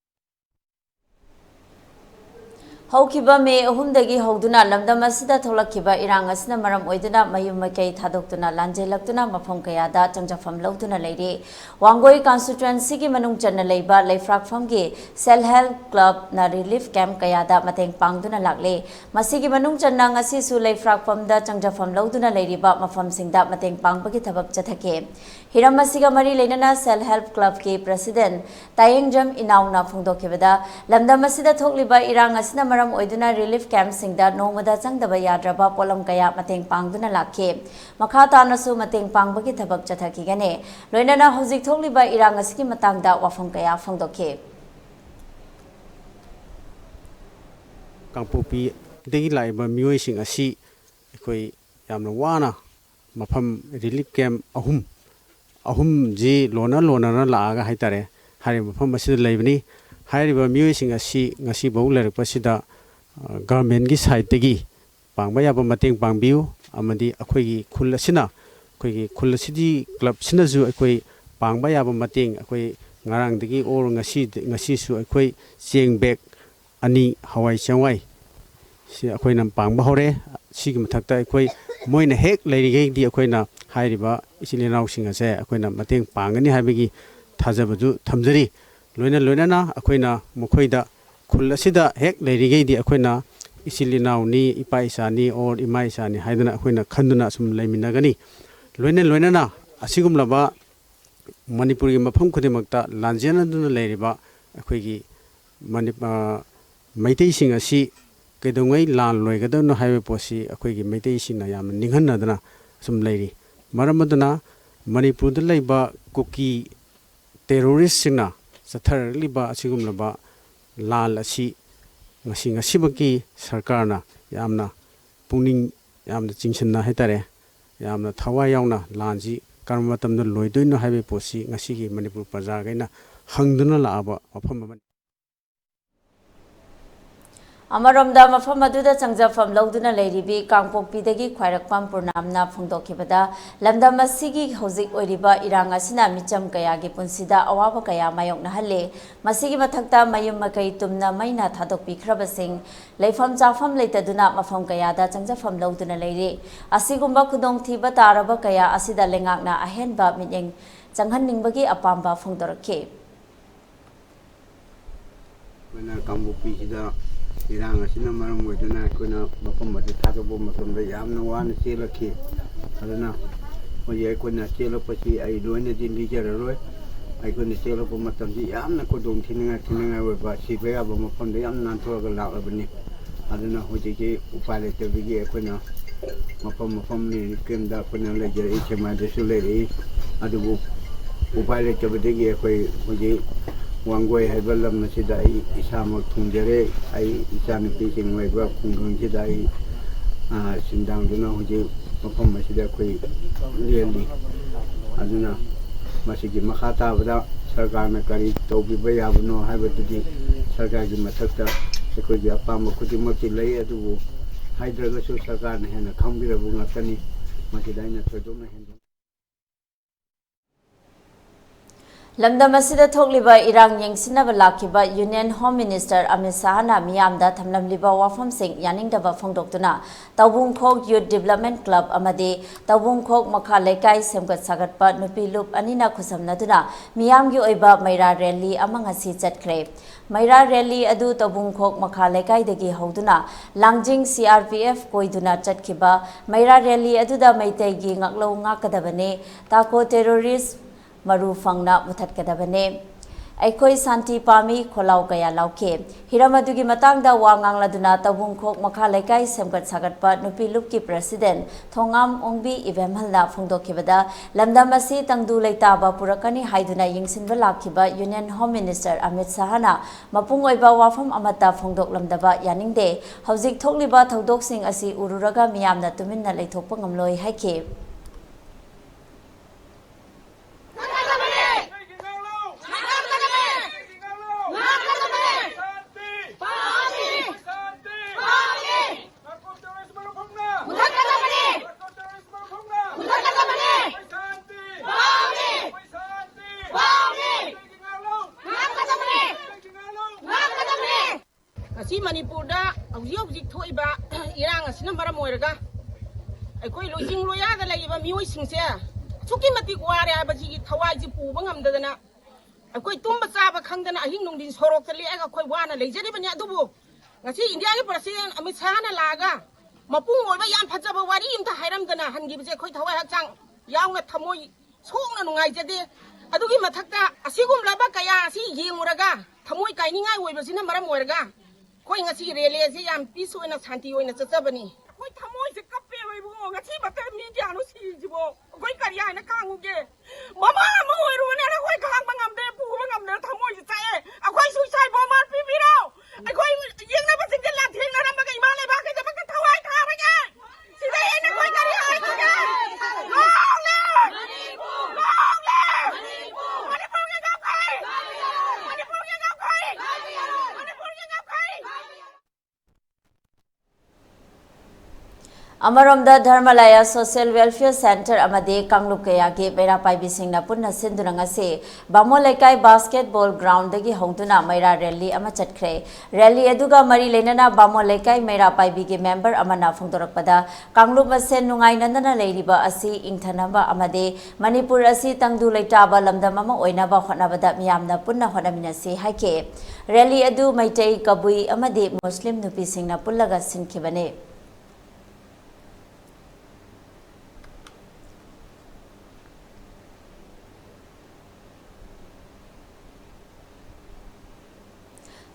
ꯍꯧꯈꯤꯕ ꯃꯦ 3ꯗꯒꯤ ꯍꯧꯗꯨꯅ ꯂꯝꯗꯝ ꯑꯁꯤꯗ ꯊꯣꯛꯂꯛꯈꯤꯕ ꯏꯔꯥꯡ ꯑꯁꯤꯅ ꯃꯔꯝ ꯑꯣꯏꯗꯨꯅ ꯃꯌꯨꯝ ꯃꯀꯩ ꯊꯥꯗꯣꯛꯇꯨꯅ ꯂꯥꯟꯖꯦꯜꯂꯛꯇꯨꯅ ꯃꯐꯝ ꯀꯌꯥꯗ ꯆꯪꯖꯐꯝ ꯂꯧꯗꯨꯅ ꯂꯩꯔꯤ꯫ ꯋꯥꯡꯒꯣꯏ ꯀꯟꯁꯇꯤꯇ꯭ꯌꯨꯑꯦꯟꯁꯤꯒꯤ ꯃꯅꯨꯡ ꯆꯟꯅ ꯂꯩꯕ ꯂꯩꯐ꯭ꯔꯥꯛꯐꯝꯒꯤ ꯁꯦꯜꯐ ꯍꯦꯜꯞ ꯀ꯭ꯂꯕꯅ ꯔꯤꯂꯤꯐ ꯀꯦꯝꯞ ꯀꯌꯥꯗ ꯃꯇꯦꯡ ꯄꯥꯡꯗꯨꯅ ꯂꯥꯛꯂꯤ꯫ ꯃꯁꯤꯒꯤ ꯃꯅꯨꯡ ꯆꯟꯅ ꯉꯁꯤꯁꯨ ꯂꯩꯐ꯭ꯔꯥꯛꯐꯝꯗ ꯆꯪꯖꯐꯝ ꯂꯧꯗꯨꯅ ꯂꯩꯔꯤꯕ ꯃꯐꯝꯁꯤꯡꯗ ꯃꯇꯦꯡ ꯄꯥꯡꯕꯒꯤ ꯊꯕꯛ ꯆꯠꯊꯈꯤ꯫ ꯍꯤꯔꯝ ꯑꯁꯤꯒ ꯃꯔꯤ ꯂꯩꯅꯅ ꯁꯦꯜꯐ ꯍꯦꯜꯞ ꯀ꯭ꯂꯕꯀꯤ ꯄ꯭ꯔꯦꯁꯤꯗꯦꯟꯠ ꯇꯥꯌꯦꯡꯖꯝ ꯏꯅꯥꯎꯅ ꯐꯣꯡꯗꯣꯛꯈꯤꯕꯗ ꯂꯝꯗꯝ ꯑꯁꯤꯗ ꯊꯣꯛꯂꯤꯕ ꯏꯔꯥꯡ ꯑꯁꯤꯅ ꯃꯔꯝ ꯑꯣꯏꯗꯨꯅ ꯔꯤꯂꯤꯐ ꯀꯦꯝꯞꯁꯤꯡꯗ ꯅꯣꯡꯃꯗ ꯆꯪꯗꯕ ꯌꯥꯗ꯭ꯔꯕ ꯄꯣꯠꯂꯝ ꯀꯌꯥ ꯃꯇꯦꯡ ꯄꯥꯡꯗꯨꯅ ꯂꯥꯛꯈꯤ꯫ ꯃꯈꯥ ꯇꯥꯅꯁꯨ ꯃꯇꯦꯡ ꯄꯥꯡꯕꯒꯤ ꯊꯕꯛ ꯆꯠꯊꯈꯤꯒꯅꯤ꯫ ꯂꯣꯏꯅꯅ ꯍꯧꯖꯤꯛ ꯊꯣꯛꯂꯤꯕ ꯏꯔꯥꯡ ꯑꯁꯤꯒꯤ ꯃꯇꯥꯡꯗ ꯋꯥꯐꯝ ꯀꯌꯥ ꯐꯣꯡꯗꯣꯛꯈꯤ꯫ Kangpopi degi laiba mioi sing asi koi yamna wana mafam relief camp ahum ji lona na laaga haitare hari mafam masida laibani hari ba mioi sing asi ngasi bau lerpa sida government gi side tegi pangba yaba mateng pangbiu amadi akhoi khul asina akhoi khul asidi club sina ju akhoi pangba yaba mateng akhoi ngarang degi or ngasi su akhoi cheng bag ani hawai chawai si akhoi nam pangba hore sigi mathakta akhoi moina hek leirige di akhoi na hairiba isilinaw singa se akhoi na mateng pangani habigi thajabaju thamjari loina na akhoi na mukhoida khul asida hek leirige di akhoi na isilinaw ni ipa isani or ima isani haidana akhoi na khanduna sum leiminagani loina na asigum laba Manipur gi mafam khudimakta lanjena duna leiriba akhoi gi Maitei sing asi kedongai lan loigadana highway posi akhoi gi Maitei sing yam ninghanna dana sum leiri maramadana Manipur da leiba kuki terrorist singna sathar liba asigum laba lal asi ngasi baki sarkarna yamna pungning yamna chingsanna haitare yamna thawa yauna lanji karma matamda loidoina highway posi ngasi gi Manipur praja gaina hangduna laaba mafam Amaromda mafam aduda changjafam loduna leiribi Kangpokpidagi khwairakpam purnamna phongdokhibada lamdam asigi hozik oiriba irang asina micham kayagi punsida awaba kaya mayokna halle masigi mathakta mayum makai tumna maina thadokpikhrabasing leifam chafam leitaduna mafam kayada changjafam loduna leiri asigumba khudong thiba taraba kaya asida lengakna ahenba minyeng changhanningbagi apamba phongdorakhe Mana Kangpokpida irang asina maram weduna kuna mafam mati thadabo matamda yamna wana selakhi aduna hoye kuna selapasi ai loina din lijararoi ai kuna selapo matamji yamna kodong thininga weba sibaya ba mafamda yamna nantoga laklabani aduna hoje ke ELITETV gi kuna mafam ni kemda kuna lejara ichema desuleri adubu ELITETV gi koi hoje Wangway Hebalam Nasidai, Isamo Tunjere, I Isani Picking Weba, Kungun Jidai, Sindang Duna, Huji, Mapam Masida Kui, Lieli, Aduna, Masigi Mahata, without Sargana Kari, Toby Bayabno, Habituji, Sargaji Matata, the Kuja Pama Kudimoti Lay Adu, Hydragasu Sargan, and a Kambira Bungatani, Masidina Traduna. Lamdam asida thokliba irang yengsinaba lakhiba Union Home Minister Amit Shahna miyamda thamlamliba wafam sing yaningdaba phongdoktuna Tawbungkhok Youth Development Club amadi Tawbungkhok makha lekai semgat sagatpa nupi lup anina khusamnaduna miyamgi oiba maira rally amangasi chatkhre maira rally adu Tawbungkhok makha lekai dagi hoduna langjing CRPF koiduna chatkhiba maira rally aduda maitegi ngaklo ngakadabane tako terrorist Maru Fangna Muthatkadabane. Aikoi Santi Pami Kholau Kaya Lauke. Hiramadugi Matangda Wangang Laduna Tawbungkhok Makha Lekai Semgat Sagatpa Nupi Lupki President Thongam Ongbi Ivemhalna Phongdokhibada Lamdamasi Tangdu Leitaba Purakani Haiduna Yingsinba Lakhiba Union Home Minister Amit Shahna Mapung Oiba Wafam Amata Phongdok Lamdaba Yaningde Hauzik Thokliba Thodok Sing Asi Ururaga Miyamna Tuminna Leithokpa Ngamloi Haike. Manipur da hauji thoiba irang asina maram oiraga aikoi loising loya da laiba mioi singse suki mati kware abaji gi thawai ji puba ngamdadana aikoi tumba chaba khangdana ahing nungdin sorok ta liaga khoi wana leijari banya dubu ngasi india gi president Amit Shahna laga mapung oiba yam phajaba wari imta hairamdana hangi bje khoi thawai hakchang yaunga thamoi songna nungai jade adugi mathakta asigum laba kaya asi yenguraga thamoi kainingai oibasina maram oiraga Koi ngasi rele si yam pisu na santi oina chachabani koi thamoi se kappe oi bu ngasi bata media no si jibo koi kariya na kanguge mama mo ero na koi khang bangam de pu bangam de thamoi se chae akoi suicide bomber pipiro akoi yengna ba sing la theng na Amaramda Dharmalaya Social Welfare Center amade Kanglup Kayagi Mera Paibisingna Punna Sindurangase Bamolekai Basketball Ground dagi Hongtuna Mera Rally ama chatkre Rally eduga Mari Lenana Bamolekai Mera Paibigi member amana Fungdorakpada Kanglup Masen Nungai Nandana Ladiba Asi Ingtanamba amade Manipur Asi Tangdu Laitaba Lamdamama Oinaba Honabada Miamna Punna Honaminasi Hake Rally edu Maitei Kabui amade Muslim Nupisingna Pullaga Sinkibane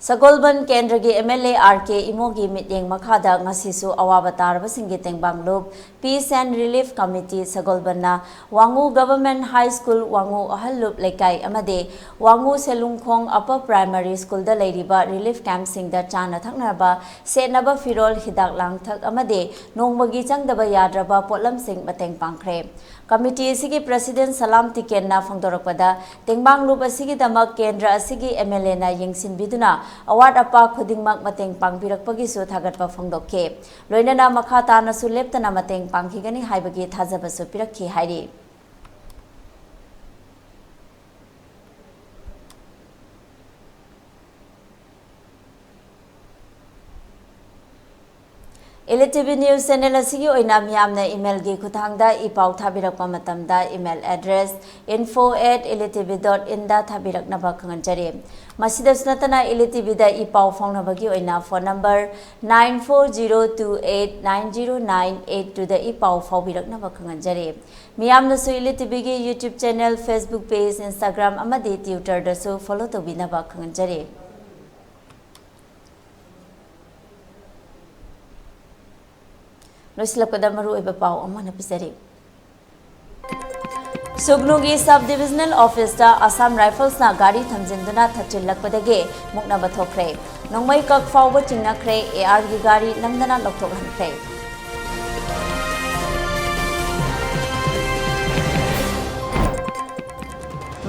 Sagolban Kendragi MLA RK Imogi Mityeng Makhada Ngasisu Awabatar Basingi Tengbanglob Peace and Relief Committee Sagolbanna Wangu Government High School Wangu Ahalup Lekai Amade Wangu Selungkhong Upper Primary School da Lairiba Relief Camp Singda Chana Thaknarba Senaba Firol Hidak Langthak Amade Nongmagi Changdaba Yadraba Potlam Sing Mateng Pangkre Committee Sigi President Salam Tikenna Fongdorakpada Tengbanglob Asigi Damak Kendra Asigi MLA na Yengsin Biduna Award apa khudingmak mateng pangbirakpagi su thagatpa phongdokke loinana makha tana su leptana mateng panghigani haibagi thajaba su pirakhi hairi ELITETV News Channel asigi oina miyamna email gi khuthangda ipau thabirakpa matamda email address info@elitv.in da thabiraknaba khanganjare masida sunatana ELITETV da ipau phongnabagi oina phone number 9402890982 da ipau phaubiraknaba khanganjare miyamna su ELITETV gi YouTube channel Facebook page Instagram amadi Twitter da su follow tobinaba khanganjare Loislapkada maru oiba pau amana pisari Sugnugi Sub-Divisional Office da Assam Rifles na gari thamjinduna thachillakpadage mukna bathokre nongmai kak fawba chingnakre AR gi gari namdana lokthokhankhre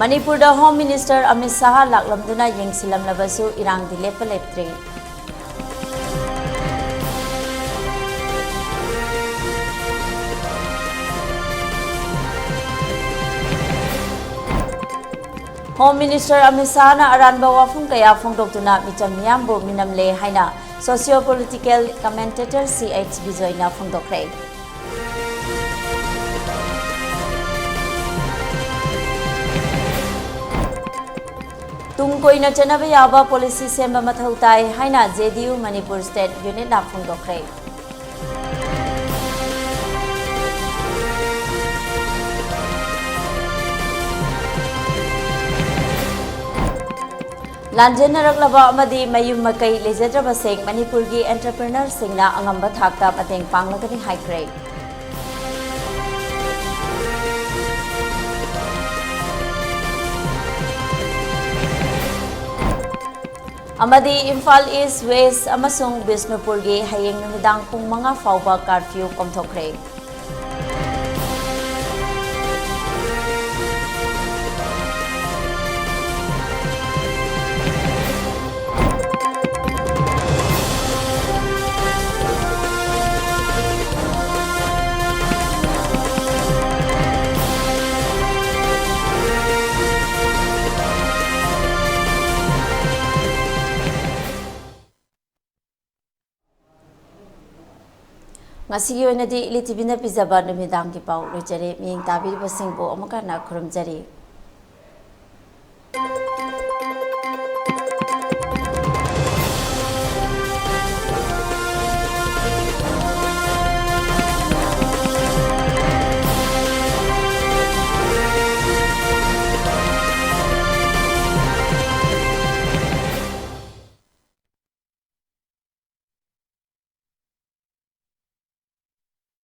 Manipur da Home Minister Amit Shah laklamduna yengsilamlabasu irang dilepa leptre Home Minister Amit Shah na aranba wafung kaya phongdoktuna micham miyambu minamle haina socio-political commentator CH Vijayeta phongdokre Tungkoina chanaba yaba policy semba mathau tai haina JDU Manipur State Unit na phongdokre Lanjenaраklaba amadi mayum makai lejadraba seng Manipur gi entrepreneur singna angamba thakta mateng panglagani haikre amadi Imphal East West amasung Bisnupur gi hayeng numidang pung mga fawba curfew komthokre Ngasigi oinadi ELITETV na pizaba numidang ki pau lojare miyeng tabiribasingbo amakana khurumjari